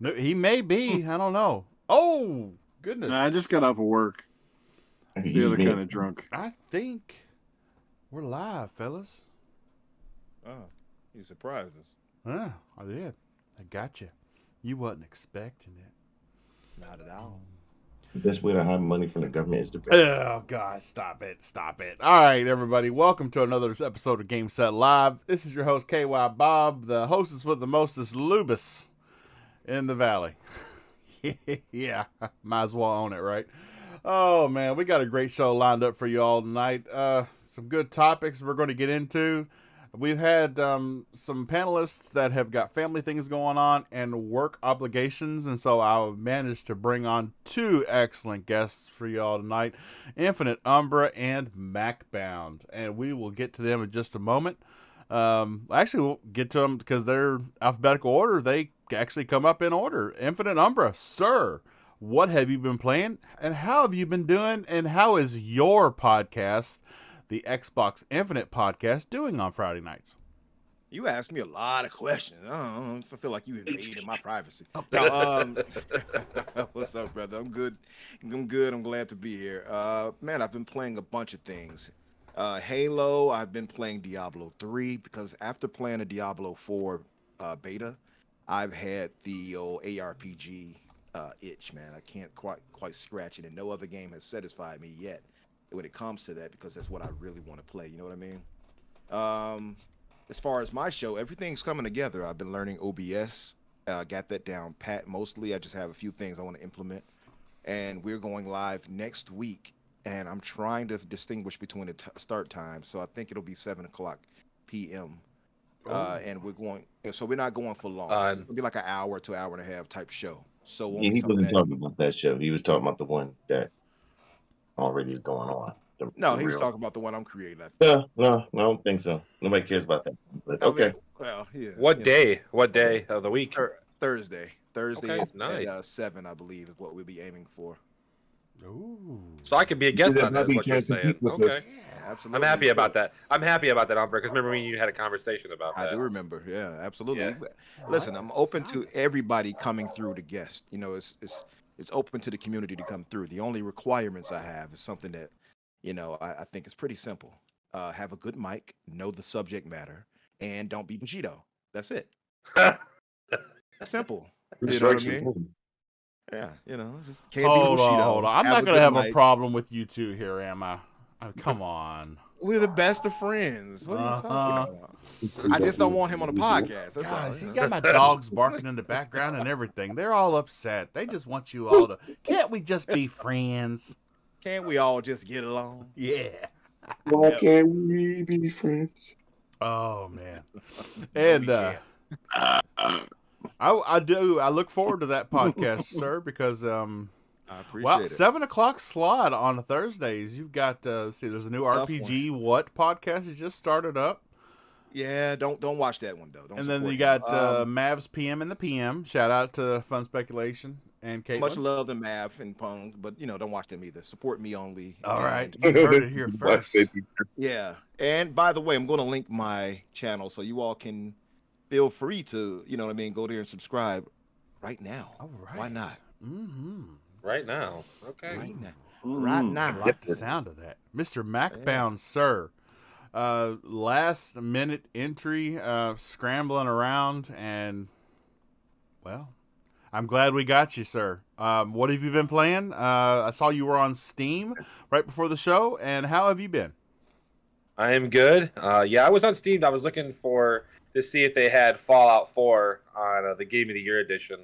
No, he may be. I don't know. Oh, goodness. Nah, I just got off of work. The other kind of drunk. I think we're live, fellas. Oh, you surprised us. Yeah, I did. I got you. You wasn't expecting it. Not at all. The best way to hide money from the government is to pay. Oh, God, stop it. Stop it. All right, everybody. Welcome to another episode of Game Set Live. This is your host, KY Bob, the hostess with the mostest lubus in the valley. Yeah, might as well own it, right? Oh, man, we got a great show lined up for you all tonight. Some good topics we're going to get into. We've had some panelists that have got family things going on and work obligations, and so I managed to bring on two excellent guests for y'all tonight, Infinite Umbra and Macbound, and we will get to them in just a moment. Actually, we'll get to them because they're alphabetical order. They actually come up in order. Infinite Umbra, sir, what have you been playing, and how have you been doing, and how is your podcast, the Xbox Infinite podcast, doing on Friday nights? You asked me a lot of questions. I don't know if I feel like you invaded my privacy. What's up, brother? I'm good. I'm glad to be here. Man, I've been playing a bunch of things. Halo, I've been playing Diablo 3 because after playing a Diablo 4 beta, I've had the old ARPG itch, man. I can't quite scratch it, and no other game has satisfied me yet when it comes to that, because that's what I really want to play. You know what I mean? As far as my show, everything's coming together. I've been learning OBS, got that down pat mostly. I just have a few things I want to implement, and we're going live next week, and I'm trying to distinguish between the start time, so I think it'll be 7:00 p.m. And we're not going for long. So it'll be like an hour to hour and a half type show. So it won't be He something wasn't that... talking about that show. He was talking about the one that already is going on. He was talking about the one I'm creating. No, I don't think so. Nobody cares about that. But okay. Well, yeah. What day? What day of the week? Thursday. Okay, nice. At 7, I believe, is what we'll be aiming for. Ooh. So I could be a guest on that, is what you're saying. Okay. Yeah, absolutely. I'm happy about that. I'm happy about that, Umbra, because remember me and you had a conversation about that. I do remember. Yeah, absolutely. Yeah. Listen, I'm open to everybody coming through to guest. You know, it's open to the community to come through. The only requirements I have is something that, you know, I think is pretty simple. Have a good mic, know the subject matter, and don't be Bushido. That's it. Simple. You know what I mean? Yeah, you know, just can't be Bushido. Hold on. I'm not going to have a problem with you two here, am I? Oh, come on. We're the best of friends. What are you talking about? I just don't want him on the podcast. That's Guys, all. you got my dogs barking in the background and everything. They're all upset. They just want you all to... Can't we just be friends? Can't we all just get along? Yeah. Why can't we be friends? Oh, man. And I look forward to that podcast, sir, because... I appreciate it. 7:00 slot on Thursdays. You've got there's a new Tough RPG What podcast that just started up. Yeah, don't watch that one though. And then you got Mavs PM and the PM. Shout out to Fun Speculation and Caitlin. Much love to Mav and Pong, but you know, don't watch them either. Support me only. All right, you heard it here first. Yeah, and by the way, I'm going to link my channel so you all can feel free to, you know what I mean, go there and subscribe right now. All right. Why not? Mm-hmm. Right now. Okay. Right now. Right now. I like the sound of that. Mr. Macbound, sir. Last minute entry, scrambling around, and, well, I'm glad we got you, sir. What have you been playing? I saw you were on Steam right before the show, and how have you been? I am good. Yeah, I was on Steam. I was looking to see if they had Fallout 4 on the Game of the Year edition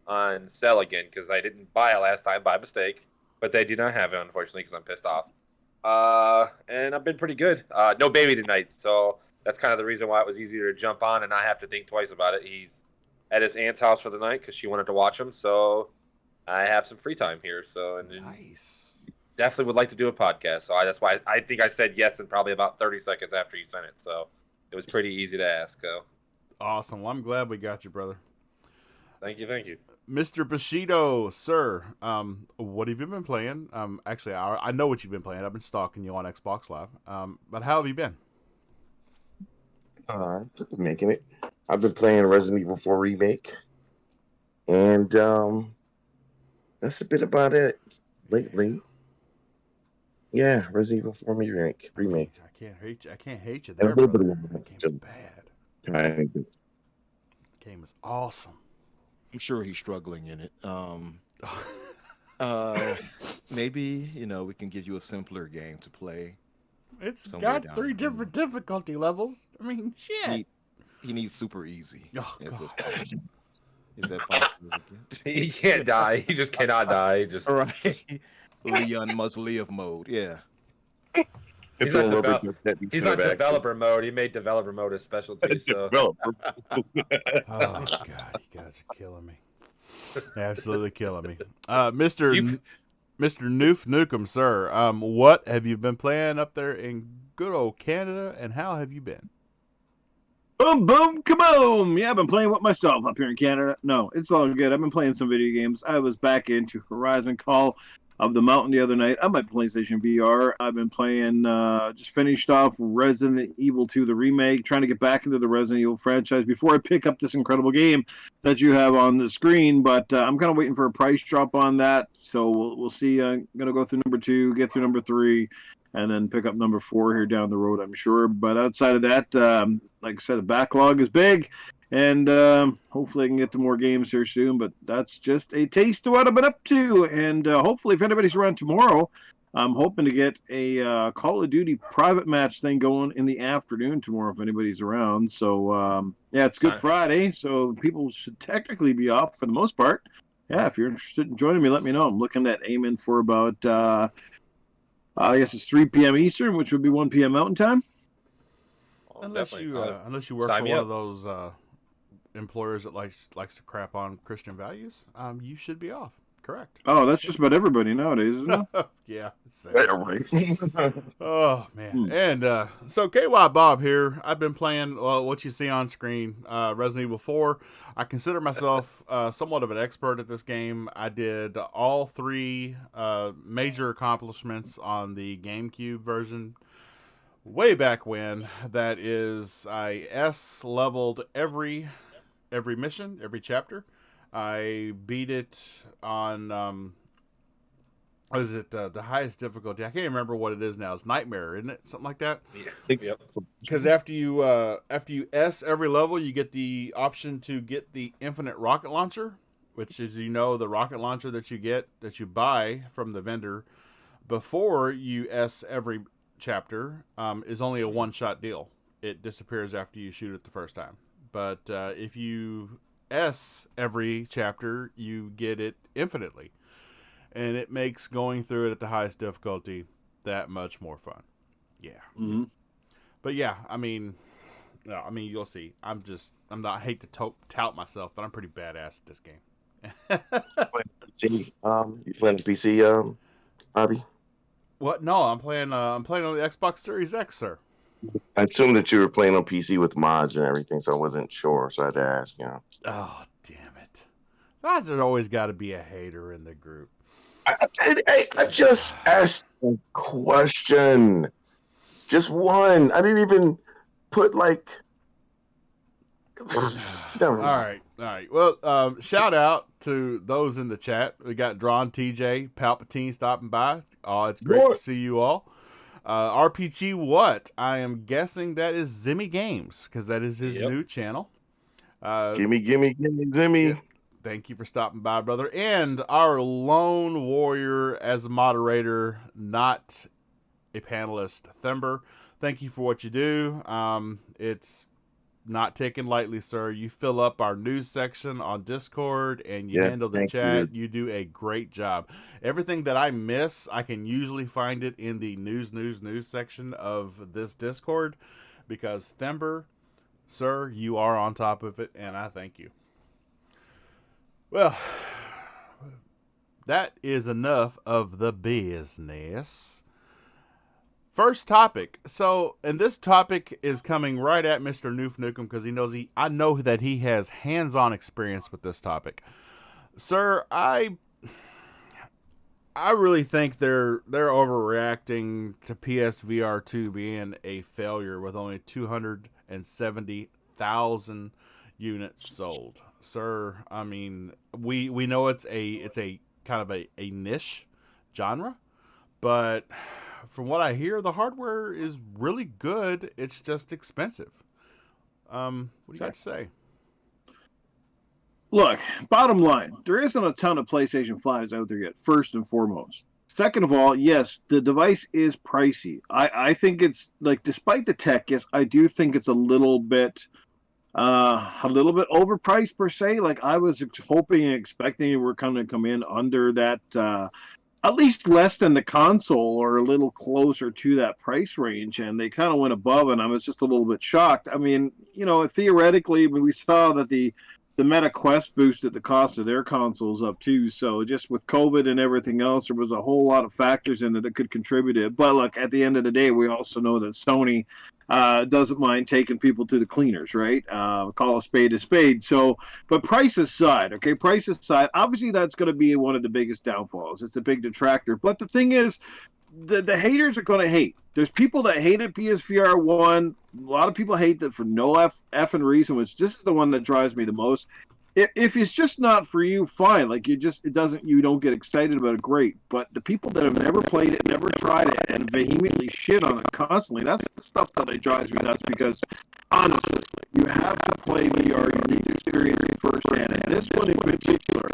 on sale again, because I didn't buy it last time by mistake, but they do not have it, unfortunately, because I'm pissed off. And I've been pretty good. No baby tonight, so that's kind of the reason why it was easier to jump on and not have to think twice about it. He's at his aunt's house for the night because she wanted to watch him, so I have some free time here. So Nice. Definitely would like to do a podcast. So that's why I think I said yes in probably about 30 seconds after you sent it. So it was pretty easy to ask. So Awesome. Well, I'm glad we got you, brother. Thank you. Mr. Bushido, sir, what have you been playing? Actually, I know what you've been playing. I've been stalking you on Xbox Live. But how have you been? Making it. I've been playing Resident Evil 4 Remake. And that's a bit about it lately. Yeah, Resident Evil 4 remake. I can't hate you. I can't hate you And a there, little bit brother. of That still game's bad. kind of. Game is awesome. I'm sure he's struggling in it. Maybe we can give you a simpler game to play. It's Somewhere got down 3 the road. different difficulty levels. I mean, shit. He needs super easy. Oh, at this God. point. Is that possible? He can't die. He just cannot die. Just All right. Leon must live mode. Yeah. He's on on, rubber develop- that you he's could on have developer mode. He made developer mode his specialty. So Developer. Oh, God. You guys are killing me. Absolutely killing me. Mr. You- Mr. Noof Nukem, sir. What have you been playing up there in good old Canada, and how have you been? Boom, boom, kaboom! Yeah, I've been playing with myself up here in Canada. No, it's all good. I've been playing some video games. I was back into Horizon Call of the Mountain the other night on my PlayStation VR. I've been playing, just finished off Resident Evil 2, the remake, trying to get back into the Resident Evil franchise before I pick up this incredible game that you have on the screen. But I'm kind of waiting for a price drop on that. So we'll see. I'm going to go through number 2, get through number 3. And then pick up number 4 here down the road, I'm sure. But outside of that, like I said, the backlog is big. And hopefully I can get to more games here soon. But that's just a taste of what I've been up to. And hopefully if anybody's around tomorrow, I'm hoping to get a Call of Duty private match thing going in the afternoon tomorrow if anybody's around. So, yeah, it's Good Friday. So people should technically be off for the most part. Yeah, if you're interested in joining me, let me know. I'm looking at aiming for about... I guess it's 3 p.m. Eastern, which would be 1 p.m. Mountain Time. Unless you work sign for me one up. of those employers that likes to crap on Christian values, you should be off. Correct. Oh, that's just about everybody nowadays, isn't it? Yeah. It's sad. Yeah, right. Oh man. And so KY Bob here. I've been playing what you see on screen, Resident Evil 4. I consider myself somewhat of an expert at this game. I did all 3 major accomplishments on the GameCube version way back when. That is, I S leveled every mission, every chapter. I beat it on what is it, the highest difficulty? I can't remember what it is now. It's Nightmare, isn't it? Something like that. yeah. Yep. Because after you S every level, you get the option to get the infinite rocket launcher, which is the rocket launcher that you buy from the vendor before you S every chapter is only a one-shot deal. It disappears after you shoot it the first time. But if you S every chapter, you get it infinitely. And it makes going through it at the highest difficulty that much more fun. Yeah. Mm-hmm. But yeah, you'll see. I hate to tout myself, but I'm pretty badass at this game. PC, you playing PC, Bobby? What? No, I'm playing on the Xbox Series X, sir. I assumed that you were playing on PC with mods and everything, so I wasn't sure. So I had to ask, Oh, damn it. Why's there always got to be a hater in the group? I just asked a question. Just one. I didn't even put like. All right. Well, shout out to those in the chat. We got Drawn TJ Palpatine stopping by. Oh, it's great to see you all. RPG what? I am guessing that is Zimmy Games because that is his new channel. Gimme, Zimmy. Yeah. Thank you for stopping by, brother. And our lone warrior as a moderator, not a panelist, Thember. Thank you for what you do. It's not taken lightly, sir. You fill up our news section on Discord and you handle the chat. You do a great job. Everything that I miss, I can usually find it in the news section of this Discord because Thember, sir, you are on top of it, and I thank you. Well, that is enough of the business. First topic. So, and this topic is coming right at Mr. Noof Nukem because I know that he has hands-on experience with this topic. Sir, I really think they're overreacting to PSVR 2 being a failure with only 270,000 units sold, sir. I mean, we know it's a kind of a niche genre, but from what I hear, the hardware is really good. It's just expensive. What do you got to say? Look, bottom line, there isn't a ton of PlayStation 5s out there yet, first and foremost. Second of all, yes, the device is pricey. I think it's, like, despite the tech, yes, I do think it's a little bit overpriced per se. Like, I was hoping and expecting we're kind of come in under that, at least less than the console or a little closer to that price range, and they kind of went above, and I was just a little bit shocked. I mean, theoretically, we saw that the Meta Quest boosted the cost of their consoles up too. So just with COVID and everything else, there was a whole lot of factors in it that could contribute to it. But look, at the end of the day, we also know that Sony doesn't mind taking people to the cleaners, right? Call a spade. So, but price aside, obviously that's going to be one of the biggest downfalls. It's a big detractor. But the thing is, the haters are going to hate. There's people that hated PSVR 1. A lot of people hate that for no effing reason, which this is the one that drives me the most. If it's just not for you, fine. Like, you don't get excited about it, great. But the people that have never played it, never tried it, and vehemently shit on it constantly, that's the stuff that drives me nuts, because honestly, you have to play VR. You need to experience it firsthand. And this one in particular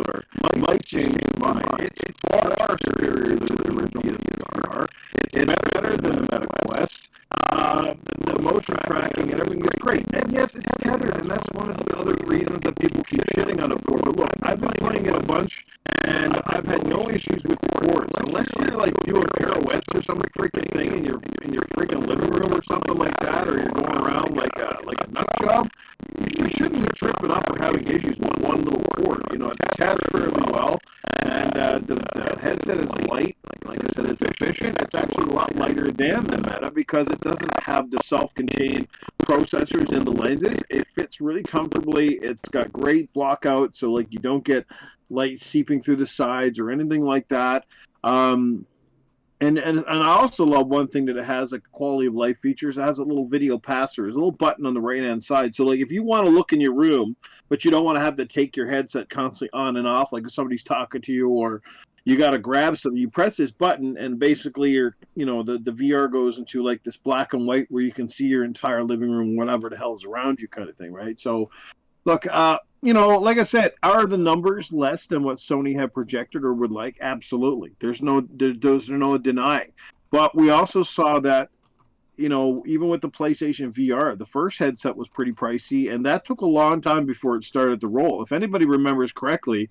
might change your mind. It's far superior to the original PSVR. It's better than the Meta Quest. The motion tracking and everything is great. And yes, it's tethered, and that's one of the other reasons that people keep shitting on it for. But look, I've been playing it a bunch, and I've had no issues with the cords. Unless you're like doing pirouettes or some freaking thing in your freaking living room or something like that, or you're going around like a nut job, you shouldn't be tripping up or having issues with one little cord. It's attached fairly well, and the headset is light. Like I said, it's efficient. It's actually a lot lighter than the Meta because it doesn't have the self-contained processors in the lenses. It fits really comfortably. It's got great block out, so like you don't get light seeping through the sides or anything like that. And I also love one thing that it has, like quality of life features. It has a little video pass-through. There's a little button on the right-hand side. So like if you want to look in your room, but you don't want to have to take your headset constantly on and off, like if somebody's talking to you or you got to grab something, you press this button and basically the VR goes into like this black and white where you can see your entire living room, whatever the hell is around you kind of thing, right? So look, like I said, are the numbers less than what Sony had projected or would like? Absolutely. There's no denying. But we also saw that, even with the PlayStation VR, the first headset was pretty pricey, and that took a long time before it started to roll. If anybody remembers correctly,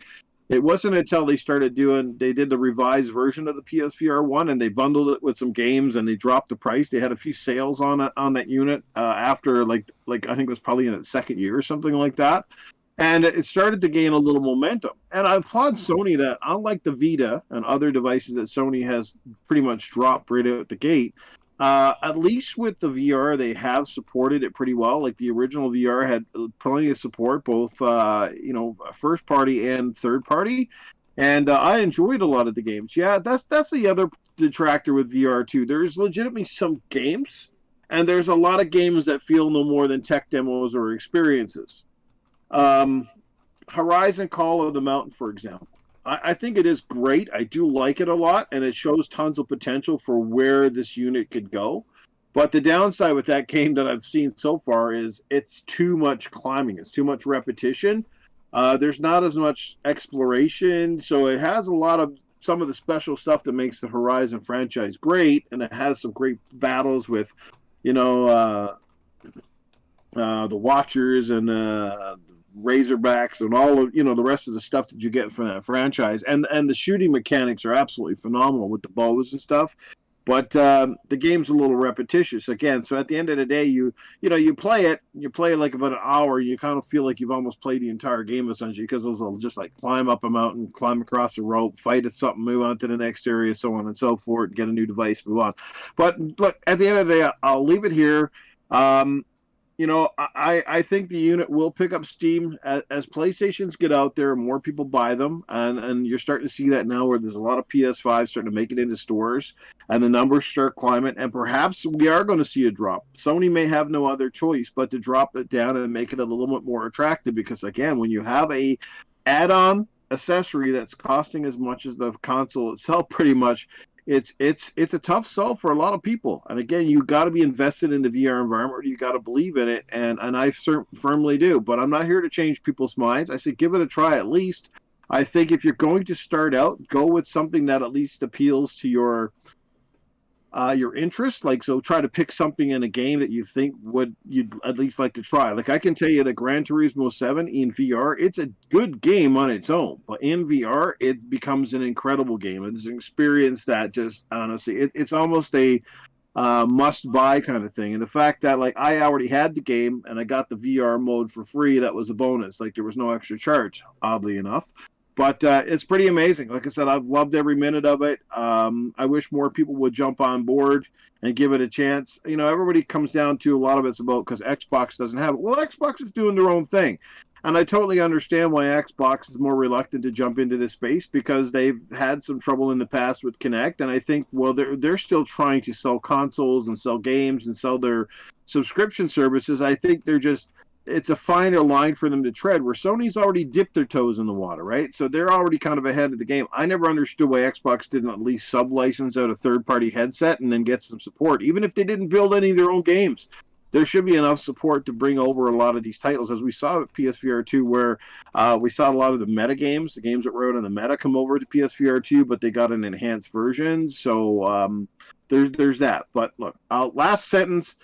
it wasn't until they did the revised version of the PSVR 1, and they bundled it with some games, and they dropped the price. They had a few sales on that unit after, like I think it was probably in its second year or something like that. And it started to gain a little momentum. And I applaud Sony that, unlike the Vita and other devices that Sony has pretty much dropped right out the gate, at least with the VR, they have supported it pretty well. Like the original VR had plenty of support, both first party and third party. And I enjoyed a lot of the games. Yeah, that's the other detractor with VR too. There's legitimately some games, and there's a lot of games that feel no more than tech demos or experiences. Horizon Call of the Mountain, for example. I think it is great. I do like it a lot, and it shows tons of potential for where this unit could go. But the downside with that game that I've seen so far is it's too much climbing. It's too much repetition. There's not as much exploration, so it has a lot of some of the special stuff that makes the Horizon franchise great, and it has some great battles with, the Watchers and the Razorbacks and all of the rest of the stuff that you get from that franchise, and the shooting mechanics are absolutely phenomenal with the bows and stuff. But the game's a little repetitious again. So at the end of the day, you play like about an hour, you kind of feel like you've almost played the entire game essentially, because those will just like climb up a mountain, climb across a rope, fight at something, move on to the next area, so on and so forth, get a new device, move on. But look, at the end of the day, I'll leave it here. I think the unit will pick up steam as PlayStations get out there, more people buy them, and you're starting to see that now where there's a lot of PS5 starting to make it into stores, and the numbers start climbing, and perhaps we are going to see a drop. Sony may have no other choice but to drop it down and make it a little bit more attractive because again, when you have a add-on accessory that's costing as much as the console itself, pretty much it's a tough sell for a lot of people. And again, you got to be invested in the VR environment. You got to believe in it, and I firmly do. But I'm not here to change people's minds. I say give it a try at least. I think if you're going to start out, go with something that at least appeals to your interest. Like, so try to pick something in a game that you think you'd at least like to try. Like, I can tell you that Gran Turismo 7 in VR, it's a good game on its own, but in VR it becomes an incredible game. It's an experience that just honestly it's almost a must buy kind of thing. And the fact that like I already had the game and I got the VR mode for free, that was a bonus. Like, there was no extra charge, oddly enough. But it's pretty amazing. Like I said, I've loved every minute of it. I wish more people would jump on board and give it a chance. Everybody comes down to a lot of it's about because Xbox doesn't have it. Well, Xbox is doing their own thing. And I totally understand why Xbox is more reluctant to jump into this space because they've had some trouble in the past with Kinect. And I think, well, they're still trying to sell consoles and sell games and sell their subscription services. I think it's a finer line for them to tread where Sony's already dipped their toes in the water, right? So they're already kind of ahead of the game. I never understood why Xbox didn't at least sub-license out a third-party headset and then get some support. Even if they didn't build any of their own games, there should be enough support to bring over a lot of these titles, as we saw at PSVR 2, where we saw a lot of the meta games, the games that were out on the meta, come over to PSVR 2, but they got an enhanced version. So there's that. But look, last sentence.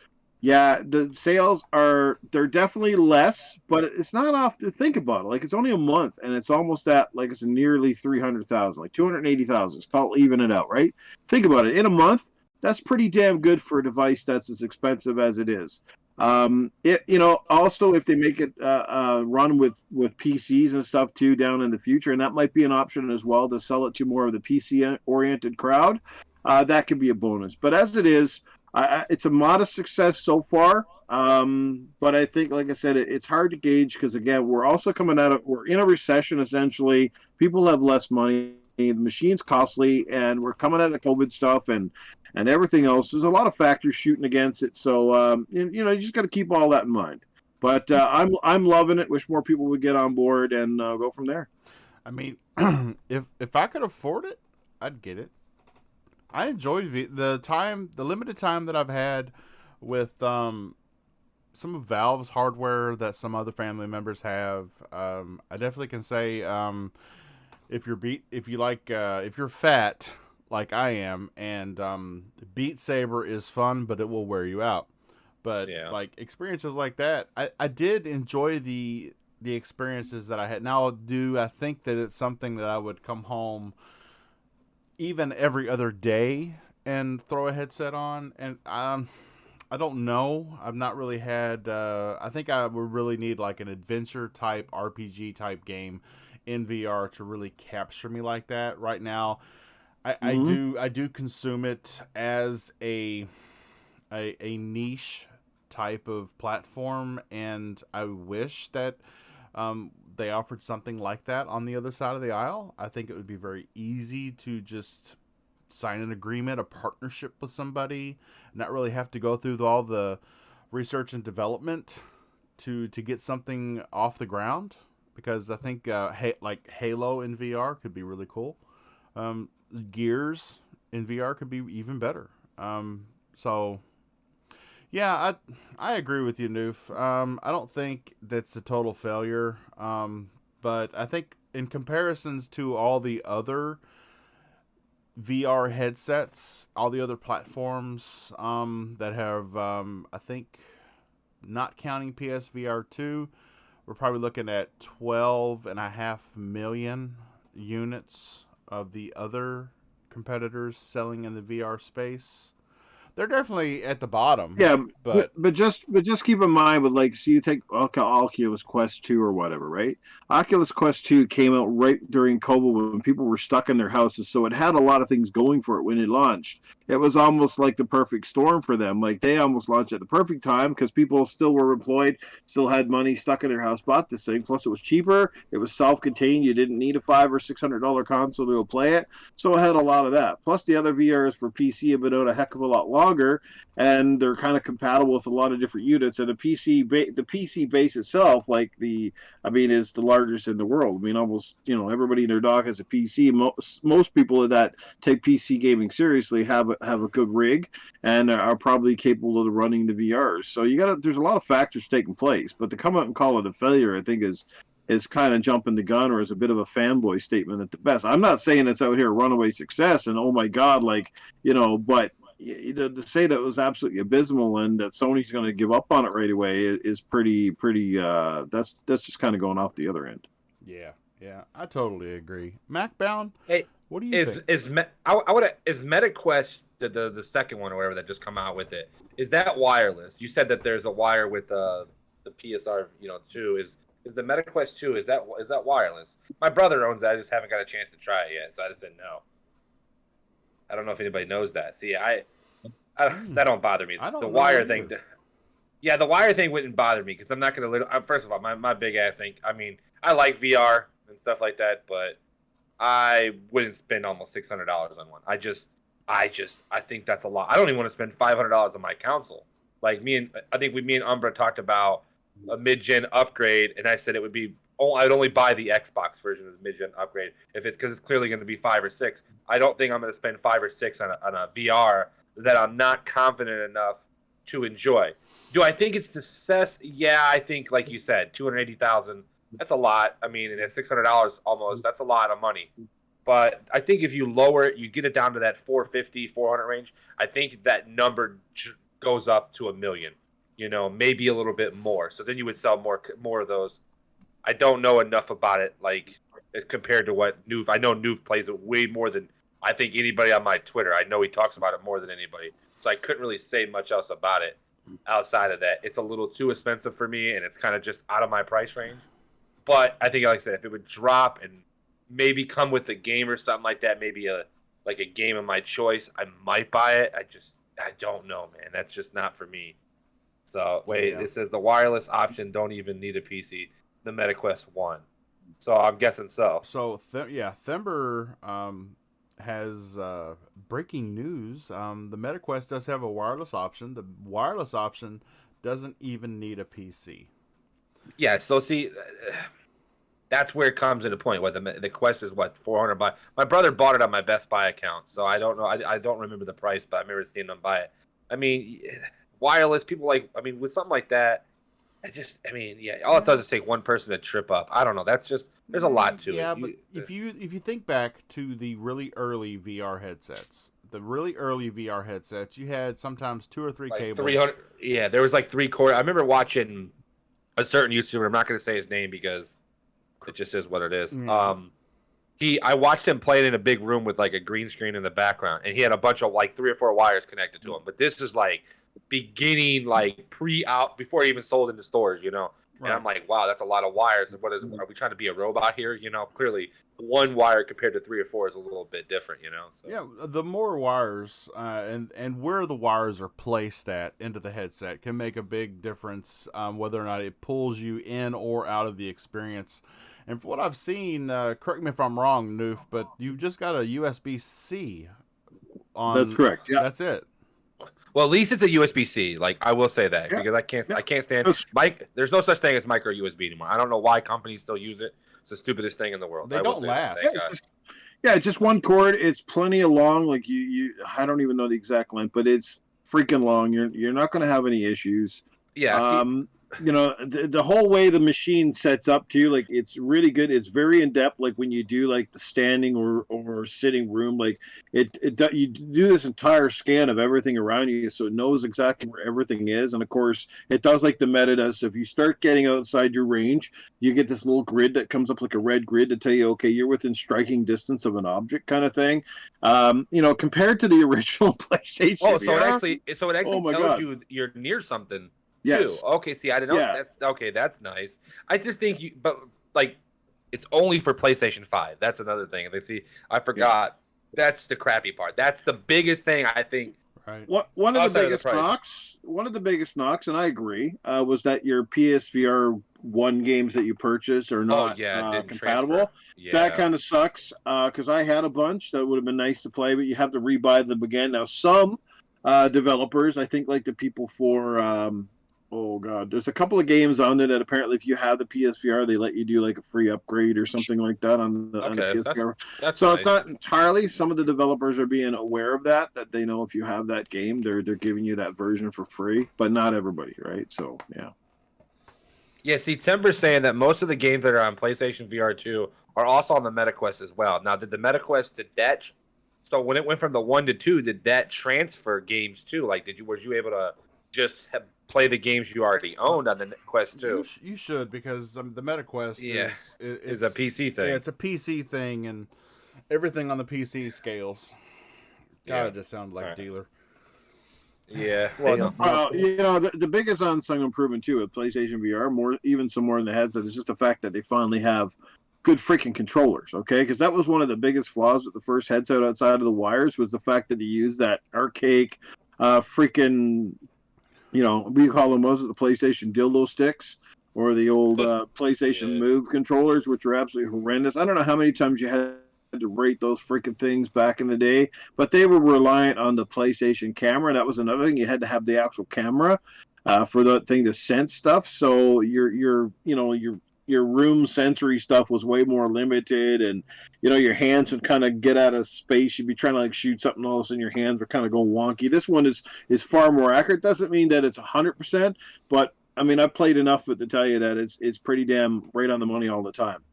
Yeah, the sales they're definitely less, but it's not off to think about it. Like, it's only a month and it's almost at like it's nearly 300,000, like 280,000. Call even it out, right? Think about it. In a month, that's pretty damn good for a device that's as expensive as it is. Also if they make it run with PCs and stuff too down in the future, and that might be an option as well to sell it to more of the PC oriented crowd, that could be a bonus. But as it is, it's a modest success so far, but I think, like I said, it's hard to gauge because, again, we're in a recession, essentially. People have less money. The machine's costly, and we're coming out of COVID stuff and everything else. There's a lot of factors shooting against it, so you just got to keep all that in mind. But I'm loving it. Wish more people would get on board and go from there. I mean, if I could afford it, I'd get it. I enjoyed the limited time that I've had with some of Valve's hardware that some other family members have. I definitely can say if you're fat like I am, and Beat Saber is fun, but it will wear you out. But Yeah. like experiences like that, I did enjoy the experiences that I had. Now, I think that it's something that I would come home even every other day and throw a headset on? And I don't know. I've not really had. I think I would really need like an adventure type RPG type game in VR to really capture me like that. Right now, I do consume it as a niche type of platform, and I wish that they offered something like that on the other side of the aisle. I think it would be very easy to just sign an agreement, a partnership with somebody, not really have to go through all the research and development to get something off the ground. Because I think like Halo in VR could be really cool. Gears in VR could be even better. So yeah, I agree with you, Noof. I don't think that's a total failure. But I think in comparisons to all the other VR headsets, all the other platforms that have, I think, not counting PSVR 2, we're probably looking at 12.5 million units of the other competitors selling in the VR space. They're definitely at the bottom. Yeah, but but just keep in mind with like, so you take Oculus Quest 2 or whatever, right? Oculus Quest 2 came out right during COVID when people were stuck in their houses, so it had a lot of things going for it when it launched. It was almost like the perfect storm for them. Like they almost launched at the perfect time because people still were employed, still had money, stuck in their house, bought this thing. Plus, it was cheaper. It was self-contained. You didn't need a $500 or $600 console to play it, so it had a lot of that. Plus, the other VRs for PC have been out a heck of a lot longer, and they're kind of compatible with a lot of different units. And the PC base itself, is the largest in the world. I mean, almost everybody and their dog has a PC. Most people that take PC gaming seriously have a good rig and are probably capable of running the VRs. So there's a lot of factors taking place, but to come out and call it a failure, I think is kind of jumping the gun, or is a bit of a fanboy statement at the best. I'm not saying it's out here runaway success and oh my god, but to say that it was absolutely abysmal and that Sony's going to give up on it right away is pretty. That's just kind of going off the other end. Yeah, I totally agree. Macbound, Hey, what do you think? Is MetaQuest the second one or whatever that just come out with it? Is that wireless? You said that there's a wire with the PSR 2. Is the MetaQuest 2 is that wireless? My brother owns that. I just haven't got a chance to try it yet, so I just didn't know. I don't know if anybody knows that. See, that don't bother me. I don't the know wire either. thing. Yeah, the wire thing wouldn't bother me because I'm not going to. First of all, my big ass thing. I mean, I like VR and stuff like that, but I wouldn't spend almost $600 on one. I think that's a lot. I don't even want to spend $500 on my console. Like me and Umbra talked about a mid-gen upgrade, and I said it would be. I'd only buy the Xbox version of the mid-gen upgrade because it's clearly going to be 5 or 6. I don't think I'm going to spend 5 or 6 on a VR that I'm not confident enough to enjoy. Do I think it's success? Yeah, I think, like you said, $280,000. That's a lot. I mean, and at $600 almost, that's a lot of money. But I think if you lower it, you get it down to that 450, 400 range. I think that number goes up to $1 million. Maybe a little bit more. So then you would sell more of those. I don't know enough about it, like compared to what Noof. I know Noof plays it way more than I think anybody on my Twitter. I know he talks about it more than anybody, so I couldn't really say much else about it outside of that. It's a little too expensive for me, and it's kind of just out of my price range. But I think, like I said, if it would drop and maybe come with a game or something like that, maybe a game of my choice, I might buy it. I don't know, man. That's just not for me. So wait, It says the wireless option don't even need a PC. The MetaQuest 1. So I'm guessing so. So, Thember has breaking news. The MetaQuest does have a wireless option. The wireless option doesn't even need a PC. Yeah, so see, that's where it comes into point. What the Quest is, what, $400? My brother bought it on my Best Buy account, so I don't know. I don't remember the price, but I remember seeing them buy it. I mean, wireless, people with something like that, all it does is take one person to trip up. I don't know. That's just, there's a lot to it. Yeah, but if you think back to the really early VR headsets, you had sometimes 2 or 3 cables. 300. Yeah, there was 3/4. I remember watching a certain YouTuber. I'm not going to say his name because it just is what it is. Yeah. I watched him play it in a big room with a green screen in the background, and he had a bunch of 3 or 4 wires connected to him. But this is beginning pre-out before he even sold in the stores, Right. And I'm like, wow, that's a lot of wires. Are we trying to be a robot here? Clearly one wire compared to 3 or 4 is a little bit different, So. Yeah, the more wires and where the wires are placed into the headset can make a big difference whether or not it pulls you in or out of the experience. And for what I've seen, correct me if I'm wrong, Noof, but you've just got a USB-C on. That's correct. Yeah, that's it. Well, at least it's a USB-C. I will say that because I can't stand There's no such thing as micro USB anymore. I don't know why companies still use it. It's the stupidest thing in the world. They don't last. Just one cord. It's plenty of long. I don't even know the exact length, but it's freaking long. You're not going to have any issues. Yeah. the whole way the machine sets up to you, like it's really good. It's very in depth. Like when you do like the standing or sitting room, like you do this entire scan of everything around you, so it knows exactly where everything is. And of course, it does like the meta does. So if you start getting outside your range, you get this little grid that comes up like a red grid to tell you, okay, you're within striking distance of an object, kind of thing. Compared to the original PlayStation. Oh, so it VR, actually tells God. you you're near something. Yes. Too. Okay, see, I didn't know. Yeah. That's okay. That's nice. I just think but like, it's only for PlayStation 5. That's another thing. They see, I forgot. Yeah. That's the crappy part. That's the biggest thing I think. Right. One of the biggest knocks, and I agree, was that your PSVR 1 games that you purchase are not compatible. Yeah. That kind of sucks because I had a bunch that would have been nice to play, but you have to rebuy them again. Now, some developers, I think, like the people for there's a couple of games on there that apparently if you have the PSVR, they let you do like a free upgrade or something like that on the PSVR. That's so nice. It's not entirely. Some of the developers are being aware of that they know if you have that game, they're giving you that version for free, but not everybody, right? So yeah. Yeah, see, Timber's saying that most of the games that are on PlayStation VR 2 are also on the MetaQuest as well. Now, did the MetaQuest so when it went from the 1 to 2, did that transfer games too? Like, was you able to just play the games you already owned on the Quest 2? You should, because the MetaQuest is a PC thing. Yeah, it's a PC thing, and everything on the PC scales. God, it just sounded like a dealer. Yeah. Well, the biggest unsung improvement too with PlayStation VR, more in the headset, is just the fact that they finally have good freaking controllers, okay? Because that was one of the biggest flaws with the first headset outside of the wires, was the fact that they used that archaic freaking, what do you call them? Was it the PlayStation dildo sticks or the old PlayStation Move controllers, which are absolutely horrendous? I don't know how many times you had to rate those freaking things back in the day, but they were reliant on the PlayStation camera. That was another thing. You had to have the actual camera for that thing to sense stuff. So your room sensory stuff was way more limited, and your hands would kind of get out of space. You'd be trying to like shoot something, all of a sudden your hands were kind of going wonky. This one is far more accurate. Doesn't mean that it's 100%, but I mean, I've played enough of it to tell you that it's pretty damn right on the money all the time.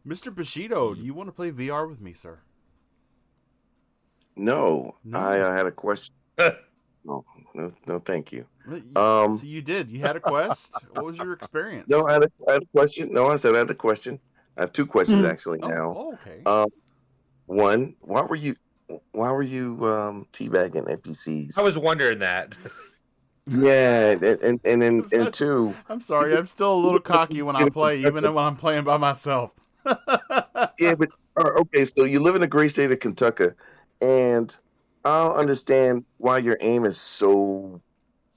Mr. Bushido, do you want to play VR with me, sir? No. I had a question. No, thank you. So you did. You had a quest. What was your experience? No, I had a question. No, I said I had a question. I have two questions actually now. Oh, okay. One, why were you teabagging NPCs? I was wondering that. Yeah, and two. I'm sorry. I'm still a little cocky when I play, even when I'm playing by myself. Yeah, but okay. So you live in the great state of Kentucky, and I don't understand why your aim is so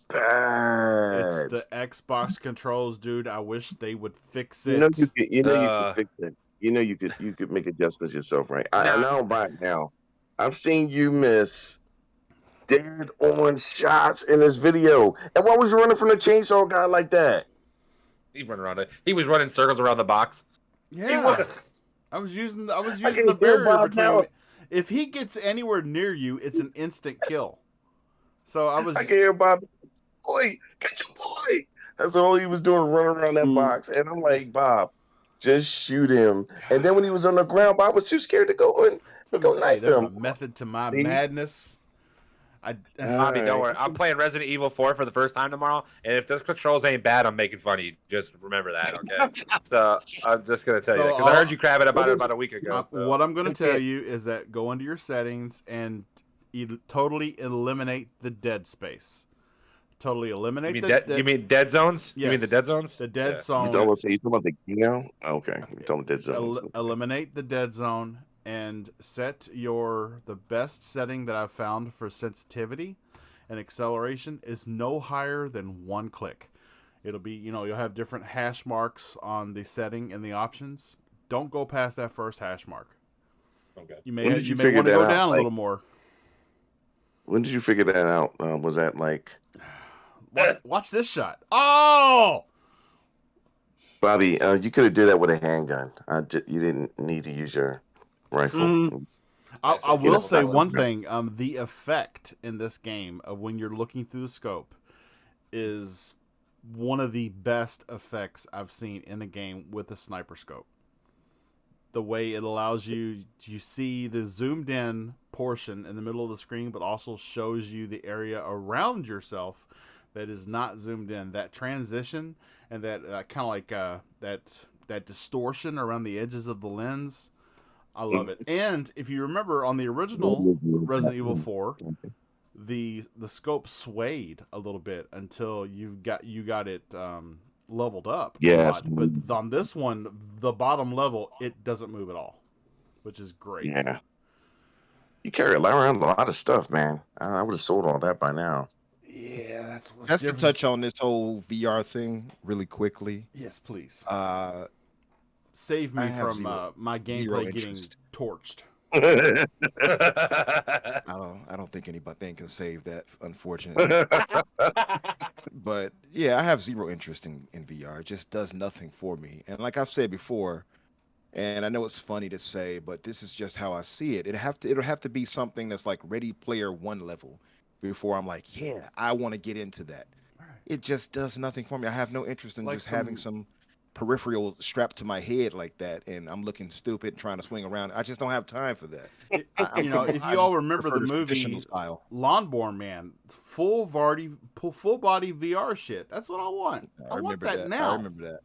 bad. It's the Xbox controls, dude. I wish they would fix it. You could fix it. You could make adjustments yourself, right? I don't buy it now. I've seen you miss dead on shots in this video, and why was you running from the chainsaw guy like that? He was running circles around the box. Yeah, I was using the barrier between me. If he gets anywhere near you, it's an instant kill. So I can hear Bob. Boy, get your boy. That's all he was doing, running around that box. And I'm like, Bob, just shoot him. And then when he was on the ground, Bob was too scared to go knife him. There's a method to my madness. Bobby, don't worry. I'm playing Resident Evil 4 for the first time tomorrow, and if those controls ain't bad, I'm making fun of you. Just remember that, okay? So I'm just gonna tell you because I heard you crabbing about a week ago. So. What I'm gonna tell you is that go into your settings and totally eliminate the dead space. Totally eliminate. You mean dead zones? Yes. You mean the dead zones? The dead zone. You talking about the okay. You talking about dead zones? Eliminate the dead zone. And set the best setting that I've found for sensitivity and acceleration is no higher than 1 click. It'll be, you'll have different hash marks on the setting and the options. Don't go past that first hash mark. Okay. You may want to go down a little more. When did you figure that out? Was that like... Watch this shot. Oh! Bobby, you could have did that with a handgun. You didn't need to use your... rifle. I will say one thing. The effect in this game of when you're looking through the scope is one of the best effects I've seen in a game with a sniper scope. The way it allows you to see the zoomed in portion in the middle of the screen, but also shows you the area around yourself that is not zoomed in. That transition and that kind of like that distortion around the edges of the lens. I love it. And if you remember on the original Resident Evil 4, the scope swayed a little bit until you got it leveled up. Yes. But on this one, the bottom level, it doesn't move at all, which is great. Yeah. You carry around a lot of stuff, man. I would have sold all that by now. Yeah, that's what's Just to different. touch on this whole VR thing really quickly. Yes, please. I Save me have from my zero gameplay getting interest. torched. I don't think anybody can save that, unfortunately. But yeah, I have zero interest in VR. It just does nothing for me. And like I've said before, and I know it's funny to say, but this is just how I see it. It'll have to be something that's like Ready Player One level before I'm like, yeah, I want to get into that. Right. It just does nothing for me. I have no interest in Like just having some peripheral strapped to my head like that, and I'm looking stupid trying to swing around. I just don't have time for that. If you all remember the movie style. Lawnmower Man, full body VR shit. That's what I want. I want that now. I remember that.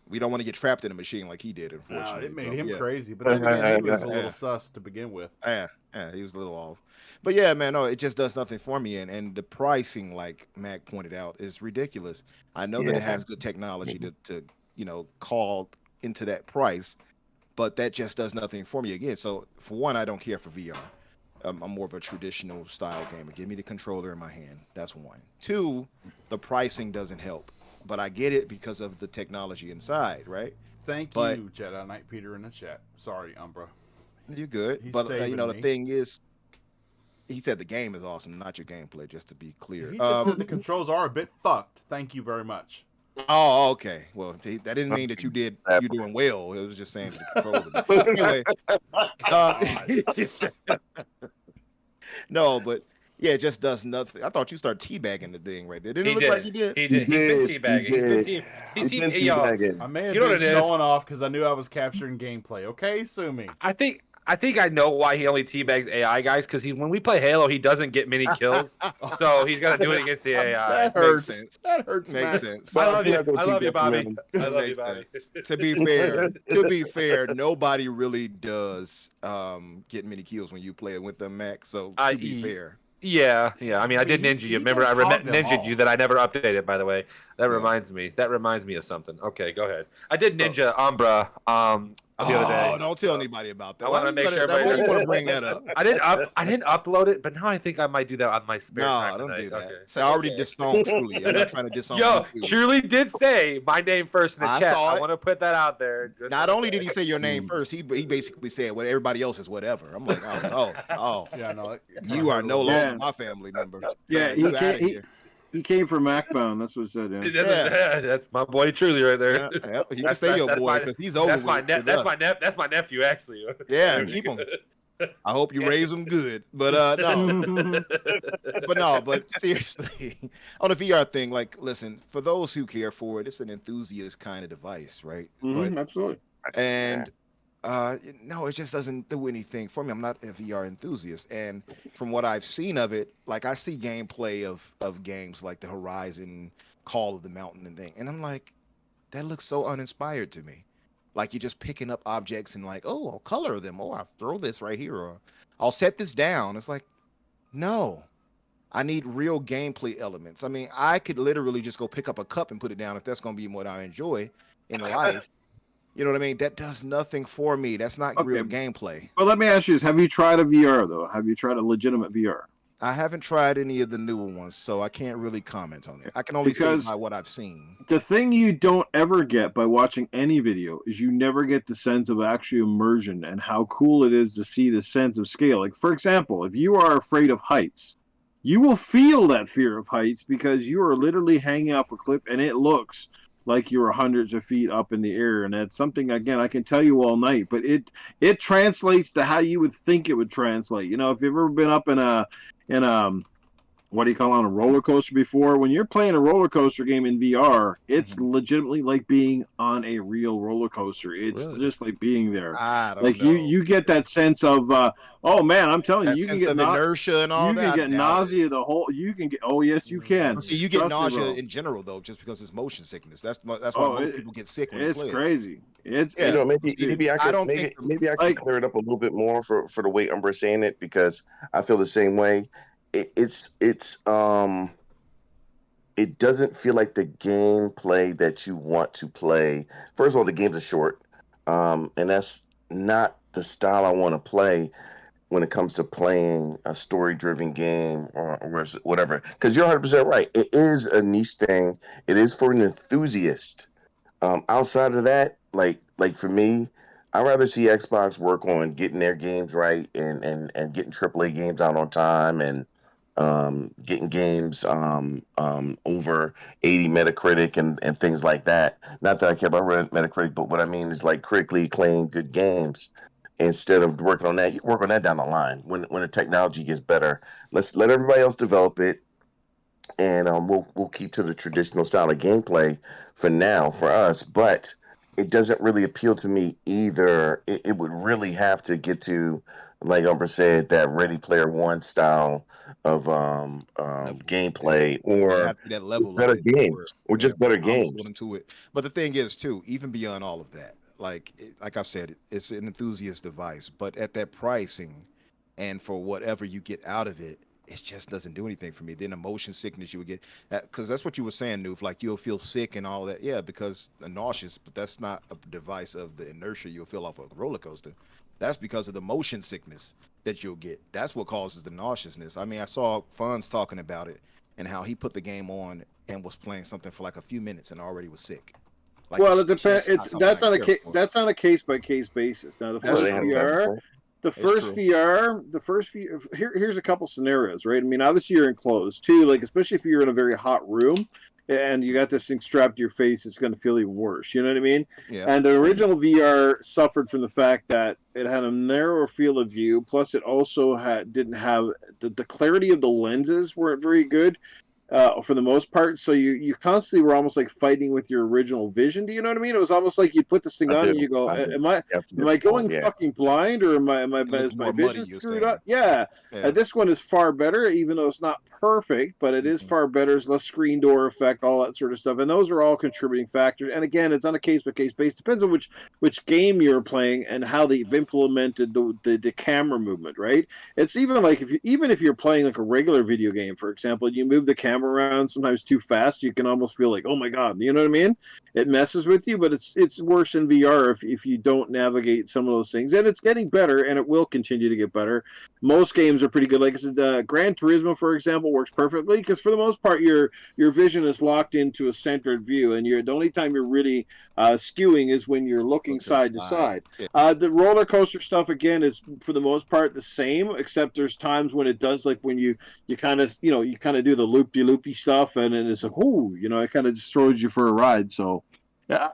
We don't want to get trapped in a machine like he did, No, unfortunately. it made him crazy, but then again, he was a little sus to begin with. Yeah, he was a little off. But yeah, man, no, it just does nothing for me. And the pricing, like Mac pointed out, is ridiculous. I know that it has good technology to call into that price, but that just does nothing for me again. So for one, I don't care for VR. I'm more of a traditional style gamer. Give me the controller in my hand. That's one. Two, the pricing doesn't help. But I get it because of the technology inside, right? Thank you, Jedi Knight Peter in the chat. Sorry, Umbra. You're good. He's But saving the me. thing is, he said the game is awesome, not your gameplay, just to be clear. He just said the controls are a bit fucked. Thank you very much. Oh, okay. Well, that didn't mean that you're doing well. It was just saying the controls. Anyway, no, but yeah, it just does nothing. I thought you started teabagging the thing right there. Didn't it look like you did? He did. He's been teabagging. He's been teabagging. I may have You know been what it is? showing off because I knew I was capturing gameplay. Okay, sue me. I think I know why he only teabags AI guys, because when we play Halo, he doesn't get many kills, so he's got to do it against the AI. That hurts. sense. That hurts, Makes man. sense. I love you, Bobby. I love you, Bobby. To be fair, nobody really does get many kills when you play it with them, Mac. So to be fair. Yeah. I mean, I did ninja you. Remember, I ninja'd you that I never updated. By the way, that reminds me. That reminds me of something. Okay, go ahead. I did ninja Umbra the other day. Oh, don't tell anybody about that. I want to make sure Why everybody. you want to bring that up? I didn't upload it, but now I think I might do that on my spare time. No, don't tonight. do that. Okay. So I already disowned Truly. I'm not trying to disown Yo, you. Truly did say my name first in the I chat. saw I it. want to put that out there. Not only did he say your name first, he basically said, well, everybody else is whatever. I'm like, oh. Yeah, no. You are no longer my family member. Yeah, You outta here. he came from Macbound. That's what it said. Yeah. That's my boy Truly right there. Yeah, he can stay your boy because he's over That's my with us. that's my nephew actually. Yeah, keep him. I hope you raise him good. But no. But seriously, on the VR thing, like, listen, for those who care for it, it's an enthusiast kind of device, right? Absolutely. And no, it just doesn't do anything for me. I'm not a VR enthusiast, and from what I've seen of it, like, I see gameplay of games like the Horizon, Call of the Mountain, and thing, and I'm like, that looks so uninspired to me. Like, you're just picking up objects and like, oh, I'll color them. Oh, I'll throw this right here, or I'll set this down. It's like, no, I need real gameplay elements. I mean, I could literally just go pick up a cup and put it down if that's going to be what I enjoy in life. You know what I mean? That does nothing for me. That's not real gameplay. Well, let me ask you this. Have you tried a VR, though? Have you tried a legitimate VR? I haven't tried any of the newer ones, so I can't really comment on it. I can only say by what I've seen. The thing you don't ever get by watching any video is you never get the sense of actual immersion and how cool it is to see the sense of scale. Like, for example, if you are afraid of heights, you will feel that fear of heights because you are literally hanging off a cliff and it looks like you're hundreds of feet up in the air. And that's something, again, I can tell you all night, but it translates to how you would think it would translate. You know, if you've ever been up in a what do you call on a roller coaster before. When you're playing a roller coaster game in VR, it's legitimately like being on a real roller coaster. It's Really? just like being there. I don't Like know. you get that sense of oh man, I'm telling That you, you can sense get of inertia and all you that. can I get doubt nausea. The whole you can get. Oh yes, you can. See, you get Trust me, nausea bro. in general though, just because it's motion sickness. That's why Oh, most people get sick when they it's play it. crazy. It's Yeah, Maybe I I could don't think maybe I could like clear it up a little bit more for the way Umbra's saying it, because I feel the same way. It's it doesn't feel like the gameplay that you want to play. First of all, the games are short, and that's not the style I want to play when it comes to playing a story-driven game or whatever. Because you're 100% right. It is a niche thing. It is for an enthusiast. Outside of that, like for me, I'd rather see Xbox work on getting their games right and getting AAA games out on time and getting games over 80 Metacritic and things like that. Not that I care about Metacritic, but what I mean is like critically acclaimed good games. Instead of working on that, you work on that down the line when the technology gets better. Let's let everybody else develop it, and we'll keep to the traditional style of gameplay for now for us. But it doesn't really appeal to me either. It would really have to get to, like Umber said, that Ready Player One style of gameplay, it or have to be that level better of it. games, or Yeah, just better I'm a little games. into it. But the thing is, too, even beyond all of that, like I've said, it's an enthusiast device. But at that pricing, and for whatever you get out of it, it just doesn't do anything for me. Then the motion sickness you would get, because that's what you were saying, Noof. Like you'll feel sick and all that. Yeah, because nauseous. But that's not a device of the inertia you'll feel off a roller coaster. That's because of the motion sickness that you'll get. That's what causes the nauseousness. I mean, I saw Fonz talking about it and how he put the game on and was playing something for like a few minutes and already was sick. Like well, it depends. just not It's something I care for. that's on a case by case basis. Now, That's Well, they have true. that. It's true. Here's a couple scenarios, right? I mean, obviously you're enclosed too, like especially if you're in a very hot room and you got this thing strapped to your face, it's going to feel even worse. You know what I mean? Yeah. And the original VR suffered from the fact that it had a narrower field of view, plus it also didn't have the clarity of the lenses weren't very good. For the most part. So you constantly were almost like fighting with your original vision. Do you know what I mean? It was almost like you put this thing I on do. and you go, I do. am I You have to am get I the point, going yeah. fucking blind or It looked is my more muddy, vision you're screwed saying. up? Yeah. Yeah. This one is far better, even though it's not perfect, but it is Mhm. far better. It's less screen door effect, all that sort of stuff. And those are all contributing factors. And again, it's on a case by case basis. Depends on which game you're playing and how they've implemented the camera movement, right? It's even like even if you're playing like a regular video game, for example, you move the camera around sometimes too fast, you can almost feel like, oh my god, you know what I mean? It messes with you, but it's worse in VR if you don't navigate some of those things. And it's getting better, and it will continue to get better. Most games are pretty good. Like I said, Gran Turismo, for example, works perfectly because for the most part, your vision is locked into a centered view, and the only time you're really skewing is when you're looking Look to the side to side. Yeah. The roller coaster stuff again is for the most part the same, except there's times when it does, like when you kind of you kind of do the loopy loopy stuff, and then it's like, ooh, it kind of just throws you for a ride. So,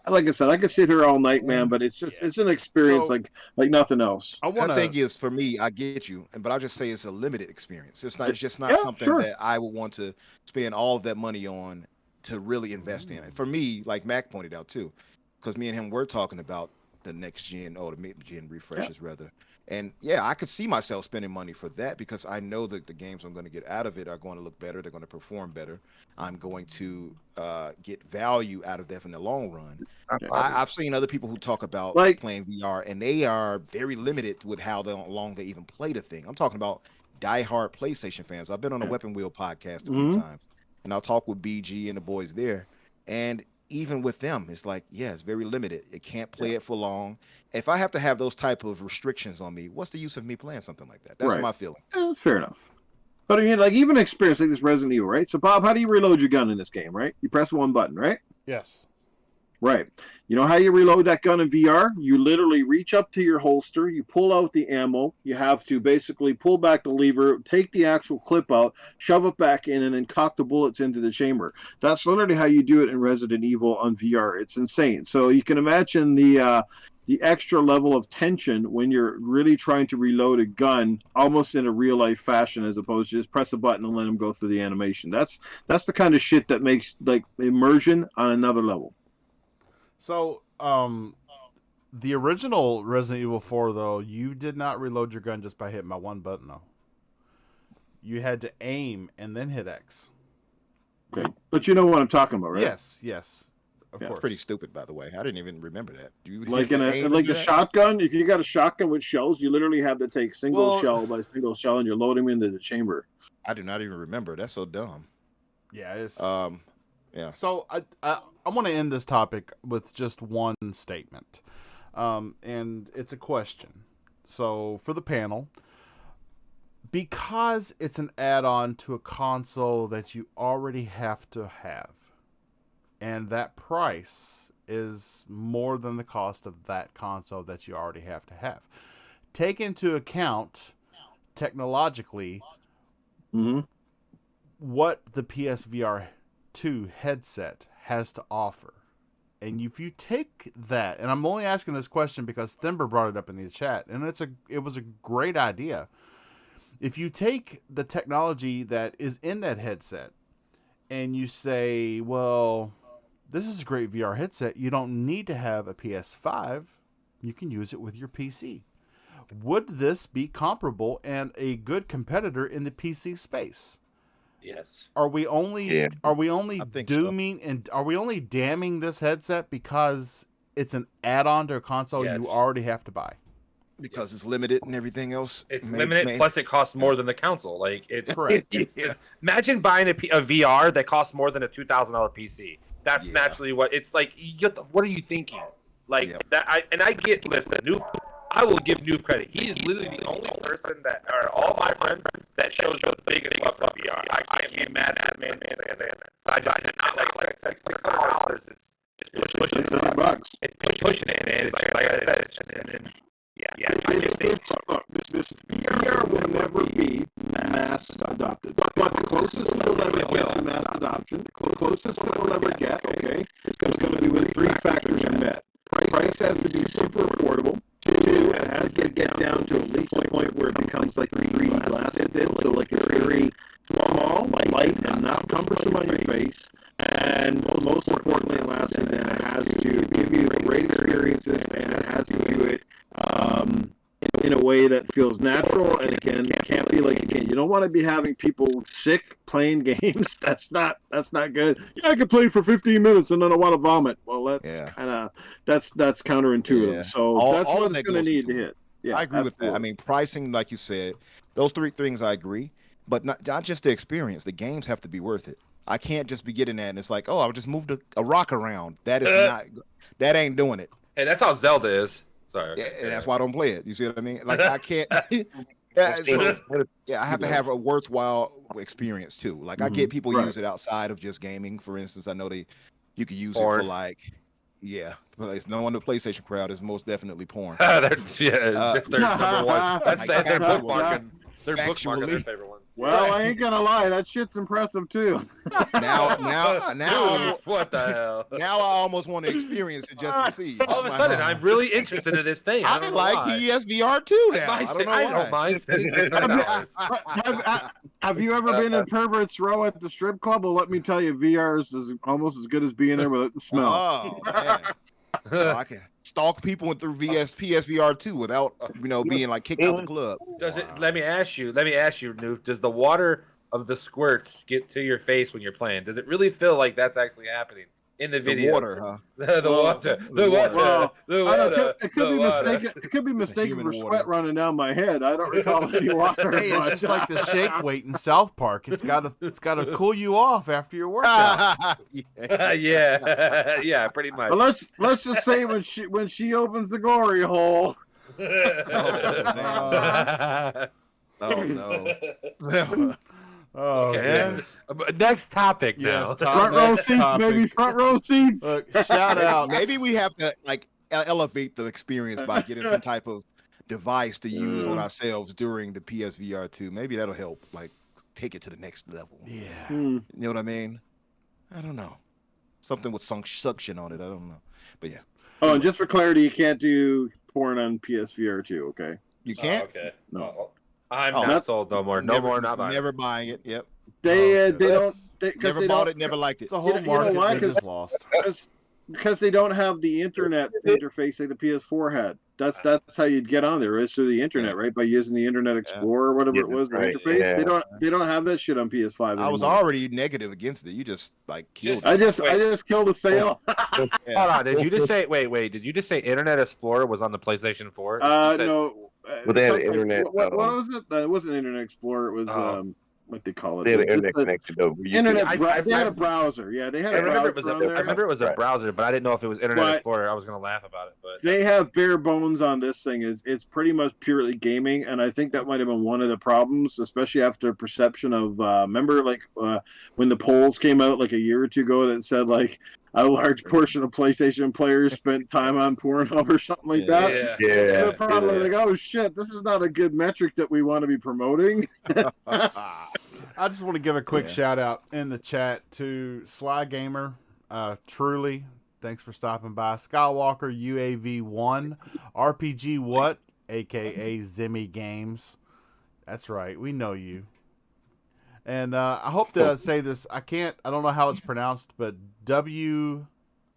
like I said, I could sit here all night, man, but it's just it's an experience So- like nothing else. I want The thing to. is, for me, I get you, but I'll just say it's a limited experience. It's not. It's just not Yeah, something sure. that I would want to spend all of that money on to really invest in it. For me, like Mac pointed out too, because me and him were talking about the next gen or the mid gen refreshes rather. And yeah, I could see myself spending money for that because I know that the games I'm going to get out of it are going to look better. They're going to perform better. I'm going to get value out of that in the long run. I've seen other people who talk about Like- playing VR, and they are very limited with how long they even play the thing. I'm talking about diehard PlayStation fans. I've been on a Weapon Wheel podcast a few times, and I'll talk with BG and the boys there. And even with them, it's like, yeah, it's very limited. It can't play it for long. If I have to have those type of restrictions on me, what's the use of me playing something like that? That's Right. my feeling. That's fair enough. But again, like even an experience like this Resident Evil, right? So Bob, how do you reload your gun in this game, right? You press one button, right? Yes. Right. You know how you reload that gun in VR? You literally reach up to your holster, you pull out the ammo, you have to basically pull back the lever, take the actual clip out, shove it back in, and then cock the bullets into the chamber. That's literally how you do it in Resident Evil on VR. It's insane. So you can imagine the the extra level of tension when you're really trying to reload a gun, almost in a real life fashion, as opposed to just press a button and let them go through the animation. That's the kind of shit that makes like immersion on another level. So, the original Resident Evil 4, though, you did not reload your gun just by hitting my one button, though. You had to aim and then hit X. Okay, but you know what I'm talking about, right? Yes, of Yeah, course. Pretty stupid, by the way. I didn't even remember that. Do you Like hit in the a aim like and do a that? shotgun. If you got a shotgun with shells, you literally have to take single Well- shell by single shell, and you're loading them into the chamber. I do not even remember. That's so dumb. Yeah, it's... Yeah. So I want to end this topic with just one statement, and it's a question. So for the panel, because it's an add-on to a console that you already have to have, and that price is more than the cost of that console that you already have to have. Take into account technologically Mm-hmm. what the PSVR 2 headset has to offer. And if you take that, and I'm only asking this question because Thimber brought it up in the chat, and it was a great idea. If you take the technology that is in that headset and you say, well, this is a great VR headset, you don't need to have a PS5, you can use it with your PC. Would this be comparable and a good competitor in the PC space? Yes. Are we only Yeah. I think so. dooming and are we only damning this headset because it's an add-on to a console Yes. you already have to buy? Because it's limited and everything else. It's limited, plus it costs more than the console. Like it's Correct. Imagine buying a VR that costs more than a $2,000 PC. That's Yeah. naturally what it's like. What are you thinking? Like Yeah. that. I get. Listen, Noob. I will give Noob credit. He is literally the only person that are all my friends that shows the biggest love for VR. I can't be mad at man saying that. I just not like $600. It's pushing it. $600. It's pushing it, and it's like I said, it's just and yeah. I just think. Look, this VR will never be mass adopted. But the closest it will ever get to mass adoption, the closest it will ever get, okay, is going to be when three factors are met. Price has to be super affordable. Two, it has to get down to at least a point where it becomes like 3D glasses did, so like it's very small, light, and not cumbersome on your face. And most importantly, lastly, then it has to give you great experiences, and it has to do it in a way that feels natural. And again, it can't be like, again, you don't want to be having people sick playing games. That's not good. Yeah, I could play for 15 minutes and then I want to vomit. Well, that's kind of that's counterintuitive. Yeah. So that's all what of it's that going to goes need into to it. hit. Yeah, I agree with that. I absolutely. mean, pricing, like you said, those three things I agree, but not just the experience. The games have to be worth it. I can't just be getting that and it's like, oh, I'll just move a rock around. That is that ain't doing it. Hey, that's how Zelda is. Sorry. Yeah, and that's why I don't play it. You see what I mean? Like I can't. Yeah, I have to have a worthwhile experience too. Like I get people use it outside of just gaming. For instance, I know you could use it for like, but it's no one in the PlayStation crowd is most definitely porn. That's their number one. That's they're bookmarking. They're bookmarking their favorite ones. Well, I ain't gonna lie, that shit's impressive too. Now, Dude, what the hell? now I almost want to experience it just to see. All of a sudden, I'm really interested in this thing. I like PSVR 2 now. I don't know why. I don't mind spending $600. Have you ever been in Pervert's Row at the strip club? Well, let me tell you, VR is almost as good as being there without the smell. Oh man. So I can stalk people through PSVR 2 without being like kicked out the club. Let me ask you, Noof, does the water of the squirts get to your face when you're playing? Does it really feel like that's actually happening in the video? The water, huh? The water. It could be mistaken for sweat running down my head. I don't recall any water. Hey, it's just like the shake weight in South Park. It's gotta cool you off after your workout. yeah, pretty much. But let's just say when she opens the glory hole. Oh no. Oh, okay. Next topic now. Yes, Front row seats, baby. Front row seats. Look, shout out. Maybe we have to like elevate the experience by getting some type of device to use on ourselves during the PSVR 2. Maybe that'll help, like take it to the next level. Yeah. You know what I mean? I don't know. Something with suction on it. I don't know. But yeah. Oh, and just for clarity, you can't do porn on PSVR 2, okay? You can't. okay. No. Oh, I'm Oh, not sold no more. No more, not buying. Never buying it. Yep. They Okay. don't because Never they bought don't. it. Never liked it. It's a whole You know market why? they just lost. Because they don't have the internet interface like the PS4 had. That's how you'd get on there is through the internet, right? By using the Internet Explorer or whatever it was, the right, interface. yeah. They don't have that shit on PS5 I anymore. was already negative against it. You just like killed Just- it. I just killed a sale. Hold on. Did you just say? Wait. Did you just say Internet Explorer was on the PlayStation 4? You said- No. Well, they had something- internet, What was it? It wasn't Internet Explorer. It was Oh. what they call it. They had an Just internet the connection though. Where you Internet. I- They had a browser. Yeah, they had I a remember browser it was on there. I remember it was a Right. browser, but I didn't know if it was Internet But- Explorer. I was gonna laugh about it, but They have bare bones on this thing. It's pretty much purely gaming, and I think that might have been one of the problems, especially after perception of. Remember, when the polls came out like a year or two ago that said like a large portion of PlayStation players spent time on Pornhub or something like that. yeah. Yeah. The problem, like, oh shit, this is not a good metric that we want to be promoting. I just want to give a quick Yeah. shout out in the chat to Sly Gamer. Truly, thanks for stopping by. Skywalker UAV1, RPG What, aka Zimmy Games. That's right, we know you. And I hope to say this. I don't know how it's pronounced, but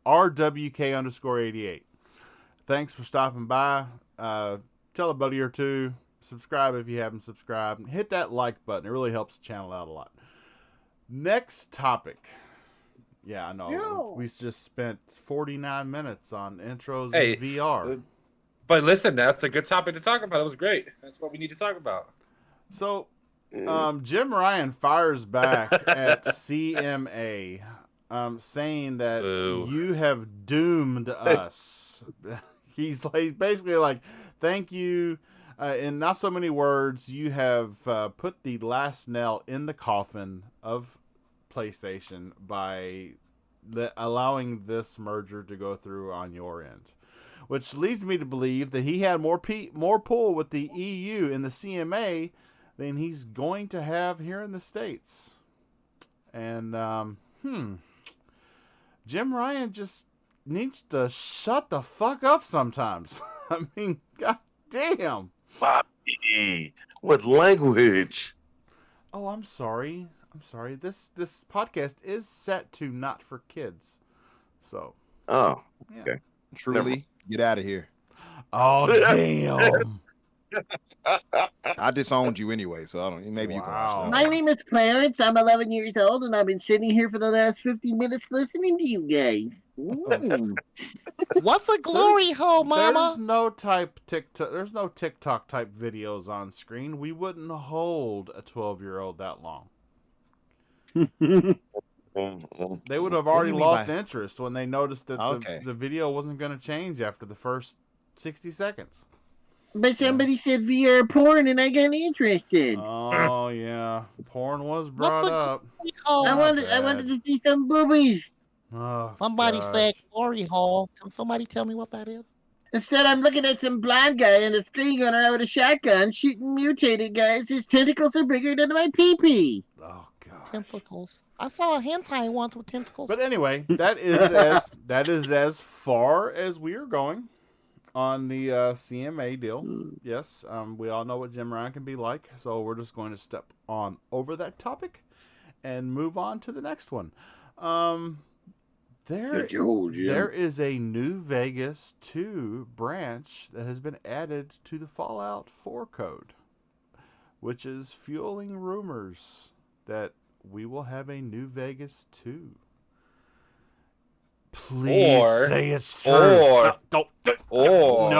RWK_88. Thanks for stopping by. Tell a buddy or two. Subscribe if you haven't subscribed. Hit that like button. It really helps the channel out a lot. Next topic. Yeah, I know. Yo. We just spent 49 minutes on intros Hey, in VR. But listen, that's a good topic to talk about. It was great. That's what we need to talk about. So, Jim Ryan fires back at CMA, saying that Boo. you have doomed us. He's basically like, thank you. In not so many words, you have put the last nail in the coffin of PlayStation by allowing this merger to go through on your end. Which leads me to believe that he had more pull with the EU and the CMA than he's going to have here in the States. And, Jim Ryan just needs to shut the fuck up sometimes. I mean, god damn. Bobby, what language? Oh, I'm sorry. This podcast is set to not for kids. So, Oh, yeah. okay. Truly, get out of here. Oh, damn. I disowned you anyway, so I don't. Maybe you can watch Wow. that. My name is Clarence. I'm 11 years old, and I've been sitting here for the last 50 minutes listening to you guys. Mm. What's a glory hole, There's Mama? no TikTok type videos on screen. We wouldn't hold a 12-year-old that long. They would have already do you mean lost by- interest when they noticed that Okay. the video wasn't going to change after the first 60 seconds. But somebody said VR porn, and I got interested. Oh, yeah. Porn was brought What's a up. glory hole? I wanted to see some boobies. Oh, Somebody gosh. said glory hole. Can somebody tell me what that is? Instead, I'm looking at some blind guy on the screen going around with a shotgun shooting mutated guys. His tentacles are bigger than my pee-pee. Oh, gosh. Tentacles. I saw a hentai once with tentacles. But anyway, that is as far as we are going on the CMA deal. Yes, we all know what Jim Ryan can be like, so we're just going to step on over that topic and move on to the next one. There is a New Vegas 2 branch that has been added to the Fallout 4 code, which is fueling rumors that we will have a New Vegas 2. Please Or- say it's true. or- No, Or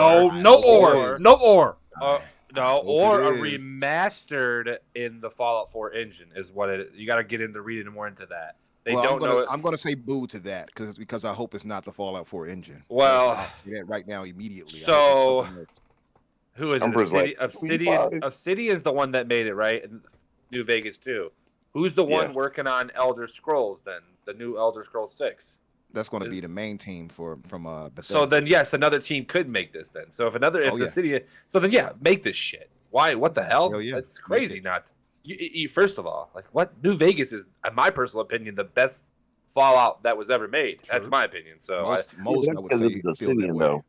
no, or. No, hope or a it is. remastered in the Fallout 4 engine is what it. You got to get into reading more into that. They Well, don't know. It. I'm gonna say boo to that because I hope it's not the Fallout 4 engine. Well, I'll say that right now immediately. I so- hope it's something else. Who is it? Umbra's like, Obsidian is the one that made it, right? And New Vegas 2. Who's the one Yes. working on Elder Scrolls then? The new Elder Scrolls 6. That's going to be the main team from Bethesda. So then, yes, another team could make this then. So if Oh, yeah. Obsidian, so then yeah, make this shit. Why? What the hell? Hell yeah, That's make crazy. it. Not you. First of all, like what? New Vegas is, in my personal opinion, the best Fallout that was ever made. Sure. That's my opinion. So Most Yeah, I would because say it feel was that Obsidian, way. though.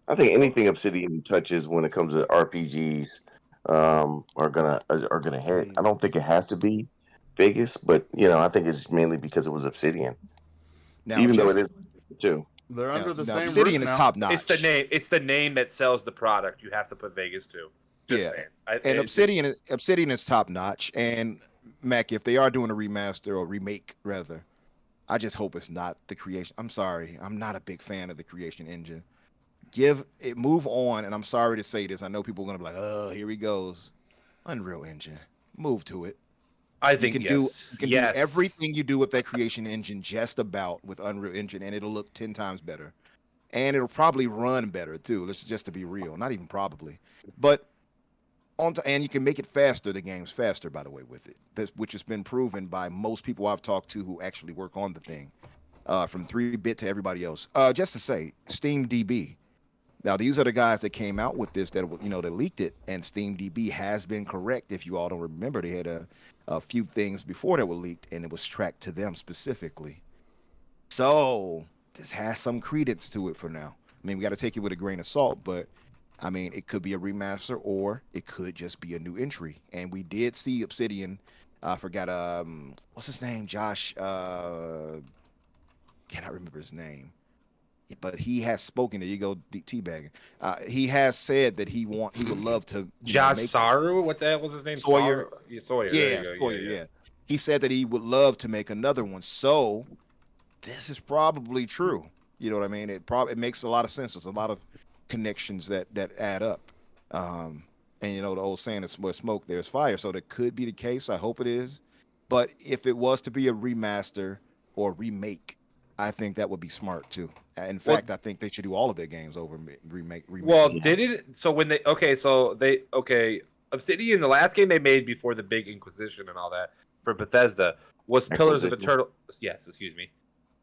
I think anything Obsidian touches when it comes to RPGs are gonna hit. I don't think it has to be Vegas, but I think it's mainly because it was Obsidian, Now, even though just it is too. They're under the now same Obsidian roof is now. top notch. it's the name. It's the name that sells the product. You have to put Vegas to. Just Yeah, saying. and Obsidian is top notch. And Mac, if they are doing a remaster or remake rather, I just hope it's not the creation. I'm sorry, I'm not a big fan of the creation engine. Give it, move on. And I'm sorry to say this. I know people are gonna be like, oh, here he goes. Unreal Engine, move to it. I You think can yes. do everything you do with that creation engine just about with Unreal Engine, and it'll look 10 times better, and it'll probably run better too. Let's just to be real, not even probably, but and you can make it faster. The game's faster, by the way, with it, which has been proven by most people I've talked to who actually work on the thing, from 3-bit to everybody else. Just to say, SteamDB. Now, these are the guys that came out with this that leaked it, and SteamDB has been correct. If you all don't remember, they had a few things before that were leaked, and it was tracked to them specifically. So this has some credence to it for now. I mean, we got to take it with a grain of salt, but I mean, it could be a remaster or it could just be a new entry. And we did see Obsidian. I forgot what's his name? Josh. Cannot remember his name. But he has spoken. There you go, teabagging. He has said that he would love to. Josh make Saru. What the hell was his name? Sawyer. Sawyer. Yeah, There you go. Sawyer. Yeah. He said that he would love to make another one. So this is probably true. You know what I mean? It makes a lot of sense. There's a lot of connections that add up. And the old saying is where smoke there's fire. So that could be the case. I hope it is. But if it was to be a remaster or remake, I think that would be smart too. In fact, I think they should do all of their games over remake. Well, did it? So when Obsidian, the last game they made before the big Inquisition and all that for Bethesda was Pillars of Eternal. Yes, excuse me.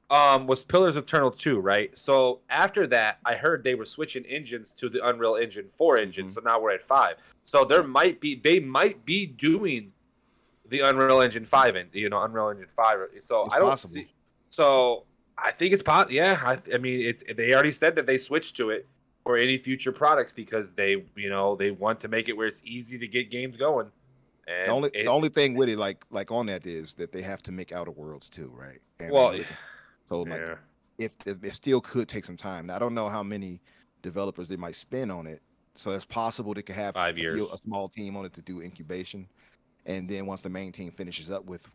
Was Pillars of Eternal 2, right? So after that, I heard they were switching engines to the Unreal Engine 4 engine. So now we're at 5. So they might be doing the Unreal Engine 5 and Unreal Engine 5. So It's I don't possible. see. So I think it's possible. Yeah, I mean, they already said that they switched to it for any future products because they want to make it where it's easy to get games going. And The only thing with it, like on that, is that they have to make Outer Worlds too, right? And so if it still could take some time. Now, I don't know how many developers they might spend on it. So it's possible they could have 5 years. A small team on it to do incubation, and then once the main team finishes up with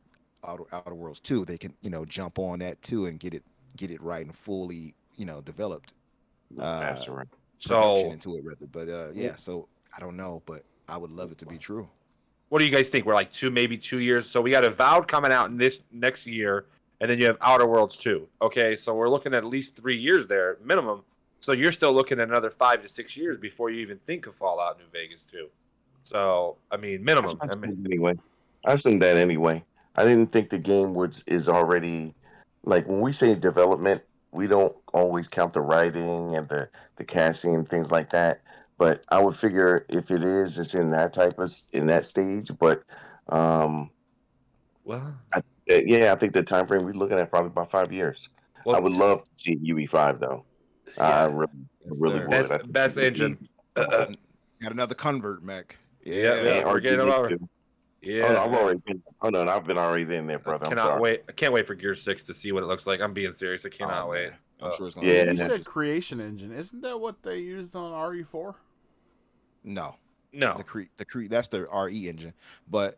Outer Worlds 2, they can jump on that too and get it right and fully developed production into it rather. But yeah, so I don't know, but I would love it to be true. What do you guys think? We're like 2 years. So we got Avowed coming out in this next year, and then you have Outer Worlds 2. Okay, so we're looking at least 3 years there minimum. So you're still looking at another 5 to 6 years before you even think of Fallout New Vegas 2. So I mean, minimum. Anyway, I assumed that anyway. I didn't think the game is already, like, when we say development, we don't always count the writing and the casting and things like that. But I would figure if it is, it's in that stage. But I think the time frame we're looking at probably about 5 years. Well, I would love to see UE5 though. I really would. Best engine. Got another convert, Mac. Yeah, we're getting them over. Yeah, I've already been. Hold on, I've been already in there, brother. I can't wait for Gear 6 to see what it looks like. I'm being serious. I cannot wait. I'm sure it's gonna. You said Creation Engine. Isn't that what they used on RE4? No. That's the RE engine, but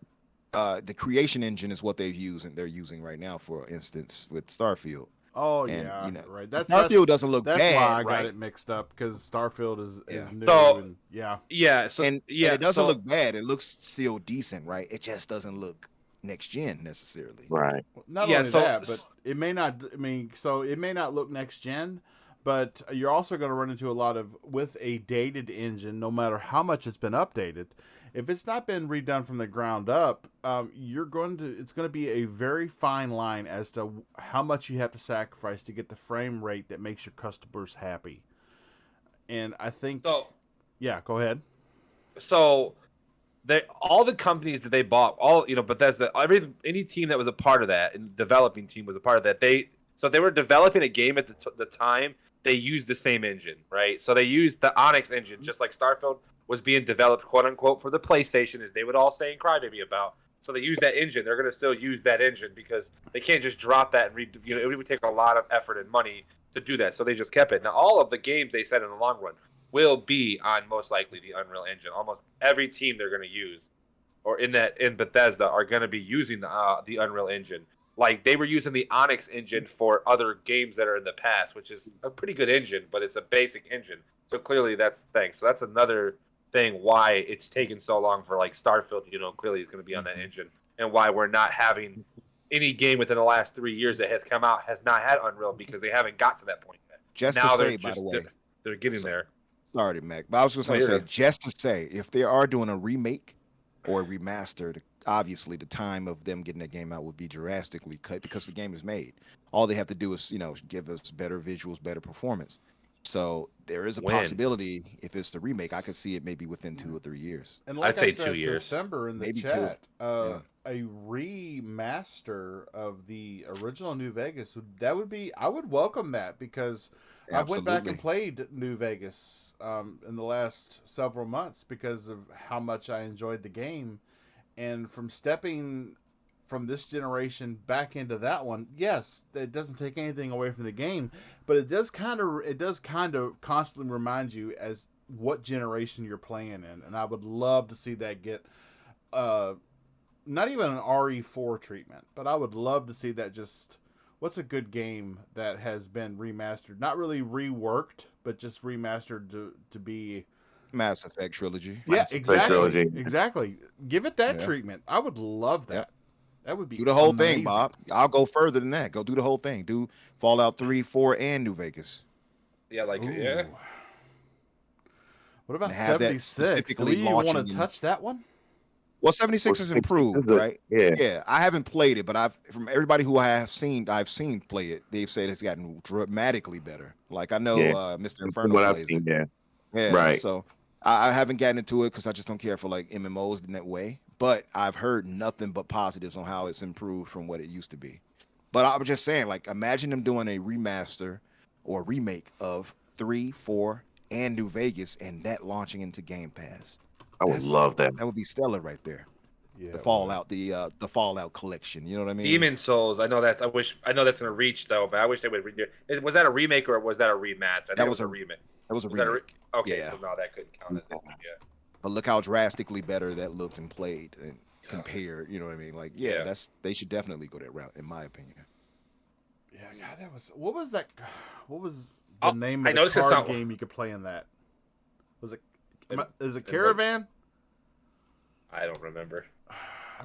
the Creation Engine is what they're using right now, for instance, with Starfield. Oh, And, yeah, right. Starfield doesn't look that's bad. That's why I got right? it mixed up, because Starfield is new. So- and, yeah. Yeah. So And yeah, it doesn't so- look bad. It looks still decent, right? It just doesn't look next gen necessarily. Right. Not Yeah, only so- that, but it may not. I mean, so it may not look next gen, but you're also going to run into a lot of with a dated engine. No matter how much it's been updated, if it's not been redone from the ground up, it's going to be a very fine line as to how much you have to sacrifice to get the frame rate that makes your customers happy. And I think, So yeah, go ahead. So all the companies that they bought, Bethesda, any team that was a part of that, and developing team was a part of that. So they were developing a game at the time. They used the same engine, right? So they used the Onyx engine, just like Starfield was being developed, quote unquote, for the PlayStation, as they would all say in Crybaby about. So they use that engine. They're going to still use that engine because they can't just drop that and it would take a lot of effort and money to do that. So they just kept it. Now all of the games they said in the long run will be on most likely the Unreal Engine. Almost every team they're going to use, or in Bethesda, are going to be using the Unreal Engine. Like they were using the Onyx engine for other games that are in the past, which is a pretty good engine, but it's a basic engine. So clearly that's the thing. So that's another thing why it's taken so long for like Starfield. Clearly it's going to be on that engine, and why we're not having any game within the last 3 years that has come out has not had Unreal because they haven't got to that point yet. Just now to say, by the way, they're getting there. Sorry, Mac, but I was just going to say, just to say, if they are doing a remake or a remaster, obviously the time of them getting that game out would be drastically cut because the game is made. All they have to do is, give us better visuals, better performance. So there is a possibility if it's the remake, I could see it maybe within 2 or 3 years. And like I'd say I said 2 years. December in the Maybe chat, 2. a remaster of the original New Vegas, I would welcome that because I went back and played New Vegas in the last several months because of how much I enjoyed the game. And from stepping from this generation back into that one, yes, it doesn't take anything away from the game, but it does kind of constantly remind you as what generation you're playing in. And I would love to see that get not even an RE4 treatment, but I would love to see that. Just what's a good game that has been remastered, not really reworked, but just remastered to be Mass Effect trilogy. Yeah, exactly. Exactly. Give it that treatment. I would love that. That would be do the whole amazing. thing, Bob. I'll go further than that. Go do the whole thing. Do Fallout 3, 4, and New Vegas. Yeah, What about 76? Do we even want to touch that one? Well, 76 is improved, right? Yeah. I haven't played it, but from everybody who I've seen play it, they've said it's gotten dramatically better. Like I know Mr. Inferno plays it. Yeah, right. So I haven't gotten into it because I just don't care for like MMOs in that way. But I've heard nothing but positives on how it's improved from what it used to be. But I was just saying, like, imagine them doing a remaster or remake of 3, 4, and New Vegas, and that launching into Game Pass. I would love that. That would be stellar right there. Yeah, the Fallout, the Fallout collection. You know what I mean? Demon Souls. I know that's gonna reach though, but I wish they would redo it. Was that a remake or was that a remaster? That was a remake. That was a remake. Okay, so no, that couldn't count as it. Yeah. But look how drastically better that looked and played and compared. You know what I mean? Like, they should definitely go that route, in my opinion. Yeah, God, that was what was that? What was the name of the card game you could play in that? Was it? Is it Caravan? I don't remember.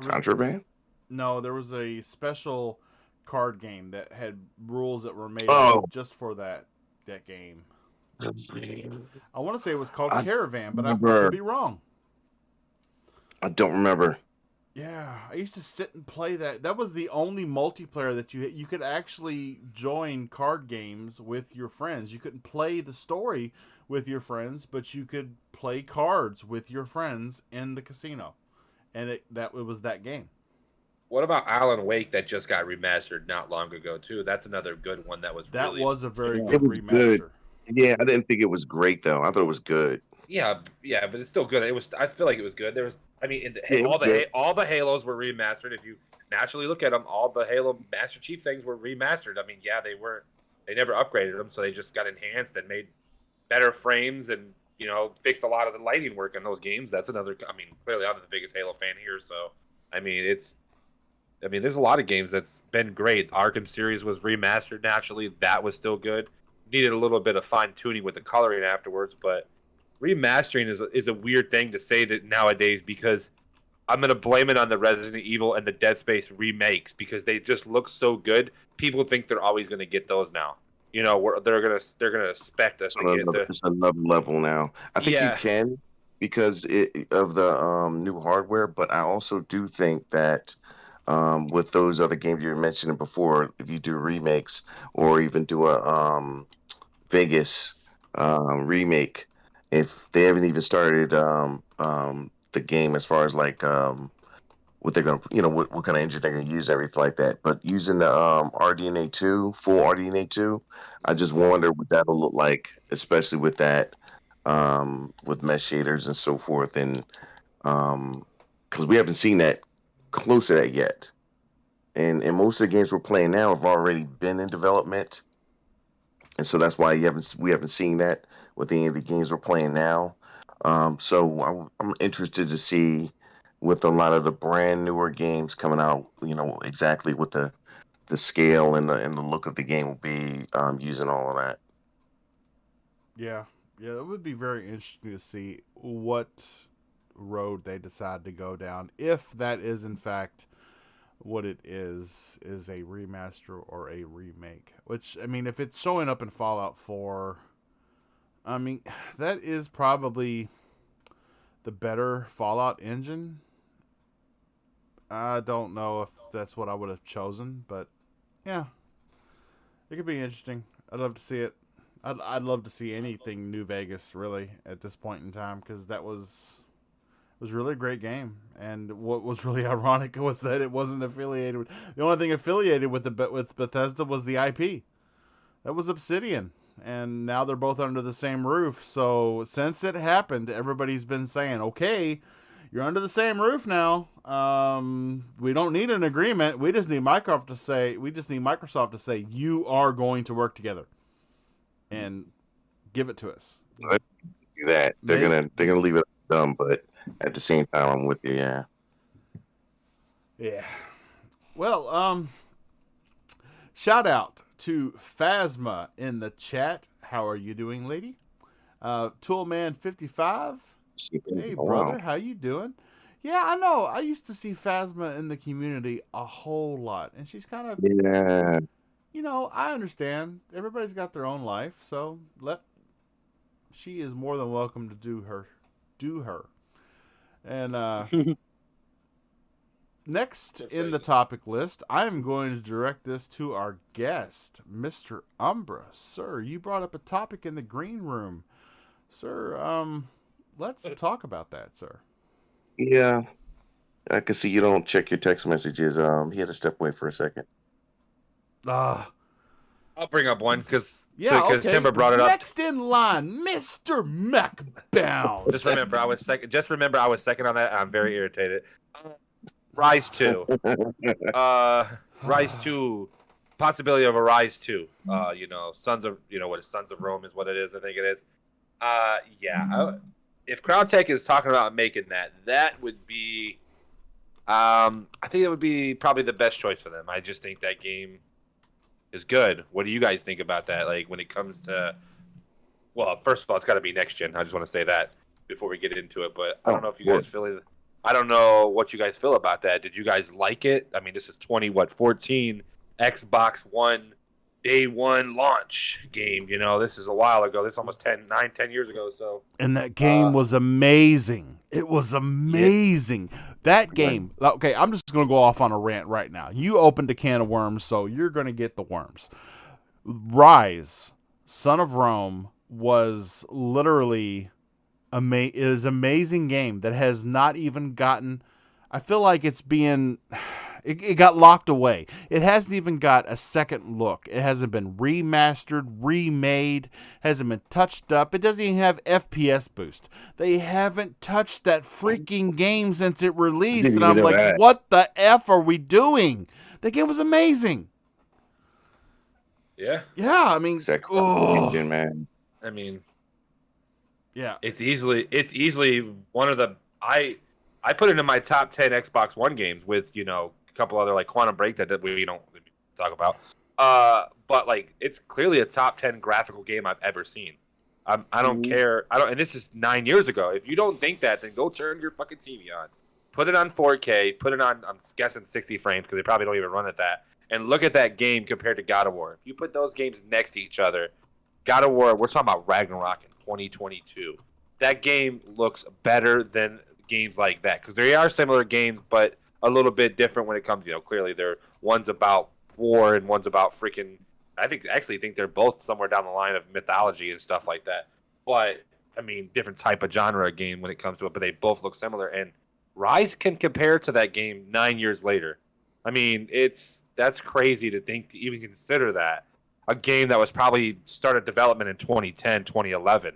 Contraband? No, there was a special card game that had rules that were made just for that game. I want to say it was called Caravan, but I could be wrong. I don't remember. Yeah, I used to sit and play that. That was the only multiplayer that you could actually join card games with your friends. You couldn't play the story with your friends, but you could play cards with your friends in the casino, and it was that game. What about Alan Wake that just got remastered not long ago too? That's another good one that was a very good remaster. Good. Yeah, I didn't think it was great though. I thought it was good. Yeah, but it's still good. I feel like it was good. All the Halos were remastered. If you naturally look at them, all the Halo Master Chief things were remastered. I mean, they never upgraded them, so they just got enhanced and made better frames and fixed a lot of the lighting work in those games. That's another. I mean, clearly I'm the biggest Halo fan here, so I mean there's a lot of games that's been great. Arkham series was remastered naturally. That was still good. Needed a little bit of fine tuning with the coloring afterwards, but remastering is a weird thing to say that nowadays because I'm gonna blame it on the Resident Evil and the Dead Space remakes because they just look so good. People think they're always gonna get those now. They're gonna expect us to get it's another level now. I think you can because of the new hardware, but I also do think that with those other games you were mentioning before, if you do remakes or even do a Vegas remake, if they haven't even started the game as far as like what they're gonna, what kind of engine they're gonna use, everything like that. But using the RDNA 2, full RDNA 2, I just wonder what that'll look like, especially with that, with mesh shaders and so forth, and because we haven't seen that close to that yet. And most of the games we're playing now have already been in development, and so that's why we haven't seen that with any of the games we're playing now. So I'm interested to see with a lot of the brand newer games coming out, exactly what the scale and the look of the game will be, using all of that. Yeah, it would be very interesting to see what road they decide to go down, if that is in fact what it is a remaster or a remake. Which, I mean, if it's showing up in Fallout 4, I mean, that is probably the better Fallout engine. I don't know if that's what I would have chosen, but yeah, it could be interesting. I'd love to see it. I'd love to see anything New Vegas, really, at this point in time, because that was really a great game. And what was really ironic was that it wasn't affiliated with, the only thing affiliated with with Bethesda was the IP. That was Obsidian, and now they're both under the same roof. So since it happened, everybody's been saying, okay, you're under the same roof now. We don't need an agreement. We just need Microsoft to say you are going to work together and give it to us. That they're gonna leave it dumb, but at the same time, I'm with you. Yeah. Yeah. Well, shout out to Phasma in the chat. How are you doing, lady? Toolman55. Hey, brother, how you doing? Yeah, I know. I used to see Phasma in the community a whole lot, and she's kind of, Yeah. I understand. Everybody's got their own life, so she is more than welcome to do her. And next in the topic list, I'm going to direct this to our guest, Mr. Umbra. Sir, you brought up a topic in the green room. Sir, let's talk about that, sir. Yeah. I can see you don't check your text messages. He had to step away for a second. I'll bring up one because okay. Timber brought it up. Next in line, Mr. Macbound. Just remember, I was second on that. I'm very irritated. Rise 2. Rise 2. Possibility of a Rise 2. Sons of Rome is what it is. I think it is. If Crowdtech is talking about making that would be, I think it would be probably the best choice for them. I just think that game is good. What do you guys think about that? Like, when it comes to, well, first of all, it's got to be next gen. I just want to say that before we get into it. But I don't know if you guys feel it. I don't know what you guys feel about that. Did you guys like it? I mean, this is 2014 Xbox One day one launch game. This is a while ago. This is almost 10 years ago. So, and that game was amazing. It was amazing. Yeah. That game. Okay, I'm just going to go off on a rant right now. You opened a can of worms, so you're going to get the worms. Rise, Son of Rome, was literally amazing game that has not even gotten. I feel like it's being. It got locked away. It hasn't even got a second look. It hasn't been remastered, remade, hasn't been touched up. It doesn't even have FPS boost. They haven't touched that freaking game since it released. And I'm like, what the F are we doing? The game was amazing. Yeah. Yeah, I mean, man. I mean, yeah. It's easily one of the I put it in my top 10 Xbox One games with, a couple other like Quantum Break that we don't talk about. But like, it's clearly a top 10 graphical game I've ever seen. I don't care. And this is 9 years ago. If you don't think that, then go turn your fucking TV on, put it on 4K, put it on, I'm guessing 60 frames because they probably don't even run at that, and look at that game compared to God of War. If you put those games next to each other, God of War, we're talking about Ragnarok in 2022. That game looks better than games like that because they are similar games, but a little bit different when it comes, clearly one's about war and one's about freaking, I actually think they're both somewhere down the line of mythology and stuff like that. But I mean, different type of genre game when it comes to it, but they both look similar. And Rise can compare to that game 9 years later. I mean, that's crazy to think to even consider that a game that was probably started development in 2010, 2011.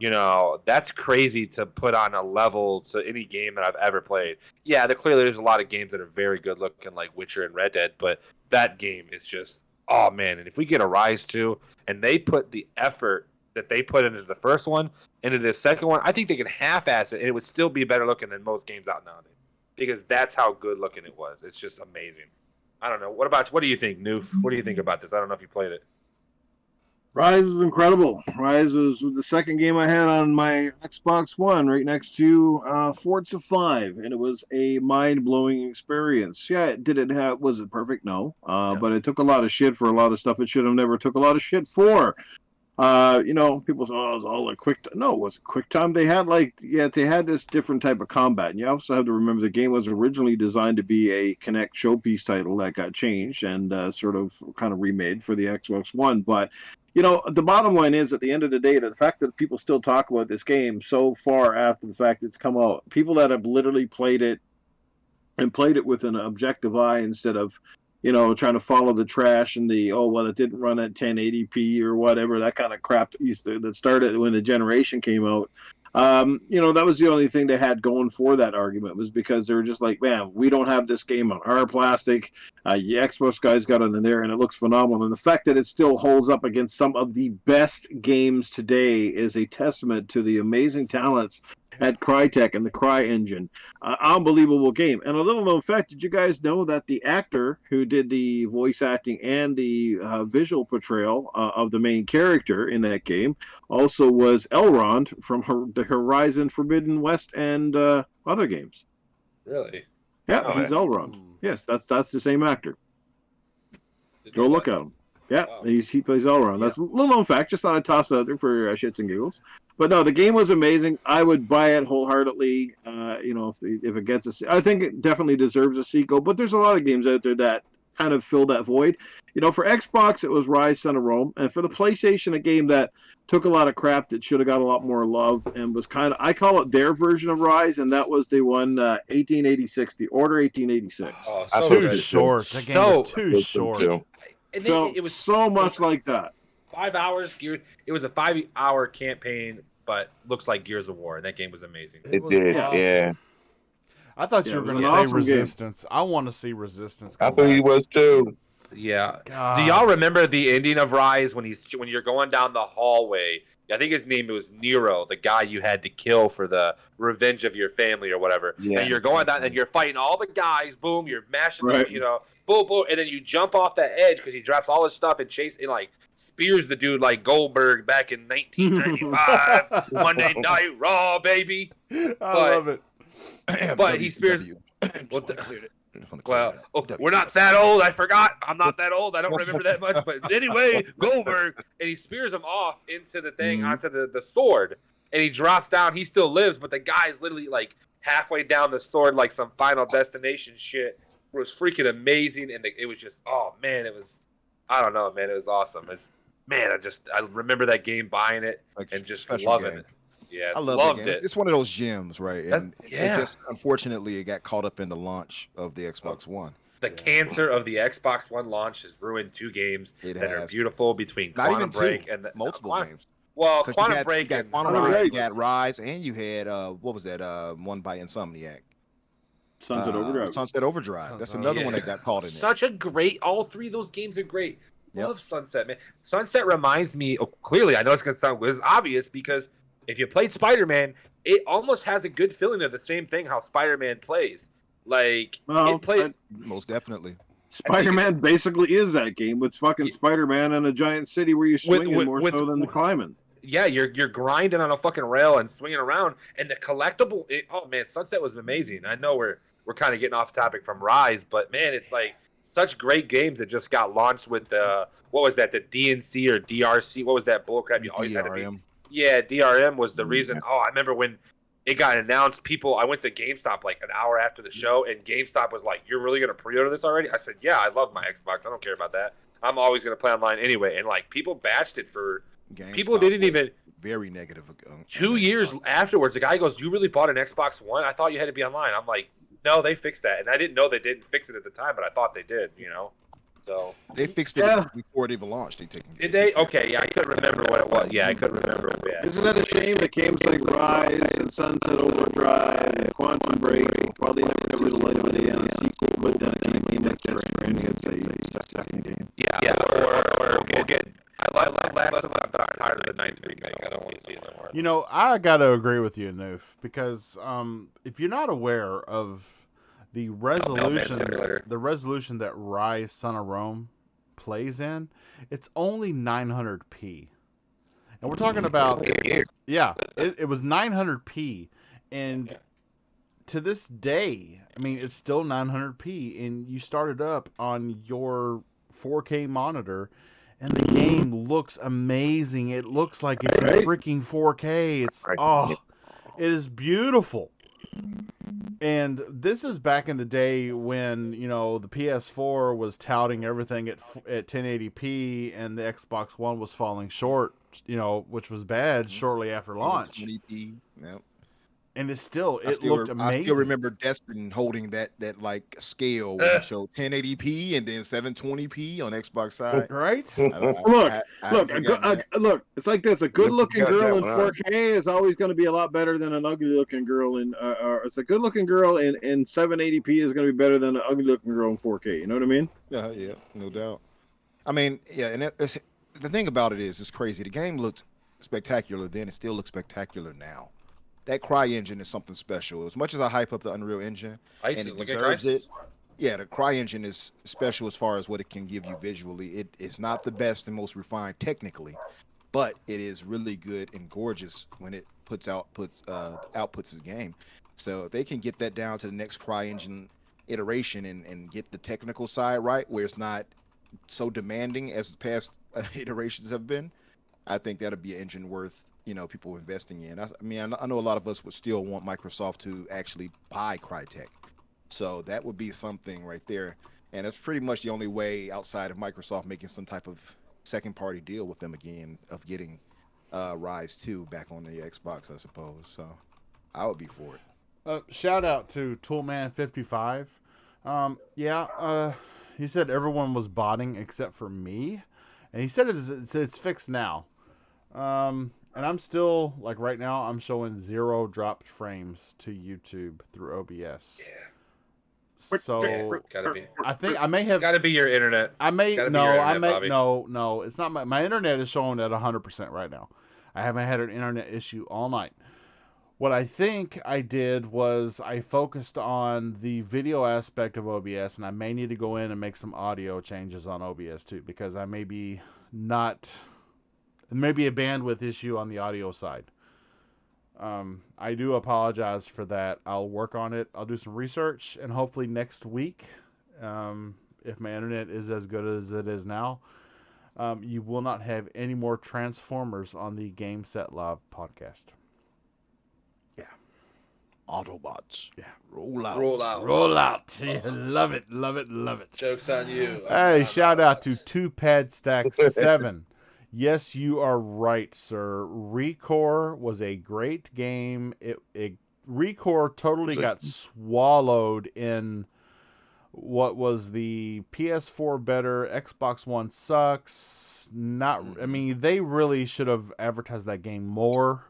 You know, that's crazy to put on a level to any game that I've ever played. Yeah, clearly there's a lot of games that are very good looking, like Witcher and Red Dead, but that game is just, oh man. And if we get a Rise 2 and they put the effort that they put into the first one, into the second one, I think they can half-ass it and it would still be better looking than most games out nowadays. Because that's how good looking it was. It's just amazing. I don't know. What do you think, Noof? What do you think about this? I don't know if you played it. Rise is incredible. Rise was the second game I had on my Xbox One, right next to Forza 5, and it was a mind-blowing experience. Yeah, was it perfect? No, but it took a lot of shit for a lot of stuff it should have never took a lot of shit for. People say, "Oh, it was all a quick." No, it wasn't quick time. They had this different type of combat, and you also have to remember the game was originally designed to be a Kinect showpiece title that got changed and sort of kind of remade for the Xbox One, but. The bottom line is, at the end of the day, the fact that people still talk about this game so far after the fact it's come out, people that have literally played it and played it with an objective eye instead of, trying to follow the trash and it didn't run at 1080p or whatever, that kind of crap that started when the generation came out. That was the only thing they had going for that argument, was because they were just like, man, we don't have this game on our plastic. The Xbox guys got it in there, and it looks phenomenal. And the fact that it still holds up against some of the best games today is a testament to the amazing talents at Crytek and the Cry engine. Unbelievable game. And a little known fact, did you guys know that the actor who did the voice acting and the visual portrayal of the main character in that game also was Elrond from the Horizon Forbidden West and other games? Really? Yeah, he's Elrond. Yes, that's the same actor. Go look at him. Yeah, wow. He plays Elrond. That's a little known fact. Just thought I'd toss it out there for shits and giggles. But no, the game was amazing. I would buy it wholeheartedly. If it gets I think it definitely deserves a sequel. But there's a lot of games out there that kind of fill that void. For Xbox, it was Rise: Son of Rome, and for the PlayStation, a game that took a lot of crap that should have got a lot more love and was kind of, I call it their version of Rise, and that was the one 1886, the Order 1886. Oh, so too short. That game was too short. It was so much like that. 5 hours. It was a 5-hour campaign, but looks like Gears of War. And that game was amazing. It did, awesome. Yeah. I thought you were going to say Resistance. Game. I want to see Resistance. I thought he was too. Yeah. God. Do y'all remember the ending of Rise when you're going down the hallway? I think his name was Nero, the guy you had to kill for the revenge of your family or whatever. Yeah. And you're going down and you're fighting all the guys. Boom, you're mashing them, boom, boom, and then you jump off that edge because he drops all his stuff and spears the dude like Goldberg back in 1995. Monday Night Raw, baby. I love it. But he spears. We're not that old. I forgot. I'm not that old. I don't remember that much. But anyway, Goldberg, and he spears him off into the thing, onto the sword, and he drops down. He still lives, but the guy is literally like halfway down the sword, like some Final Destination shit. It was freaking amazing, and it was just, oh man, it was, I don't know, man, it was awesome. I remember that game, buying it, and just loving it. Yeah, I loved it. It's one of those gems, right? And it just, unfortunately, it got caught up in the launch of the Xbox One. The cancer of the Xbox One launch has ruined two games that are beautiful between Quantum Break and multiple games. Well, Quantum Break, you got Rise, and you had what was that one by Insomniac? Sunset Overdrive. That's another one that got caught in it. Such a great. All three of those games are great. Love Sunset, man. Sunset reminds me. Clearly, I know it's gonna sound obvious because if you played Spider-Man, it almost has a good feeling of the same thing how Spider-Man plays. Most definitely. Spider-Man basically is that game with fucking Spider-Man in a giant city where you're swinging more so than the climbing. Yeah, you're grinding on a fucking rail and swinging around, and the collectible. Oh man, Sunset was amazing. I know we're kind of getting off topic from Rise, but man, it's like such great games that just got launched with what was that? The DNC or DRC? What was that bullcrap? You always had to be. Yeah, DRM was the reason. Oh, I remember when it got announced. I went to GameStop like an hour after the show, and GameStop was like, "You're really gonna pre-order this already?" I said, "Yeah, I love my Xbox. I don't care about that. I'm always gonna play online anyway." And like people batched it for People GameStop didn't was even. very negative. 2 years afterwards, the guy goes, "You really bought an Xbox One? I thought you had to be online." I'm like, "No, they fixed that," and I didn't know they didn't fix it at the time, but I thought they did. So They fixed it before it even launched. did they? Okay, yeah, I couldn't remember what it was. Yeah, I couldn't remember. Yeah. Isn't that a shame that games like Rise and Sunset Overdrive and Quantum Break probably never got rid of light of the day on the sequel, but then again, a game like Death Stranding, it's a second game. Yeah, or we'll get. I like Last of Us, but I'm tired of the ninth remake. I don't want to see it no more. I gotta agree with you, Noof, because if you're not aware of the resolution that Rise Son of Rome plays in, it's only 900p, and we're talking about it was 900p, and to this day, I mean, it's still 900p, and you start it up on your 4K monitor. And the game looks amazing. It looks like it's in freaking 4K. It is beautiful. And this is back in the day when, the PS4 was touting everything at 1080p and the Xbox One was falling short, which was bad shortly after launch. 20p, yep. And it looked amazing. I still remember Destin holding that like scale when it showed 1080p and then 720p on Xbox side. Right? Look. It's like this: a good-looking girl in 4K is always going to be a lot better than an ugly-looking girl in. It's a good-looking girl in 780p is going to be better than an ugly-looking girl in 4K. You know what I mean? Yeah, no doubt. I mean, yeah, and the thing about it is, it's crazy. The game looked spectacular then; it still looks spectacular now. That Cry engine is something special. As much as I hype up the Unreal Engine, and it deserves it, the Cry engine is special as far as what it can give you visually. It is not the best and most refined technically, but it is really good and gorgeous when it outputs the game. So if they can get that down to the next Cry engine iteration and get the technical side right, where it's not so demanding as the past iterations have been, I think that'll be an engine worth people investing in. I know a lot of us would still want Microsoft to actually buy Crytek, so that would be something right there. And that's pretty much the only way outside of Microsoft making some type of second-party deal with them again of getting Rise 2 back on the Xbox, I suppose. So I would be for it. Shout out to Toolman55. He said everyone was botting except for me, and he said it's fixed now. And I'm still, like right now, I'm showing 0 dropped frames to YouTube through OBS. Yeah. So gotta be. I think I may have. Gotta be your internet. No. It's not my internet is showing at 100% right now. I haven't had an internet issue all night. What I think I did was I focused on the video aspect of OBS, and I may need to go in and make some audio changes on OBS too, because I may be not. Maybe a bandwidth issue on the audio side. I do apologize for that. I'll work on it. I'll do some research, and hopefully next week, if my internet is as good as it is now, you will not have any more Transformers on the Game Set Live podcast. Yeah. Autobots. Yeah. Roll out. Yeah, love it. Joke's on you. Hey, shout out to 2PadStack7. Yes, you are right, sir. RE4 was a great game. RE4 totally got swallowed in what was the PS4 better, Xbox One sucks. They really should have advertised that game more,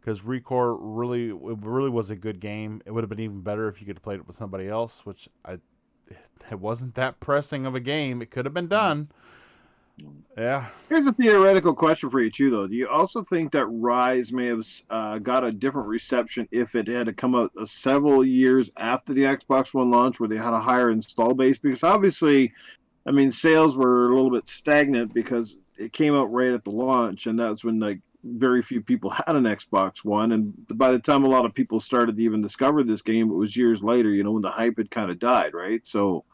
because RE4 really was a good game. It would have been even better if you could have played it with somebody else, which it wasn't that pressing of a game. It could have been done. Yeah. Here's a theoretical question for you too, though. Do you also think that Rise may have got a different reception if it had to come out several years after the Xbox One launch, where they had a higher install base? Because obviously, sales were a little bit stagnant because it came out right at the launch, and that's when very few people had an Xbox One, and by the time a lot of people started to even discover this game, it was years later. When the hype had kind of died, right? So.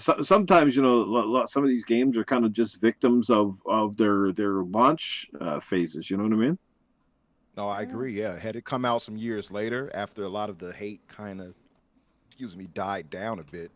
Sometimes some of these games are kind of just victims of their launch phases. You know what I mean? No, I agree. Yeah, had it come out some years later, after a lot of the hate kind of, died down a bit,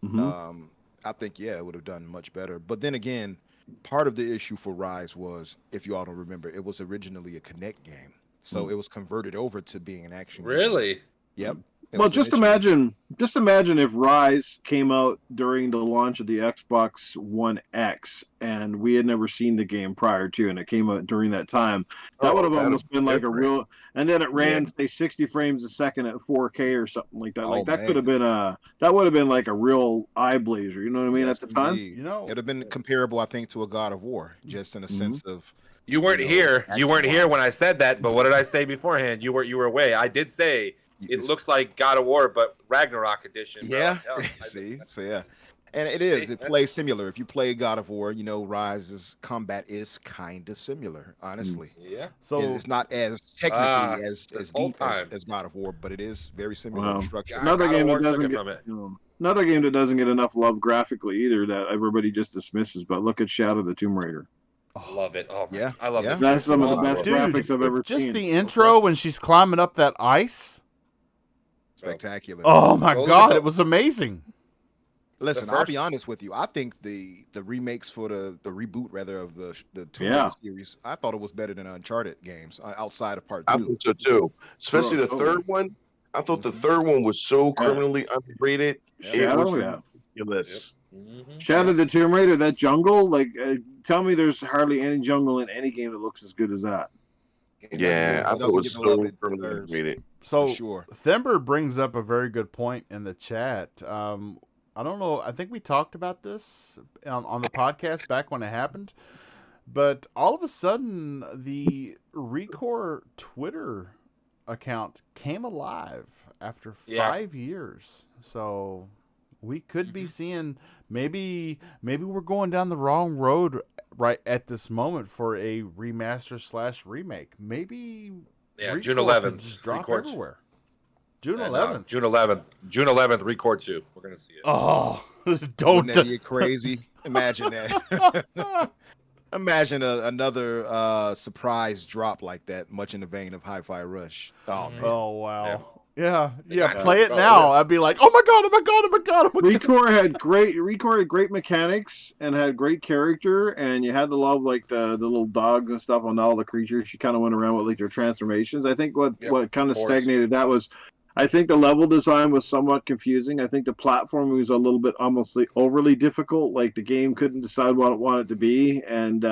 Mm-hmm. I think it would have done much better. But then again, part of the issue for Rise was, if you all don't remember, it was originally a Kinect game, so it was converted over to being an action game. Really? Yep. It Well, was just initially- imagine if Rise came out during the launch of the Xbox One X, and we had never seen the game prior to, and it came out during that time. That would have that'd almost been like a different. real, and then it ran Yeah. say 60 frames a second at 4K or something like that. Oh, Like that man. could have been that would have been like a real eye blazer. You know what I mean? Yes, At the time. indeed. You know, It'd have been comparable, I think, to a God of War, just in a sense of. You weren't know, here. You weren't here action-wise. when I said that. But what did I say beforehand? You were away. I did say it It's- looks like God of War, but Ragnarok edition. bro. Yeah. Hell, See, so yeah, and it is. It plays similar. If you play God of War, Rise's combat is kind of similar. Honestly, Yeah. so it's not as technically as this whole deep time. as God of War, but it is very similar Wow. in structure. God Another of game War that took doesn't it get from it. another game that doesn't get enough love graphically either, that everybody just dismisses. But look at Shadow of the Tomb Raider. Love it. Oh, Yeah, I love yeah. this. That's some of the Oh, best dude, graphics I've ever just seen. the intro when she's climbing up that ice. Spectacular. Oh my Those are god, the- it was amazing. Listen, the I'll first- be honest with you. I think the remakes for the reboot rather of the Tomb Yeah. Raider series, I thought it was better than Uncharted games outside of Part I 2. think so too. Especially the Bro, third one. I thought the Mhm. third one was so Yeah. criminally underrated. Yeah. It was Shadow, yeah. ridiculous. Mhm. Shadow of the Tomb Raider, that jungle, like, tell me there's hardly any jungle in any game that looks as good as that. Yeah, I It thought it doesn't was get the love so it criminally deserves. underrated. So For sure. Thember brings up a very good point in the chat. I don't know. I think we talked about this on the podcast back when it happened, but all of a sudden the RE4 Twitter account came alive after Yeah. 5 years. So we could be seeing maybe we're going down the wrong road right at this moment for a remaster / remake. Maybe Yeah, RE4 June could 11th. just drop Record. everywhere. June And, 11th. June 11th. June 11th. Record 2. We're gonna see it. Oh, Wouldn't don't. that be crazy? Imagine that. Imagine another surprise drop like that, much in the vein of Hi-Fi Rush. Oh man. Oh wow. Yeah. Yeah. Play it Oh, now. yeah. I'd be like, oh my god, oh my god, oh my god, oh my god. ReCore had great mechanics and had great character, and you had to love like the little dogs and stuff on all the creatures. You kind of went around with like their transformations. I think what kind of course. stagnated that was, I think the level design was somewhat confusing. I think the platforming was a little bit almost like overly difficult. Like the game couldn't decide what it wanted to be, and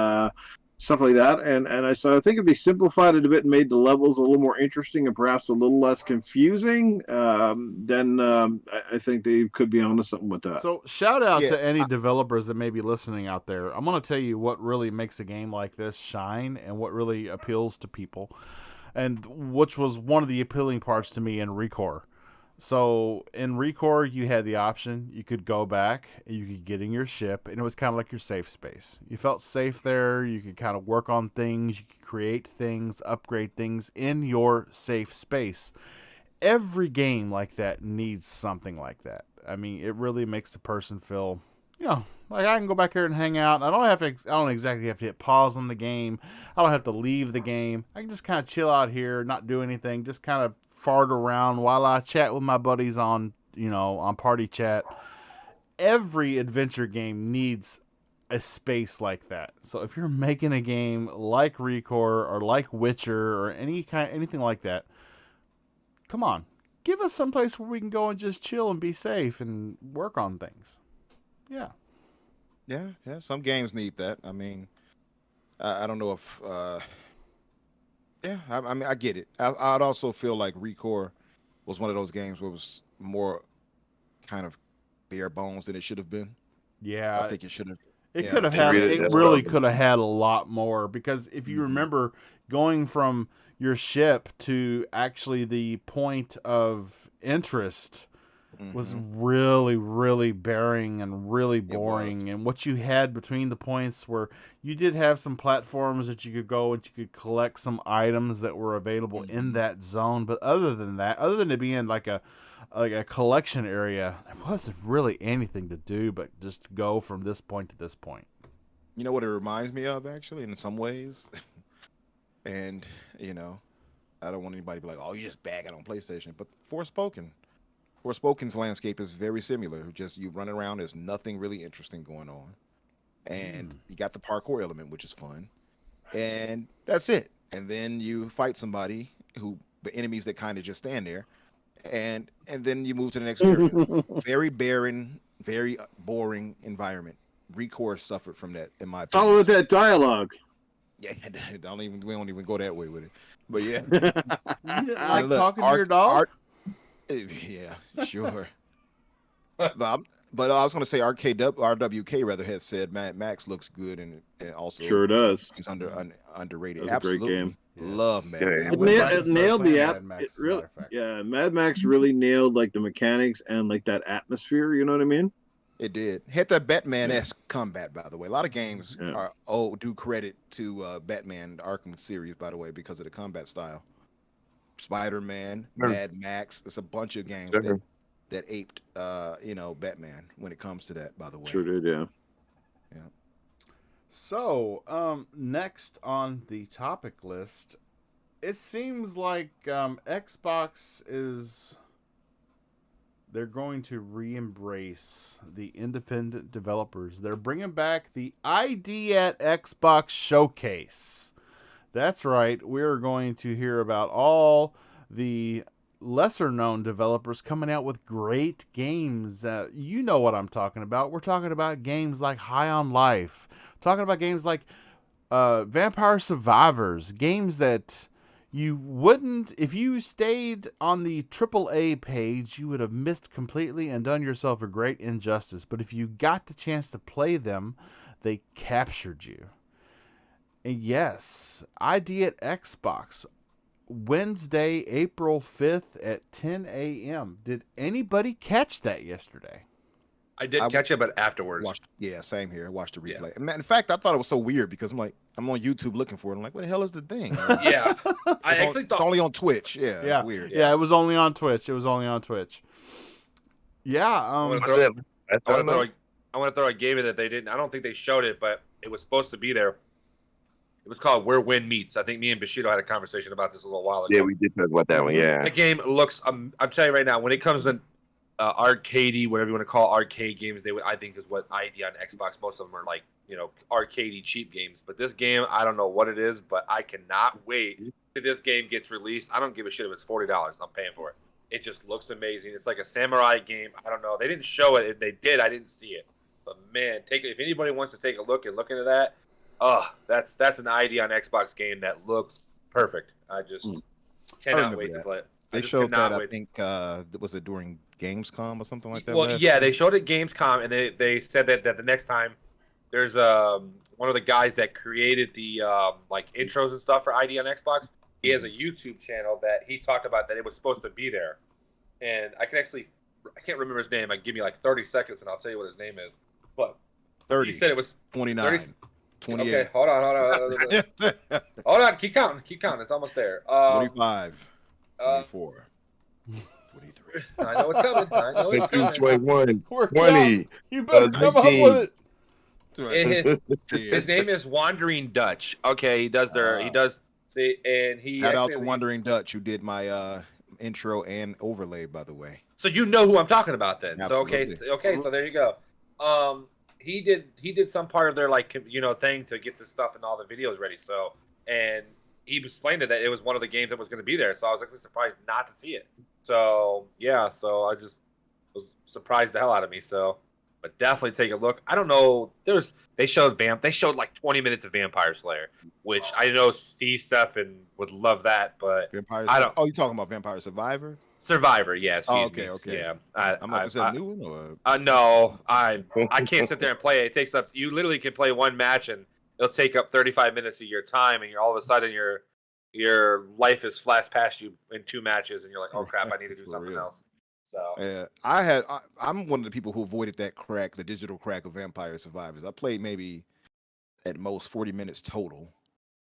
stuff like that. So I think if they simplified it a bit and made the levels a little more interesting and perhaps a little less confusing, then I think they could be onto something with that. So shout out Yeah, to any developers that may be listening out there. I'm gonna tell you what really makes a game like this shine and what really appeals to people, and which was one of the appealing parts to me in ReCore. So in ReCore, you had the option. You could go back, you could get in your ship, and it was kind of like your safe space. You felt safe there. You could kind of work on things. You could create things, upgrade things in your safe space. Every game like that needs something like that. I mean, it really makes the person feel, like I can go back here and hang out. I don't exactly have to hit pause on the game. I don't have to leave the game. I can just kind of chill out here, not do anything, just kind of fart around while I chat with my buddies on party chat. Every adventure game needs a space like that. So if you're making a game like ReCore or like Witcher or anything like that, come on, give us some place where we can go and just chill and be safe and work on things. Yeah. Yeah. Some games need that. I mean, I don't know if. I mean, I get it. I'd also feel like ReCore was one of those games where it was more kind of bare bones than it should have been. Yeah. I think it should have. It Yeah, could have they had. really- It that's really what- could have had a lot more, because if you remember going from your ship to actually the point of interest was really, really bearing and really boring. And what you had between the points were you did have some platforms that you could go and you could collect some items that were available in that zone. But other than that, other than it being like a collection area, there wasn't really anything to do but just go from this point to this point. You know what it reminds me of, actually, in some ways? And, I don't want anybody to be like, oh, you just bagging on PlayStation. But Forspoken's landscape is very similar. Just you run around, there's nothing really interesting going on. and you got the parkour element, which is fun, and that's it. And then you fight somebody the enemies that kind of just stand there, and then you move to the next area. Very barren, very boring environment. RE4 suffered from that, in my It's all opinion. with that dialogue. Yeah, we don't even go that way with it. But yeah, You didn't like look, talking to your dog? yeah, sure. But I was going to say RWK rather had said Mad Max looks good and also Sure does. it's underrated. That was a great Absolutely game. love Mad Yeah, Max. I went back and It started nailed the playing app. Mad Max, It as a really, matter of fact. yeah. Mad Max really nailed like the mechanics and like that atmosphere. You know what I mean? It did. Had that Batman-esque combat, by the way. A lot of games Yeah. do credit to Batman the Arkham series, by the way, because of the combat style. Spider-Man, Sure. Mad Max. It's a bunch of games Sure. that aped Batman when it comes to that, by the way. Sure did. Yeah. So, next on the topic list, it seems like Xbox they're going to re-embrace the independent developers. They're bringing back the ID at Xbox Showcase. That's right. We're going to hear about all the lesser-known developers coming out with great games. You know what I'm talking about. We're talking about games like High on Life. Talking about games like Vampire Survivors. Games that you wouldn't, if you stayed on the AAA page, you would have missed completely and done yourself a great injustice. But if you got the chance to play them, they captured you. And yes, ID at Xbox, Wednesday, April 5th at 10 a.m. Did anybody catch that yesterday? I did catch it, but afterwards. Same here. Watched the Yeah. replay. In fact, I thought it was so weird because I'm on YouTube looking for it. I'm like, what the hell is the thing? Yeah, I actually It's thought. only on Twitch. Yeah, Yeah, it's weird. Yeah, it was only on Twitch. Yeah, I want to throw a game in that they didn't. I don't think they showed it, but it was supposed to be there. It was called Where Win Meets. I think me and Bushido had a conversation about this a little while ago. Yeah, we did talk about that one. Yeah. The game looks. I'm telling you right now, when it comes to arcadey, whatever you want to call arcade games, I think is what ID on Xbox. Most of them are like arcadey cheap games. But this game, I don't know what it is, but I cannot wait till this game gets released. I don't give a shit if it's $40. I'm paying for it. It just looks amazing. It's like a samurai game. I don't know. They didn't show it. If they did, I didn't see it. But man, if anybody wants to take a look into that, that's an ID on Xbox game that looks perfect. I just cannot wait to play it. They showed that, I think, was it during Gamescom or something like that? Well, yeah, they showed it at Gamescom, and they said that the next time there's one of the guys that created the like intros and stuff for ID on Xbox. He has a YouTube channel that he talked about that it was supposed to be there, and I can't remember his name. Give me like 30 seconds, and I'll tell you what his name is. But 30. He said it was 29. 30, 28. Okay, hold on. Hold on, keep counting. It's almost there. 25. 24. 23. I know it's coming. 21, We're 20. You better come up 19. with And his name is Wandering Dutch. Okay, he does see, and he Shout out to Wandering Dutch, who did my intro and overlay, by the way. So you know who I'm talking about then. Absolutely. So okay, so there you go. He did some part of their thing to get the stuff and all the videos ready. So, and he explained that it was one of the games that was going to be there. So I was actually surprised not to see it. So yeah, so I just was surprised the hell out of me. So, but definitely take a look. I don't know. They showed like 20 minutes of Vampire Slayer, which I know Steve Stephan would love that, but I don't. Oh, you talking about Vampire Survivor? Survivor, yeah. Okay. Yeah. I'm like, is that a new one? Or? No, I can't sit there and play it. It takes up. You literally can play one match and it'll take up 35 minutes of your time, and you're all of a sudden your life is flashed past you in 2 matches, and you're like, oh crap, I need to do something else. So yeah, I'm one of the people who avoided that crack, the digital crack of Vampire Survivors. I played maybe at most 40 minutes total,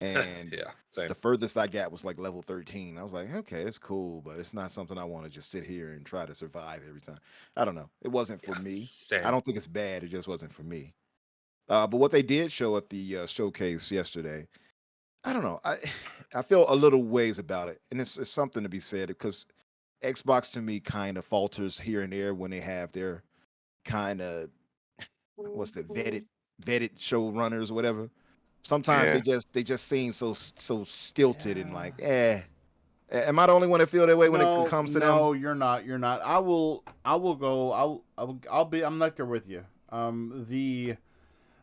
and yeah, same. the furthest I got was like level 13. I was like, okay, it's cool, but it's not something I want to just sit here and try to survive every time. I don't know. It wasn't for me. Same. I don't think it's bad. It just wasn't for me. But what they did show at the showcase yesterday, I don't know. I feel a little ways about it, and it's something to be said because Xbox to me kind of falters here and there when they have their kind of vetted vetted showrunners or whatever. Sometimes they just seem so stilted and like, Am I the only one that feel that way when it comes to them? No, you're not. You're not. I will go. I'm right there with you. The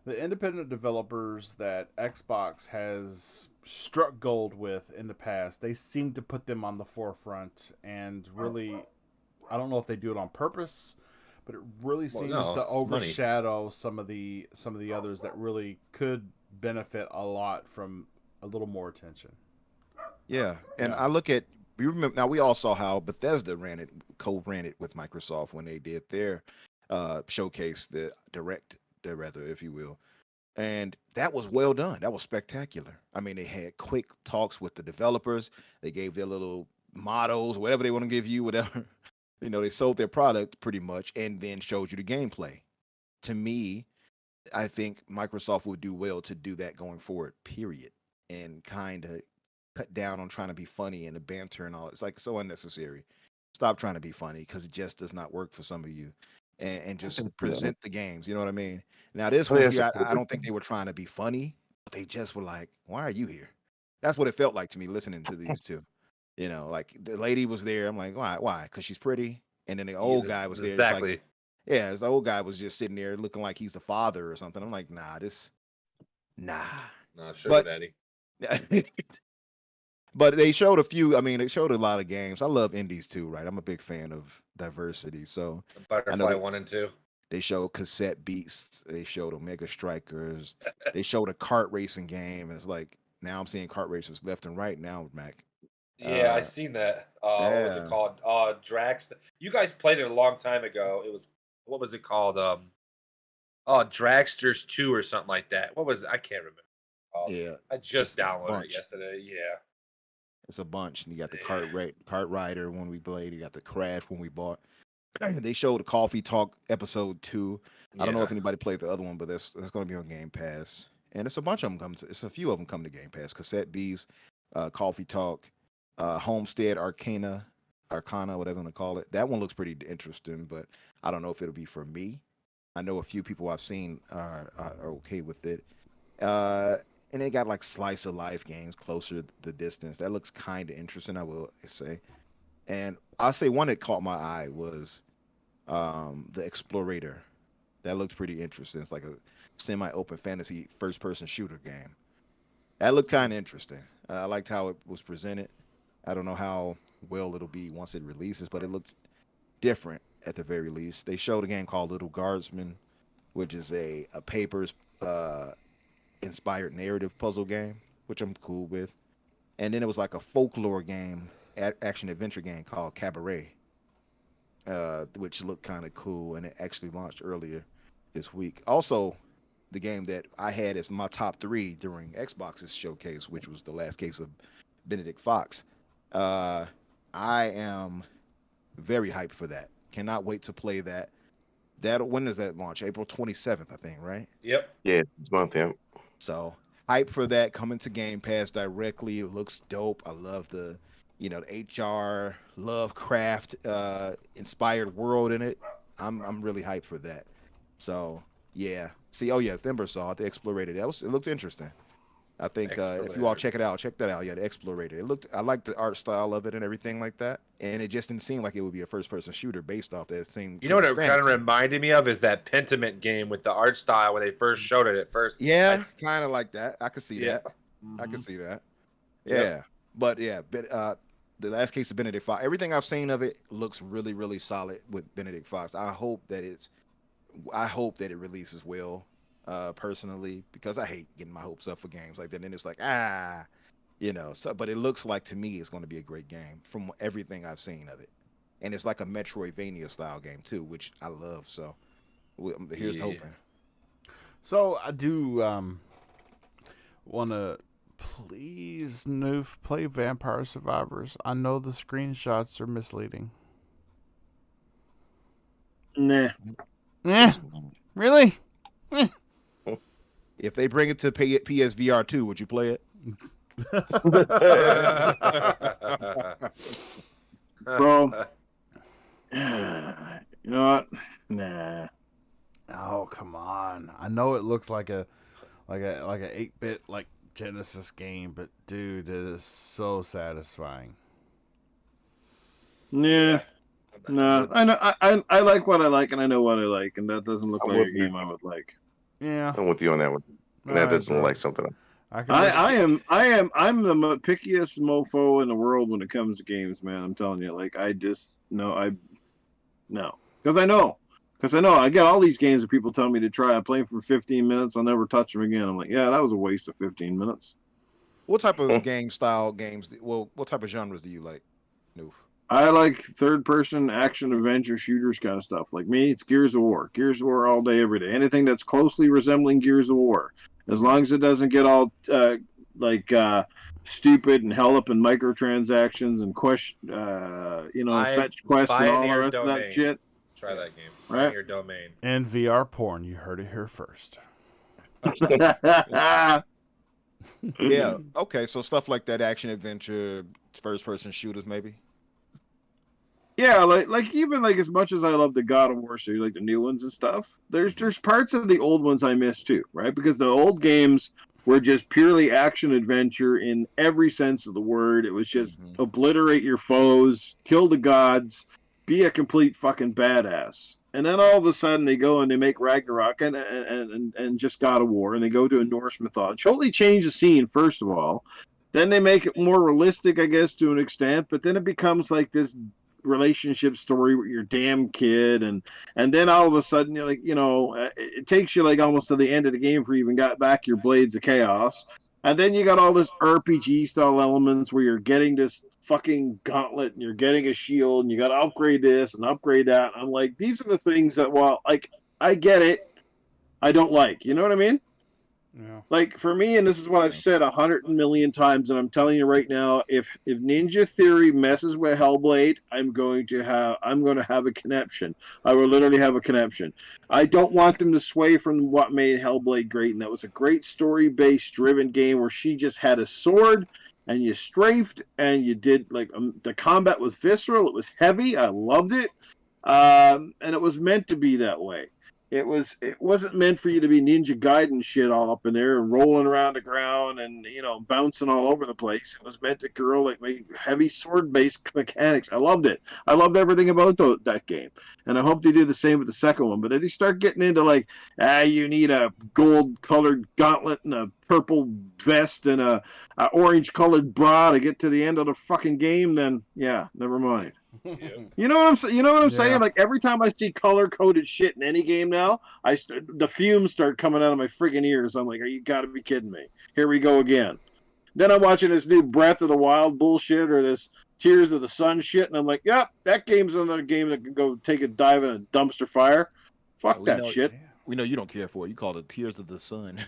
independent developers that Xbox has struck gold with in the past, they seem to put them on the forefront, and really, I don't know if they do it on purpose, but it really seems to overshadow some of the others that really could benefit a lot from a little more attention. Yeah, and I look at we all saw how Bethesda co-ran it with Microsoft when they did their showcase, the direct, rather, if you will, and that was well done. That was spectacular. I mean, they had quick talks with the developers. They gave their little mottos, whatever they want to give you, whatever. They sold their product pretty much, and then showed you the gameplay. To me, I think Microsoft would do well to do that going forward. Period, and kind of cut down on trying to be funny and the banter and all. It's like so unnecessary. Stop trying to be funny because it just does not work for some of you, and just present the games. You know what I mean? Now this one, I don't think they were trying to be funny. But they just were like, "Why are you here?" That's what it felt like to me listening to these two. Like the lady was there. I'm like, why? Why? Because she's pretty. And then the old guy was there. Exactly. Like, the old guy was just sitting there looking like he's the father or something. I'm like, nah. Not sure, Daddy. But they showed a few. I mean, they showed a lot of games. I love indies too, right? I'm a big fan of diversity. So Butterfly 1 and 2. They showed Cassette Beasts. They showed Omega Strikers. They showed a kart racing game. And it's like now I'm seeing kart racers left and right now, Mac. Yeah, I seen that. What was it called? Drax. You guys played it a long time ago. It was, what was it called? Dragsters 2 or something like that. What was it? I can't remember. Yeah. I just downloaded it yesterday. Yeah. It's a bunch. And you got the kart rider when we played. You got the Crash when we bought. They showed the Coffee Talk episode 2. I don't know if anybody played the other one, but that's going to be on Game Pass. And it's a bunch of them it's a few of them come to Game Pass. Cassette Beast, Coffee Talk, Homestead Arcana, whatever you want to call it. That one looks pretty interesting, but I don't know if it'll be for me. I know a few people I've seen are okay with it. And they got like slice of life games, Closer the Distance. That looks kind of interesting, I will say. And I'll say one that caught my eye was the Explorator. That looks pretty interesting. It's like a semi-open fantasy first-person shooter game. That looked kind of interesting. I liked how it was presented. I don't know how well it'll be once it releases, but it looked different at the very least. They showed a game called Little Guardsman, which is a Papers inspired narrative puzzle game, which I'm cool with. And then it was like a folklore game, action adventure game called Cabaret, which looked kind of cool, and it actually launched earlier this week. Also, the game that I had as my top 3 during Xbox's showcase, which was the last case of Benedict Fox. I am very hyped for that. Cannot wait to play that. When does that launch? April 27th, I think, right? Yep. Yeah, this month, yeah. So hype for that coming to Game Pass directly. It looks dope. I love the HR Lovecraft inspired world in it. I'm really hyped for that. So yeah. See, Thimbersaw, the Explorator. It looked interesting. I think if you all check that out. Yeah, the Explorator. I liked the art style of it and everything like that. And it just didn't seem like it would be a first-person shooter based off that same. You know what it kind of reminded me of is that Pentiment game with the art style when they first showed it at first. Yeah, kind of like that. I could see that. Mm-hmm. I could see that. Yeah, yep. But the last case of Benedict Fox. Everything I've seen of it looks really, really solid with Benedict Fox. I hope that it releases well. Personally, because I hate getting my hopes up for games like that, and it's like so. But it looks like to me it's going to be a great game from everything I've seen of it, and it's like a Metroidvania style game too, which I love. So here's hoping. So I do want to please Noof play Vampire Survivors. I know the screenshots are misleading. Nah. Really? If they bring it to PSVR 2, would you play it? Bro, you know what? Nah. Oh, come on. I know it looks like a 8-bit like Genesis game, but dude, it is so satisfying. Yeah. No, I know. I like what I like, and I know what I like, and that doesn't look I'm like with a you. game I would like. Yeah. I'm with you on that one. All That right, doesn't look bro. like something. I can I'm the pickiest mofo in the world when it comes to games, man. I'm telling you, like I just no, because I know I get all these games that people tell me to try. I play them for 15 minutes, I'll never touch them again. I'm like, yeah, that was a waste of 15 minutes. What type of games? Well, what type of genres do you like, Noof? I like third-person action adventure shooters kind of stuff. Like me, it's Gears of War. Gears of War all day, every day. Anything that's closely resembling Gears of War, as long as it doesn't get all like stupid and held up in microtransactions and fetch quests and all the Pioneer rest of that Domain. shit. Try that game. Right. Pioneer Domain. And VR porn. You heard it here first. Yeah. Okay. So stuff like that, action adventure, first person shooters, maybe. Yeah, like even like as much as I love the God of War series, like the new ones and stuff, there's parts of the old ones I miss too, right? Because the old games were just purely action adventure in every sense of the word. It was just obliterate your foes, kill the gods, be a complete fucking badass. And then all of a sudden they go and they make Ragnarok and just God of War, and they go to a Norse mythology. Totally change the scene, first of all. Then they make it more realistic, I guess, to an extent, but then it becomes like this relationship story with your damn kid, and then all of a sudden you're like, it takes you like almost to the end of the game before you even got back your blades of chaos, and then you got all this RPG style elements where you're getting this fucking gauntlet and you're getting a shield and you got to upgrade this and upgrade that. I'm like, these are the things that, well, like, I get it, I don't like, you know what I mean? Yeah. Like for me, and this is what I've said 100 million times, and I'm telling you right now, if Ninja Theory messes with Hellblade, I'm going to have a connection. I will literally have a connection. I don't want them to sway from what made Hellblade great, and that was a great story-based driven game where she just had a sword and you strafed and you did like the combat was visceral. It was heavy. I loved it, and it was meant to be that way. It wasn't meant for you to be Ninja Gaiden shit all up in there and rolling around the ground and bouncing all over the place. It was meant to girl like make heavy sword based mechanics. I loved it. I loved everything about that game, and I hope they do the same with the second one. But if you start getting into like, you need a gold colored gauntlet and a purple vest and a orange colored bra to get to the end of the fucking game, then yeah, never mind. You know what I'm saying? You know what I'm saying? Like every time I see color coded shit in any game now, the fumes start coming out of my friggin' ears. I'm like, you got to be kidding me! Here we go again. Then I'm watching this new Breath of the Wild bullshit or this Tears of the Sun shit, and I'm like, yep, that game's another game that can go take a dive in a dumpster fire. Fuck that shit. We know you don't care for it. You call it Tears of the Sun.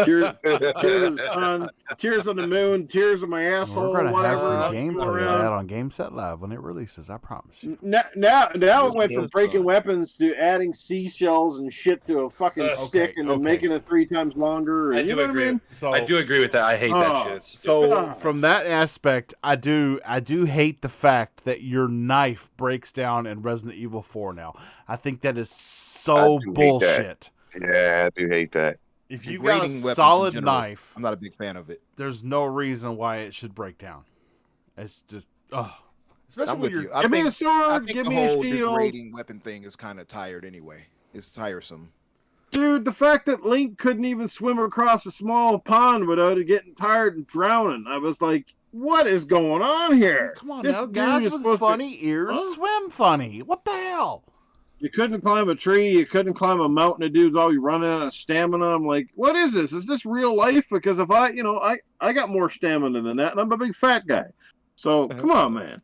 Tears of the sun, tears of the moon, tears of my asshole, We're gonna whatever. have some gameplay of that on Game Set Live when it releases. I promise you. Now it went from breaking weapons to adding seashells and shit to a fucking stick and then making it 3 times longer. I you do know agree. What I mean? So I do agree with that. I hate that shit. It's So from that aspect, I do hate the fact that your knife breaks down in Resident Evil 4 now. I think that is so bullshit. Yeah, I do hate that. If you've got a solid knife, I'm not a big fan of it. There's no reason why it should break down. It's just, especially when you're. Give me a sword, give me a shield. The whole degrading weapon thing is kind of tired anyway. It's tiresome. Dude, the fact that Link couldn't even swim across a small pond without it getting tired and drowning, I was like, what is going on here? Come on now, guys with funny ears swim funny. What the hell? You couldn't climb a tree. You couldn't climb a mountain. The dude's always running out of stamina. I'm like, what is this? Is this real life? Because if I got more stamina than that, and I'm a big fat guy. So come on, man.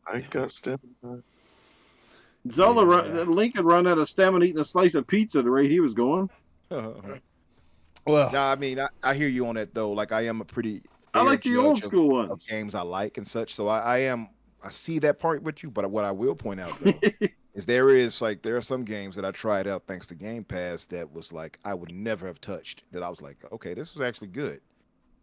I got stamina. Link could run out of stamina eating a slice of pizza the rate he was going. Well, I mean, I hear you on that though. Like I am a pretty. I like the old school ones of games I like and such. So I see that part with you. But what I will point out though. Is there are some games that I tried out thanks to Game Pass that was like I would never have touched, that I was like, okay, this was actually good.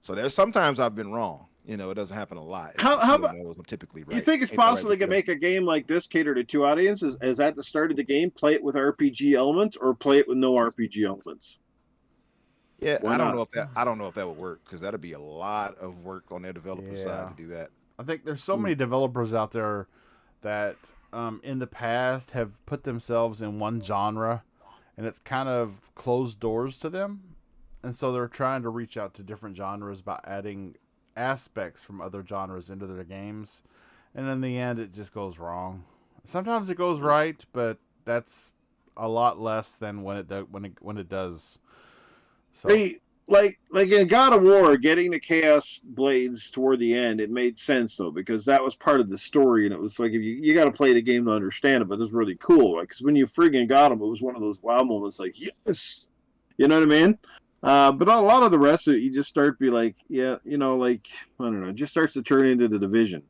So there's sometimes I've been wrong. You know, it doesn't happen a lot. How about- I'm typically right. You think it's Ain't that right, possible they could Victor? make a game like this cater to two audiences? Is at the start of the game, play it with RPG elements, or play it with no RPG elements? Yeah, Why I don't not? know if that would work because that'd be a lot of work on their developer side to do that. I think there's so many developers out there that in the past have put themselves in one genre, and it's kind of closed doors to them. And so they're trying to reach out to different genres by adding aspects from other genres into their games. And in the end, it just goes wrong. Sometimes it goes right, but that's a lot less than when it does. So They like in God of War, getting the Chaos Blades toward the end, it made sense though because that was part of the story, and it was like if you got to play the game to understand it, but it was really cool, right? Because when you friggin' got them, it was one of those wow moments, like yes, you know what I mean? But a lot of the rest of it, you just start to be like, yeah, you know, like I don't know, it just starts to turn into the Division.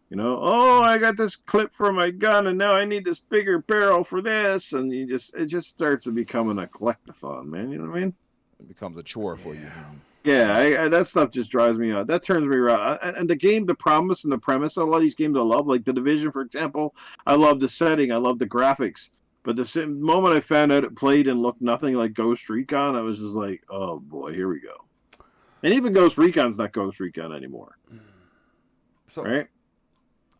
You know, oh, I got this clip for my gun, and now I need this bigger barrel for this, and it just starts to becoming a collectathon, man. You know what I mean? It becomes a chore for you. Yeah, that stuff just drives me out. That turns me around. And the promise and the premise of a lot of these games I love, like The Division, for example, I love the setting, I love the graphics. But the moment I found out it played and looked nothing like Ghost Recon, I was just like, oh boy, here we go. And even Ghost Recon's not Ghost Recon anymore. So right?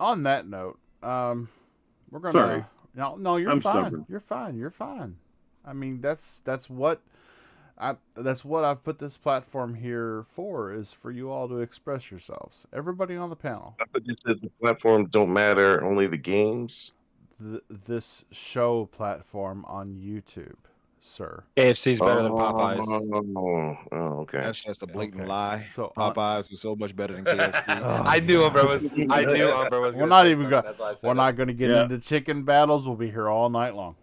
On that note, we're gonna. Sorry. No, you're I'm fine. stubborn. You're fine. You're fine. I mean, that's what I've put this platform here for, is for you all to express yourselves. Everybody on the panel. I thought you said the platforms don't matter, only the games. This show platform on YouTube, sir. KFC's better than Popeyes. Oh, okay. That's just a blatant Okay. lie. So, Popeyes is so much better than KFC. I knew Umbra was. I knew Umbra was. We're gonna not say even something, going. that's why I said We're it. not going to get into chicken battles. We'll be here all night long.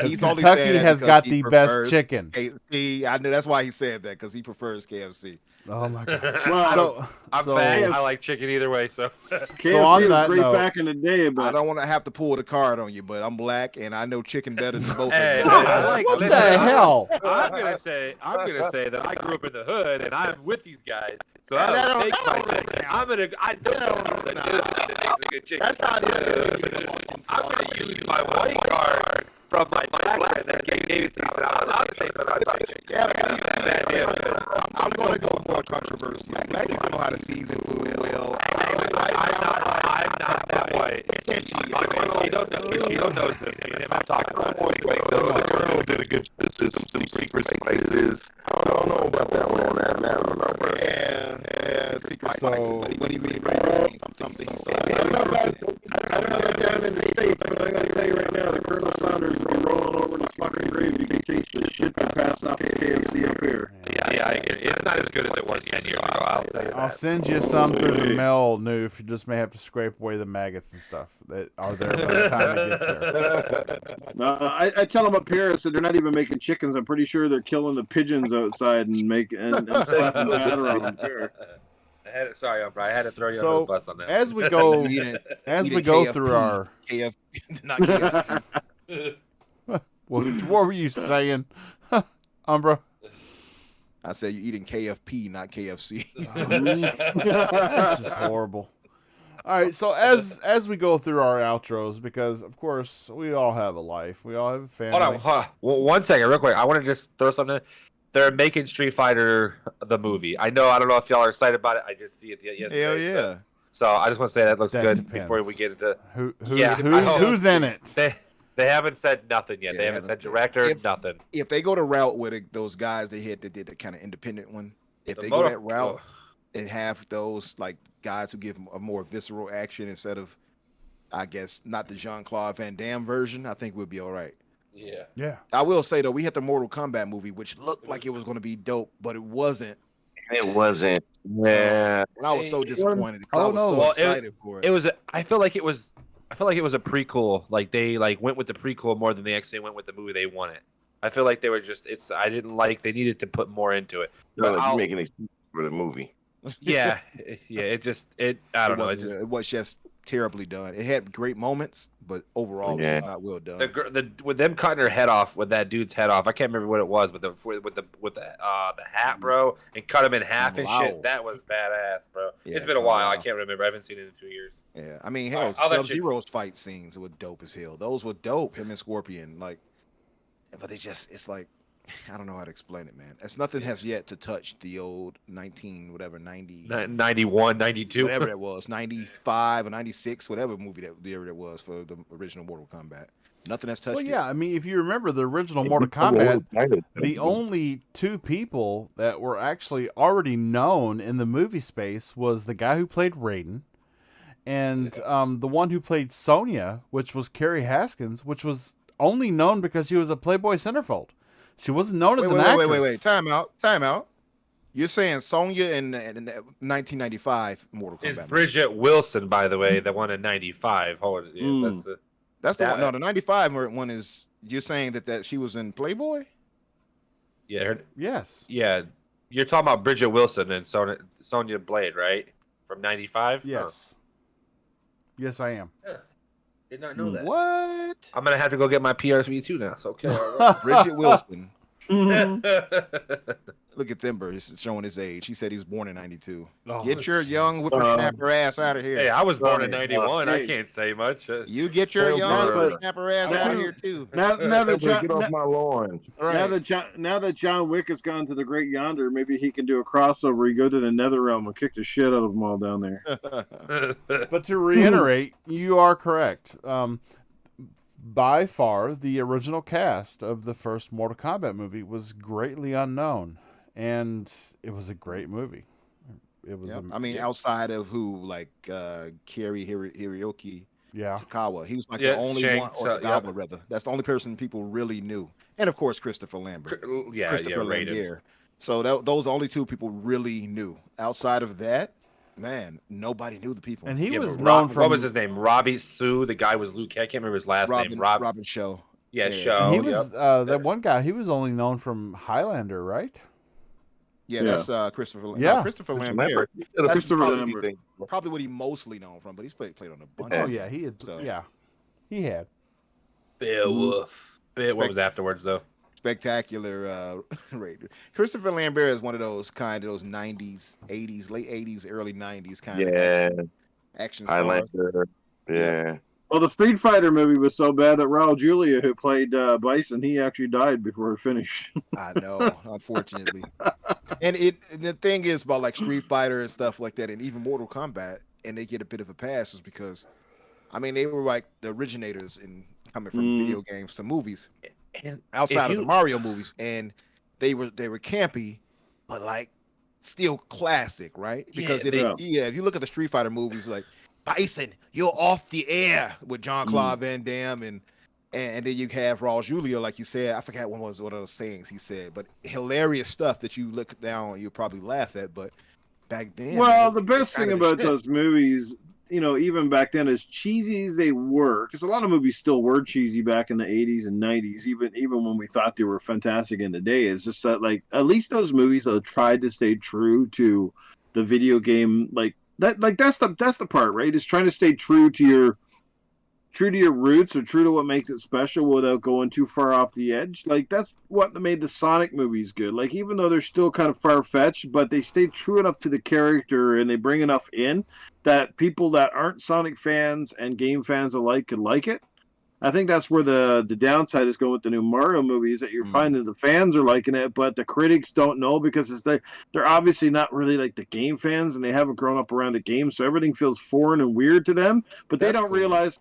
He's only Kentucky saying that has because got he the prefers best chicken. KFC. I knew that's why he said that because he prefers KFC. Oh my god! Well, I'm so fat. I like chicken either way. So KFC on was that great note- back in the day, I but don't want to have to pull the card on you, but I'm black and I know chicken better than both Hey, of you. I like- what listen, the hell? I'm gonna say that I grew up in the hood and I'm with these guys. So I That don't don't- take that my don't really chicken. count. I don't know the difference that makes a good chicken. That's not it. I'm gonna use my white card from my black guy that gave it to me. So I'm allowed to say something about chicken. Yeah, but I'm going to go more controversy. Black people know how to season food well. I'm not that white. He don't know this. Me and him have talked about it. The girl did a good some secret spices. I don't know about that one on that, man. I don't know, bro. Yeah, secret So- spices. What do you mean? Something. I don't know down in the States, but I'm going to tell you right now, the Colonel Saunders will be rolling over in his fucking grave. You can taste the shit that passed off at KFC up here. Yeah, I get it. It's not as good as it was 10 years ago. I'll tell you I'll that. send you some through the mail, Noof. You just may have to scrape away the maggots and stuff that are there by the time it gets there. No, I tell them up here, I said they're not even making chickens. I'm pretty sure they're killing the pigeons outside and slapping batter on them. Sorry, Umbra. I had to throw you So, under the bus on that. As we go, Eating- as we eating go KFP. through our, KFC, not KFC. what were you saying, Umbra? I said you're eating KFP, not KFC. This is horrible. All right, so as we go through our outros, because of course we all have a life, we all have a family. Hold on. 1 second, real quick. I want to just throw something in. They're making Street Fighter the movie. I don't know if y'all are excited about it. I just see it yesterday. Hell yeah. So I just want to say that looks That good depends. before we get into. Who's hope- who's in it? They haven't said nothing yet. Yeah, they they haven't haven't said said- director, if- nothing. If they go the route with those guys they did the kind of independent one, if The they go motor- that route and have those like guys who give a more visceral action instead of, I guess, not the Jean-Claude Van Damme version, I think we'll be all right. Yeah. Yeah. I will say though, we had the Mortal Kombat movie, which looked like it was going to be dope, but it wasn't. It wasn't. Yeah. And I was so disappointed. 'cause Oh, I was no. so Well, excited for it. It was. I feel like it was a prequel. Like they went with the prequel more than they actually went with the movie they wanted. I feel like they were just. I didn't like. They needed to put more into it. No, But you're I'll- making excuses for the movie. Yeah. It just. I don't know. It was just terribly done. It had great moments, but overall, Yeah. it's not well done. With them cutting her head off, with that dude's head off, I can't remember what it was, but the hat, bro, and cut him in half and Wow. shit. That was badass, bro. Yeah, It's been a cut while. I wow. can't remember. I haven't seen it in 2 years. Yeah, I mean, All hell, right, I'll let you- Sub-Zero's fight scenes were dope as hell. Those were dope. Him and Scorpion, like, but it's like, I don't know how to explain it, man. It's nothing has yet to touch the old 90, 91, 92. whatever that was, 95 or 96, whatever movie that year it was for the original Mortal Kombat. Nothing has touched Well, it. yeah, I mean, if you remember the original Mortal Kombat, the only two people that were actually already known in the movie space was the guy who played Raiden and the one who played Sonya, which was Carrie Haskins, which was only known because she was a Playboy centerfold. She wasn't known as an actress. Wait. Time out. You're saying Sonya in 1995 Mortal Is Kombat. Bridget Wilson, by the way, the one in 95. Hold on. Yeah, That's the that- one. No, the 95 one is. You're saying that she was in Playboy? yeah, Yes. yeah. You're talking about Bridget Wilson and Sonya Blade, right? From 95? Yes. Yes, I am. Huh. Did not know that. What? I'm going to have to go get my PRV2 now. So, okay. All right. Bridget Wilson. Mhm. Look at them birds showing his age. He said he was born in 92. Oh, Get your young whippersnapper ass out of here. Hey, I was born in Sorry. 91. I Hey. can't say much. You get your Hey, young but- whippersnapper ass but- out of here too. Now that Get off John, my lawn. now that John Wick has gone to the Great Yonder, maybe he can do a crossover. You go to the Netherrealm and kick the shit out of them all down there. But to reiterate, you are correct. By far, the original cast of the first Mortal Kombat movie was greatly unknown, and it was a great movie. It was. I mean, outside of who, like Kerry Hiroki yeah. Takawa, he was like Yeah, the only Shanks, one, or yeah. Tagawa rather. That's the only person people really knew, and of course Christopher Lambert. Christopher Raiden. Lambert. So those are the only two people really knew. Outside of that, man, nobody knew the people. And he Yeah, was but known from. what was his name? Robbie Sue. The guy was Luke. I can't remember his last name. Robin Show. Yeah, yeah. Show. He was that one guy. He was only known from Highlander, right? Yeah, Yeah. that's Christopher. Yeah. Christopher Remember, Lambert. he did a That's Christopher probably, Lambert. probably what he mostly known from, but he's played on a bunch. Oh of yeah, he had. So- Yeah, he had. Beowulf. What was afterwards though? Spectacular Raider. Christopher Lambert is one of those 90s, 80s, late 80s, early 90s kind Yeah, of action stars. Highlander. Yeah. Well, the Street Fighter movie was so bad that Raul Julia, who played Bison, he actually died before it finished. I know, unfortunately. And the thing is about like Street Fighter and stuff like that, and even Mortal Kombat, and they get a bit of a pass is because, I mean, they were like the originators in coming from video games to movies, And outside if of the Mario movies, and they were campy, but like still classic, right? Because if you look at the Street Fighter movies, like Bison, you're off the air with Jean-Claude Van Damme, and then you have Raul Julia, like you said. I forgot what was one of those sayings he said, but hilarious stuff that you look down, you probably laugh at, but back then. Well, man, the best thing kind of the about shit. those movies, even back then, as cheesy as they were, because a lot of movies still were cheesy back in the 80s and 90s, even when we thought they were fantastic in the day, is just that, like, at least those movies tried to stay true to the video game, that's the part, right? Is trying to stay true to your roots or true to what makes it special without going too far off the edge. Like, that's what made the Sonic movies good. Like, even though they're still kind of far-fetched, but they stay true enough to the character and they bring enough in that people that aren't Sonic fans and game fans alike could like it. I think that's where the downside is going with the new Mario movies, that you're finding the fans are liking it, but the critics don't know because they're obviously not really like the game fans, and they haven't grown up around the game, so everything feels foreign and weird to them. But they don't realize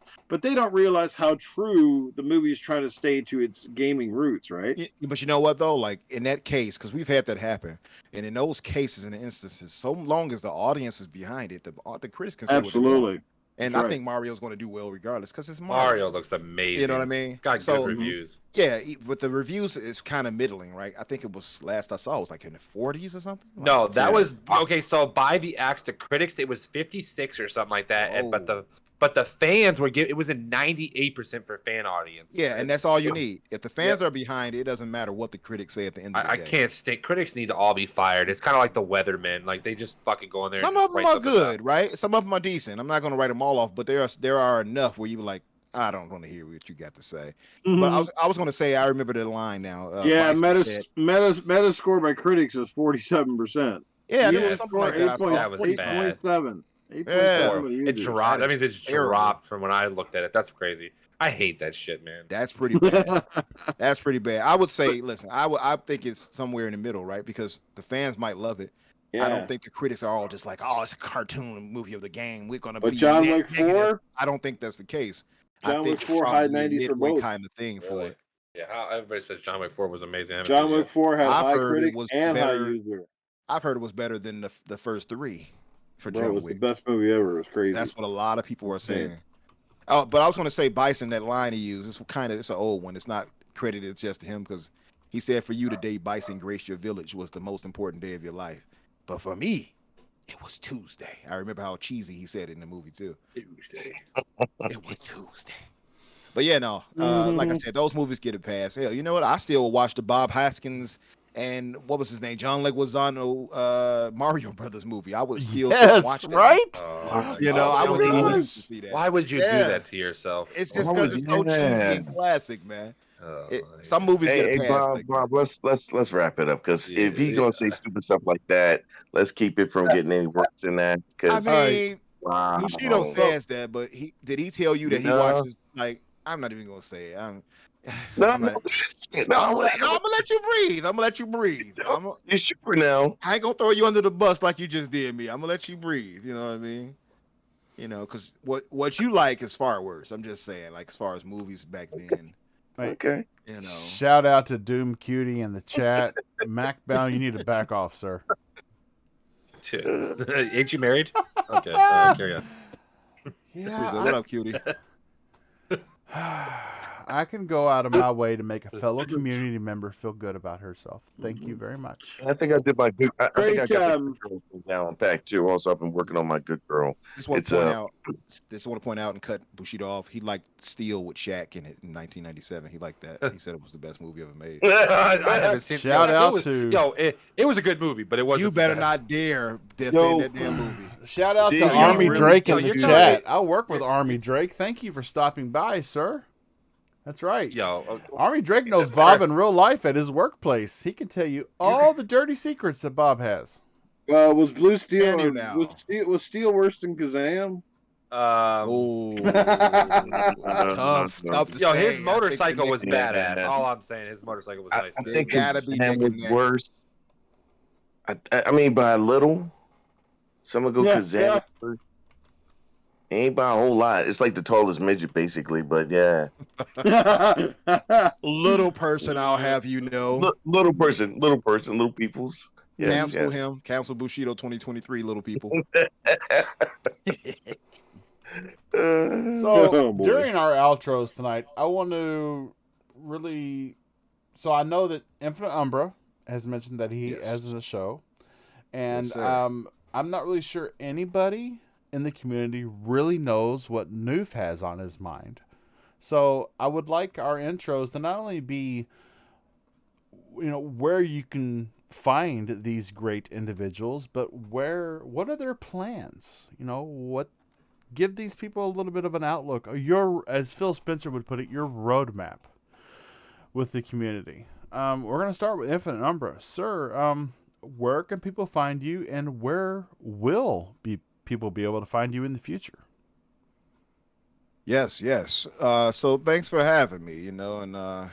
how true the movie is trying to stay to its gaming roots, right? But you know what though? Like in that case, because we've had that happen, and in those cases and instances, so long as the audience is behind it, the critics can say what they want. Absolutely. And That's I right. think Mario's going to do well regardless because it's Mario looks amazing. You know what I mean? It's got good reviews. Yeah, but the reviews is kind of middling, right? I think it was last I saw it was like in the 40s or something. No, Like, that was okay. So by the critics, it was 56 or something like that. Oh. But but the fans were giving. It was a 98% for fan audience. Yeah, and that's all you need. If the fans are behind it, it doesn't matter what the critics say at the end of the I day. can't stand. Critics need to all be fired. It's kind of like the weathermen. Like they just fucking go in there. Some and of them write are something good, down. right? Some of them are decent. I'm not going to write them all off, but there are enough where you were like, I don't want to hear what you got to say. But I was going to say, I remember the line now. Yeah, Bison said- meta score by critics is 47%. Yeah, there User was something score like that. I saw. That was bad. 8.7. 8.7 Yeah. with It users. dropped. That That means is it's terrible. dropped from when I looked at it. That's crazy. I hate that shit, man. That's pretty bad. That's pretty bad. I would say, listen, I think it's somewhere in the middle, right? Because the fans might love it. Yeah. I don't think the critics are all just like, oh, it's a cartoon movie of the game. We're gonna But be John Wick negative. 4? I don't think that's the case. John I think Wick it's 4 high probably a 90s for midway both. kind of thing for Really? it. Yeah, how everybody says John Wick 4 was amazing. I haven't John seen it Wick yet. 4 had I've high heard it critics was and high better. user. I've heard it was better than the first three for Bro, it John was the Wick. best movie ever. It was crazy. That's what a lot of people are Insane. saying. Oh, but I was going to say Bison, that line he used, it's an old one. It's not credited just to him because he said for you today, Bison graced your village was the most important day of your life. But for me, it was Tuesday. I remember how cheesy he said it in the movie too. Tuesday. It was Tuesday. But yeah, no. Like I said, those movies get a pass. Hell, you know what? I still watch the Bob Hoskins and what was his name? John Leguizamo Mario Brothers movie. I would still watch that. right? Oh, my You know, God. I would still Yes. used to see that. Why would you Yeah. do that to yourself? It's just Why because would it's so you- cheesy Yeah. and classic, man. Oh, Some movies Hey, get a pass. Bob, like Bob, let's wrap it up because if he's Yeah. gonna say stupid stuff like that, let's keep it from getting any worse than that. I Because mean, wow, Bushido says that, but did he tell you that he No. watches like? I'm not even gonna say it. no, I'm no, not- no, I'm gonna let you breathe. I'm gonna let you breathe. you're sure now. I ain't gonna throw you under the bus like you just did me. I'm gonna let you breathe. You know what I mean? You know, because what you like is far worse. I'm just saying, like as far as movies back then. Okay. You know, Shout out to Doom Cutie in the chat. Macbound, you need to back off, sir. Ain't you married? Okay, all right, carry on. what up, cutie? I can go out of my way to make a fellow community member feel good about herself. Thank you very much. I think I did my good. I think I Great got job. the good girl thing down packed too. Also, I've been working on my good girl. Just want It's, to point out and cut Bushido off. He liked Steel with Shaq in it in 1997. He liked that. He said it was the best movie ever made. I haven't seen. Shout it out was, to- it was a good movie, but it wasn't. You the better best. not dare defend Yo. that damn movie. Shout out to Dude, Army really- Drake in Yo, the you're chat. telling I work with Army Drake. Thank you for stopping by, sir. That's right. Yo, Army Drake knows Bob in real life at his workplace. He can tell you all the dirty secrets that Bob has. Was Blue Can Steel you or now? was Steel worse than Kazam? Oh, tough to yo, say. his I think motorcycle the was Nick- badass. All I'm saying, his motorcycle was I nice. They think gotta be Kazam neck was and neck. worse. I mean, by a little. Some would go Yeah, Kazam. yeah. First. Ain't by a whole lot. It's like the tallest midget, basically. But yeah, Little person, I'll have you know. little person, little peoples. Yes, Cancel yes. him. Cancel Bushido 2023, little people. So Oh, boy. during our outros tonight, I want to really. So I know that Infinite Umbra has mentioned that he Yes. has a show, and Yes, sir. I'm not really sure anybody in the community really knows what Noof has on his mind. So I would like our intros to not only be, where you can find these great individuals, but what are their plans? Give these people a little bit of an outlook. As Phil Spencer would put it, your roadmap with the community. We're going to start with Infinite Umbra. Sir, where can people find you, and where will people be able to find you in the future? Yes. So thanks for having me. To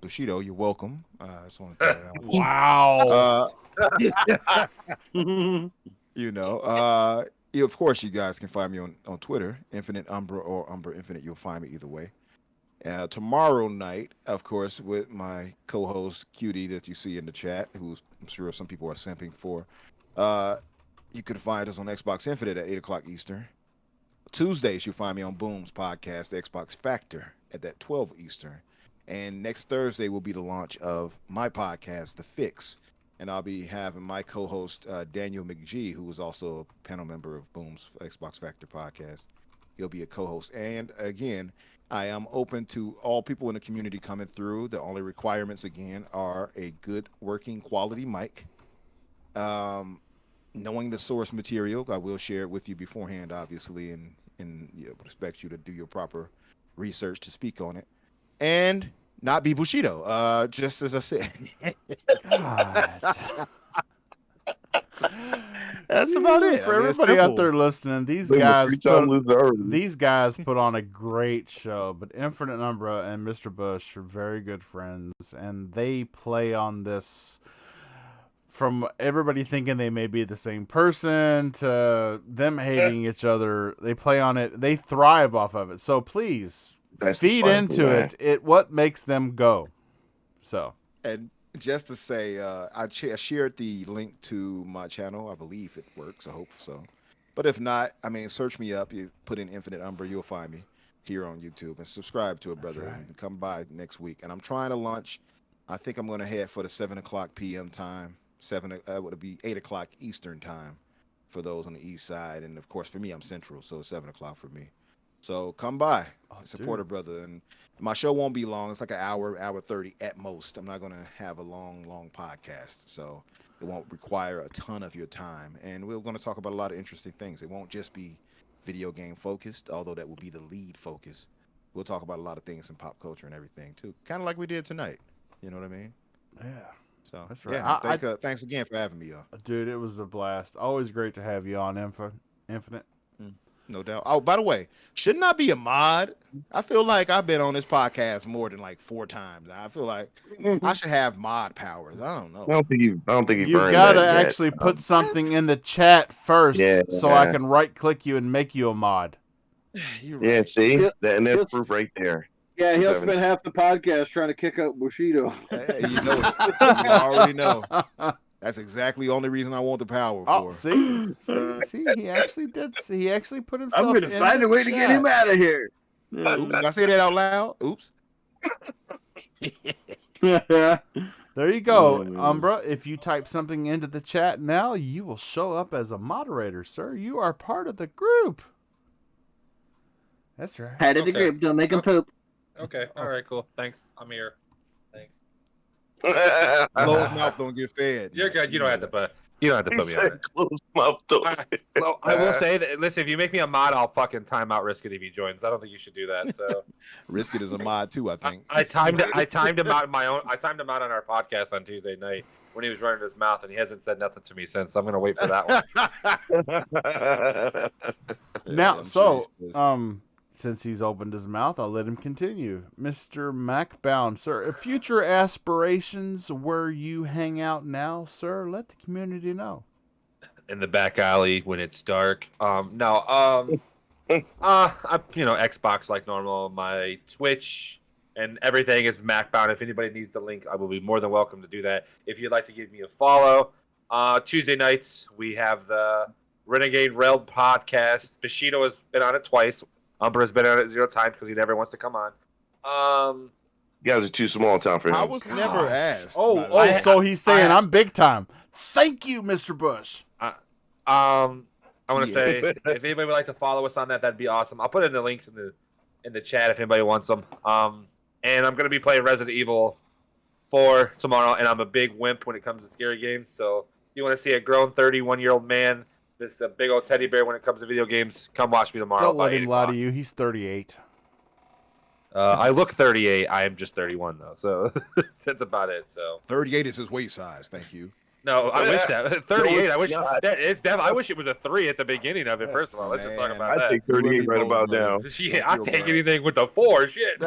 Bushido, you're welcome. I just want to throw that out. Wow. Of course, you guys can find me on Twitter, Infinite Umbra or Umbra Infinite. You'll find me either way. Tomorrow night, of course, with my co-host Cutie that you see in the chat, who I'm sure some people are simping for. You can find us on Xbox Infinite at 8 o'clock Eastern. Tuesdays, you'll find me on Boom's podcast, Xbox Factor, at that 12 Eastern. And next Thursday will be the launch of my podcast, The Fix, and I'll be having my co-host Daniel McGee, who is also a panel member of Boom's Xbox Factor podcast. He'll be a co-host, and again, I am open to all people in the community coming through. The only requirements again are a good working quality mic. Knowing the source material, I will share it with you beforehand, obviously, and expect you to do your proper research to speak on it, and not be Bushido. Just as I said. God. That's about it. For I mean, it's everybody out simple. there listening, these Boom, guys three-time loser already. these guys put on a great show. But Infinite Umbra and Mr. Bush are very good friends, and they play on this from everybody thinking they may be the same person to them hating each other. They play on it. They thrive off of it. So please That's feed the into funny it. It what makes them go. So And just to say, I shared the link to my channel. I believe it works. I hope so. But if not, I mean, search me up. You put in Infinite Umbra, you'll find me here on YouTube. And subscribe to it, That's brother. right. And come by next week. And I'm trying to launch. I think I'm going to head for the 7 o'clock p.m. time. Would be 8 o'clock Eastern time for those on the east side. And of course, for me, I'm Central, so it's 7 o'clock for me. So come by, support a brother. And my show won't be long. It's like an hour 30 at most. I'm not going to have a long podcast. So it won't require a ton of your time. And we're going to talk about a lot of interesting things. It won't just be video game focused, although that will be the lead focus. We'll talk about a lot of things in pop culture and everything too. Kind of like we did tonight. You know what I mean? yeah. So That's right. Yeah, thanks again for having me, y'all. Dude, it was a blast. Always great to have you on Infinite. No doubt. Oh, by the way, shouldn't I be a mod? I feel like I've been on this podcast more than like 4 times. I feel like I should have mod powers. I don't know. I don't think you've You've earned got to that yet. actually put something in the chat first Yeah. so I can right click you and make you a mod. You're Yeah, right. see? He'll- And he'll- that's proof right there. Yeah, he'll Seven. spend half the podcast trying to kick out Bushido. Hey, you know it. You already know. That's exactly the only reason I want the power Oh, for. see, he actually did. He actually put himself. I'm going to in find the a way to get chat. him out of here. Oops, did I say that out loud? Oops. There you go, Mm. Umbra. If you type something into the chat now, you will show up as a moderator, sir. You are part of the group. That's right. Head of the Okay. group, don't make him poop. Okay. All right. Cool. Thanks. I'm here. Thanks. Closed mouth don't get fed. You're good. You don't have to put. You don't have to He put me on said it. close mouth doors. Well, I will say that. Listen, if you make me a mod, I'll fucking time out Risk It if he joins. I don't think you should do that. So Risk It is a mod too, I think. I timed him out on my own. I timed him out on our podcast on Tuesday night when he was running his mouth, and he hasn't said nothing to me since. So I'm gonna wait for that one. Now, I'm so sure he's pissed. since he's opened his mouth, I'll let him continue. Mr. Macbound, sir, future aspirations where you hang out now, sir, let the community know. In the back alley when it's dark. No. Xbox like normal. My Twitch and everything is Macbound. If anybody needs the link, I will be more than welcome to do that. If you'd like to give me a follow, Tuesday nights we have the Renegade Realm podcast. Bushido has been on it twice. Umbra has been on it 0 times because he never wants to come on. You guys are too small time for him. I was never asked. by the Oh, way. so he's saying I'm big time. Thank you, Mr. Bush. I want to Yeah. say if anybody would like to follow us on that, that'd be awesome. I'll put in the links in the chat if anybody wants them. And I'm gonna be playing Resident Evil 4 tomorrow, and I'm a big wimp when it comes to scary games. So if you want to see a grown 31-year-old man that's a big old teddy bear when it comes to video games, come watch me tomorrow. Don't let about him 8 lie to o'clock. you. He's 38. I look 38. I am just 31 though, so that's about it. So 38 is his waist size. Thank you. no, I wish that 38. I wish God. I wish it was a 3 at the beginning of it. First of all, let's just talk Man, about I'd that. take 38 You right and me about both, now. brother. Shit, Don't I'll feel take bad. anything with the 4. Shit.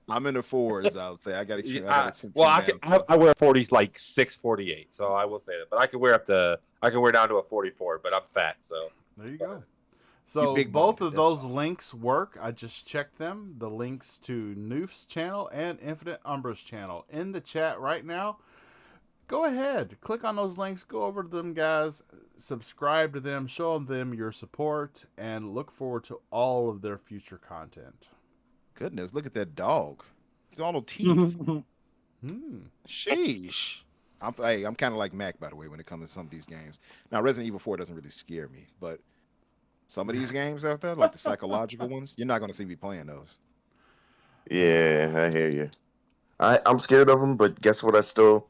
I'm in the 4s. I'll say I got to. I wear 40 like 6'48", so I will say that. But I can wear down to a 44, but I'm fat, so. There you go. So big both boned, of that's those all. links work. I just checked them. The links to Noof's channel and Infinite Umbra's channel in the chat right now. Go ahead, click on those links. Go over to them, guys. Subscribe to them. Show them your support, and look forward to all of their future content. Goodness, look at that dog. It's all the teeth. Sheesh. I'm kind of like Mac, by the way, when it comes to some of these games. Now, Resident Evil 4 doesn't really scare me, but some of these games out there, like the psychological ones, you're not going to see me playing those. Yeah, I hear you. I'm scared of them, but guess what? I still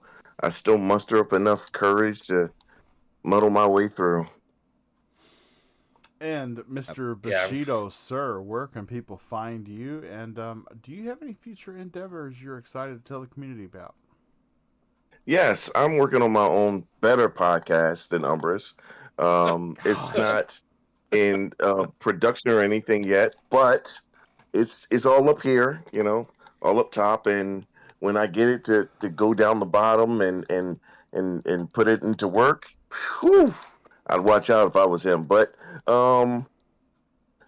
muster up enough courage to muddle my way through. And Mr. Bushido, sir, where can people find you? And do you have any future endeavors you're excited to tell the community about? Yes, I'm working on my own better podcast than Umbra's. It's not in production or anything yet, but it's all up here, all up top. And when I get it to go down the bottom and put it into work, whew, I'd watch out if I was him. But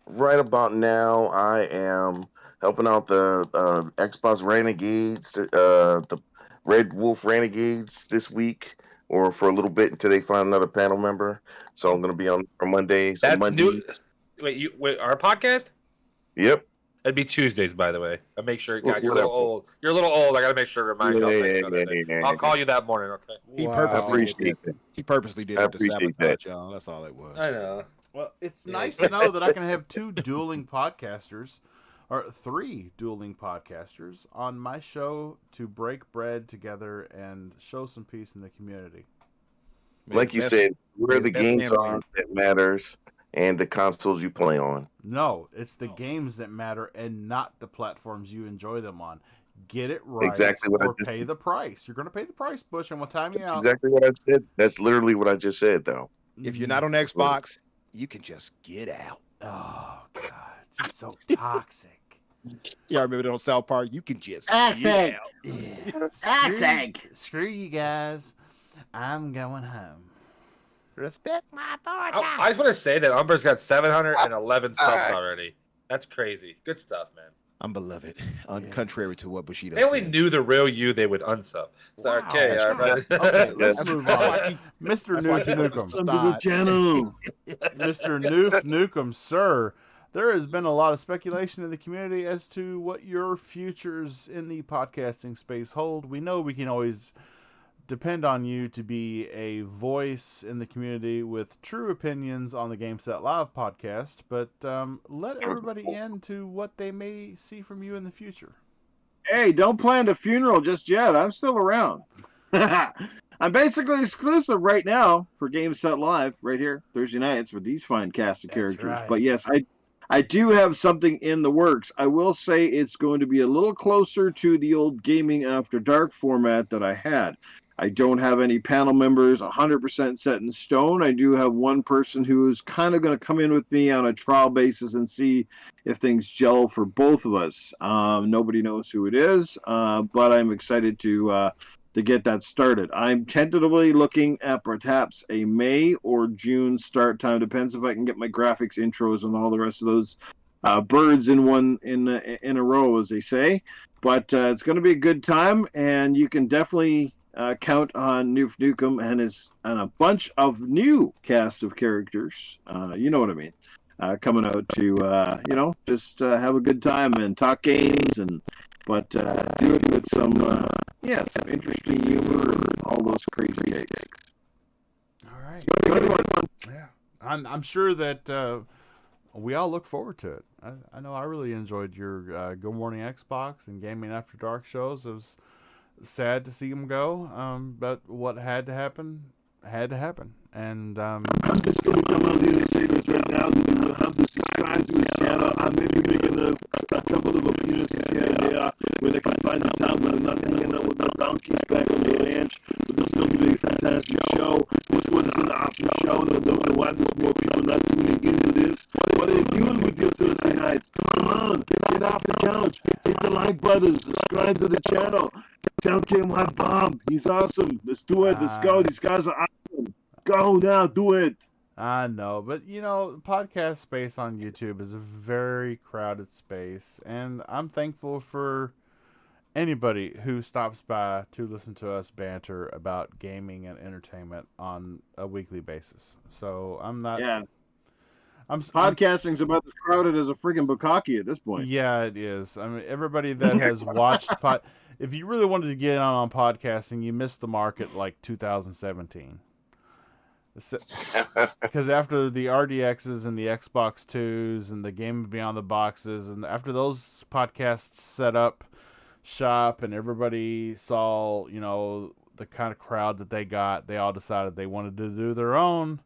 right about now, I am helping out the Xbox Renegades, the Red Wolf Renegades this week, or for a little bit until they find another panel member. So I'm going to be on Mondays. That's Monday. new. Wait, our podcast? Yep. It'd be Tuesdays, by the way. I make sure. God, you're a Whatever. little old. You're a little old. I gotta make sure to remind you. I'll call you that morning. Okay. He Wow. I purposely appreciate did it. He purposely did I it to appreciate sabotage y'all. That's all it was. I know. Well, it's Yeah. nice to know that I can have two dueling podcasters, or three dueling podcasters, on my show to break bread together and show some peace in the community. Man, Like you best- said, where the best games man are that matters, and the consoles you play on. No, it's the games that matter and not the platforms you enjoy them on. Get it right, Exactly what I or just pay said. the price. You're going to pay the price, Bush, and we'll time you That's out. exactly what I said. That's literally what I just said, though. If you're not on Xbox, you can just get out. Oh, God. It's so toxic. Yeah, I remember that on South Park. You can just Accent. get out. Yeah. Accent. Screw you guys. I'm going home. Respect my authority. I just want to say that Umber's got 711 subs already. That's crazy. Good stuff, man. I'm beloved. Yes. Contrary to what Bushido They only said. knew the real you, they would unsub. So, Wow. okay, That's all right. Okay, let's That's- move that's on. why he- Mr. that's why he Nuke wanted to Nukem. Come to the channel. Mr. Noof Nukem, sir. There has been a lot of speculation in the community as to what your futures in the podcasting space hold. We know we can always depend on you to be a voice in the community with true opinions on the Game Set Live podcast, but let everybody in to what they may see from you in the future. Hey, don't plan the funeral just yet. I'm still around. I'm basically exclusive right now for Game Set Live right here Thursday nights with these fine cast of That's characters. right. But yes, I do have something in the works. I will say it's going to be a little closer to the old Gaming After Dark format that I had. I don't have any panel members 100% set in stone. I do have one person who is kind of going to come in with me on a trial basis and see if things gel for both of us. Nobody knows who it is, but I'm excited to get that started. I'm tentatively looking at perhaps a May or June start time. Depends if I can get my graphics intros and all the rest of those birds in a row, as they say. But it's going to be a good time, and you can definitely count on Noof Nukem and a bunch of new cast of characters. You know what I mean? Coming out to just have a good time and talk games but do it with some interesting humor and all those crazy takes. All right. Good one. Yeah. I'm sure that we all look forward to it. I know I really enjoyed your Good Morning Xbox and Gaming After Dark shows. It was sad to see them go, but what had to happen. And I'm just going to come out here and say this right now. That you will have to subscribe to his channel. I may be making a couple of appearances here and there where they can find the time when they're not hanging out with the donkeys back on the ranch. But this is going to be a fantastic show. This one is an awesome show, and I don't know why there's more people not tuning into this. What are you doing with your Thursday nights? Come on, get off the couch. Hit the like button. Subscribe to the channel. Tell Kim what Bob. He's awesome. Let's do it. Let's go. These guys are awesome. Go now. Do it. I know, but podcast space on YouTube is a very crowded space, and I'm thankful for anybody who stops by to listen to us banter about gaming and entertainment on a weekly basis. So I'm not Podcasting's about as crowded as a friggin' bukkake at this point. Yeah, it is. I mean, everybody that has watched if you really wanted to get on podcasting, you missed the mark at like 2017. Because after the RDXs and the Xbox 2s and the Game Beyond the Boxes, and after those podcasts set up shop and everybody saw, the kind of crowd that they got, they all decided they wanted to do their own.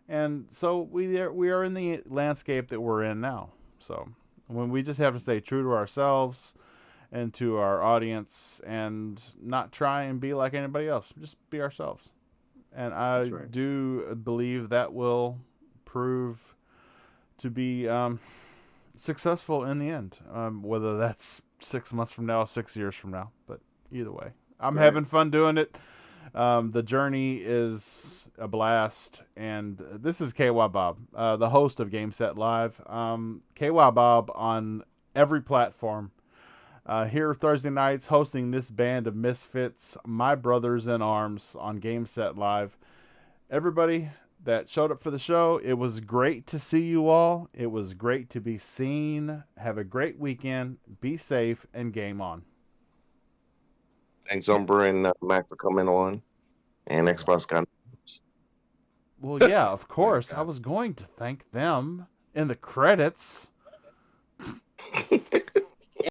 And so we are in the landscape that we're in now. So when we just have to stay true to ourselves and to our audience and not try and be like anybody else, just be ourselves. And I do believe that will prove to be successful in the end, whether that's 6 months from now, 6 years from now. But either way, I'm having fun doing it. The journey is a blast. And this is KY Bob, the host of Game Set Live. KY Bob on every platform. Here Thursday nights hosting this band of misfits, my brothers in arms, on Game Set Live. Everybody that showed up for the show, it was great to see you all. It was great to be seen. Have a great weekend. Be safe and game on. Thanks, Umbra and Mac, for coming on. And Xbox got. Well, yeah, of course. I was going to thank them in the credits.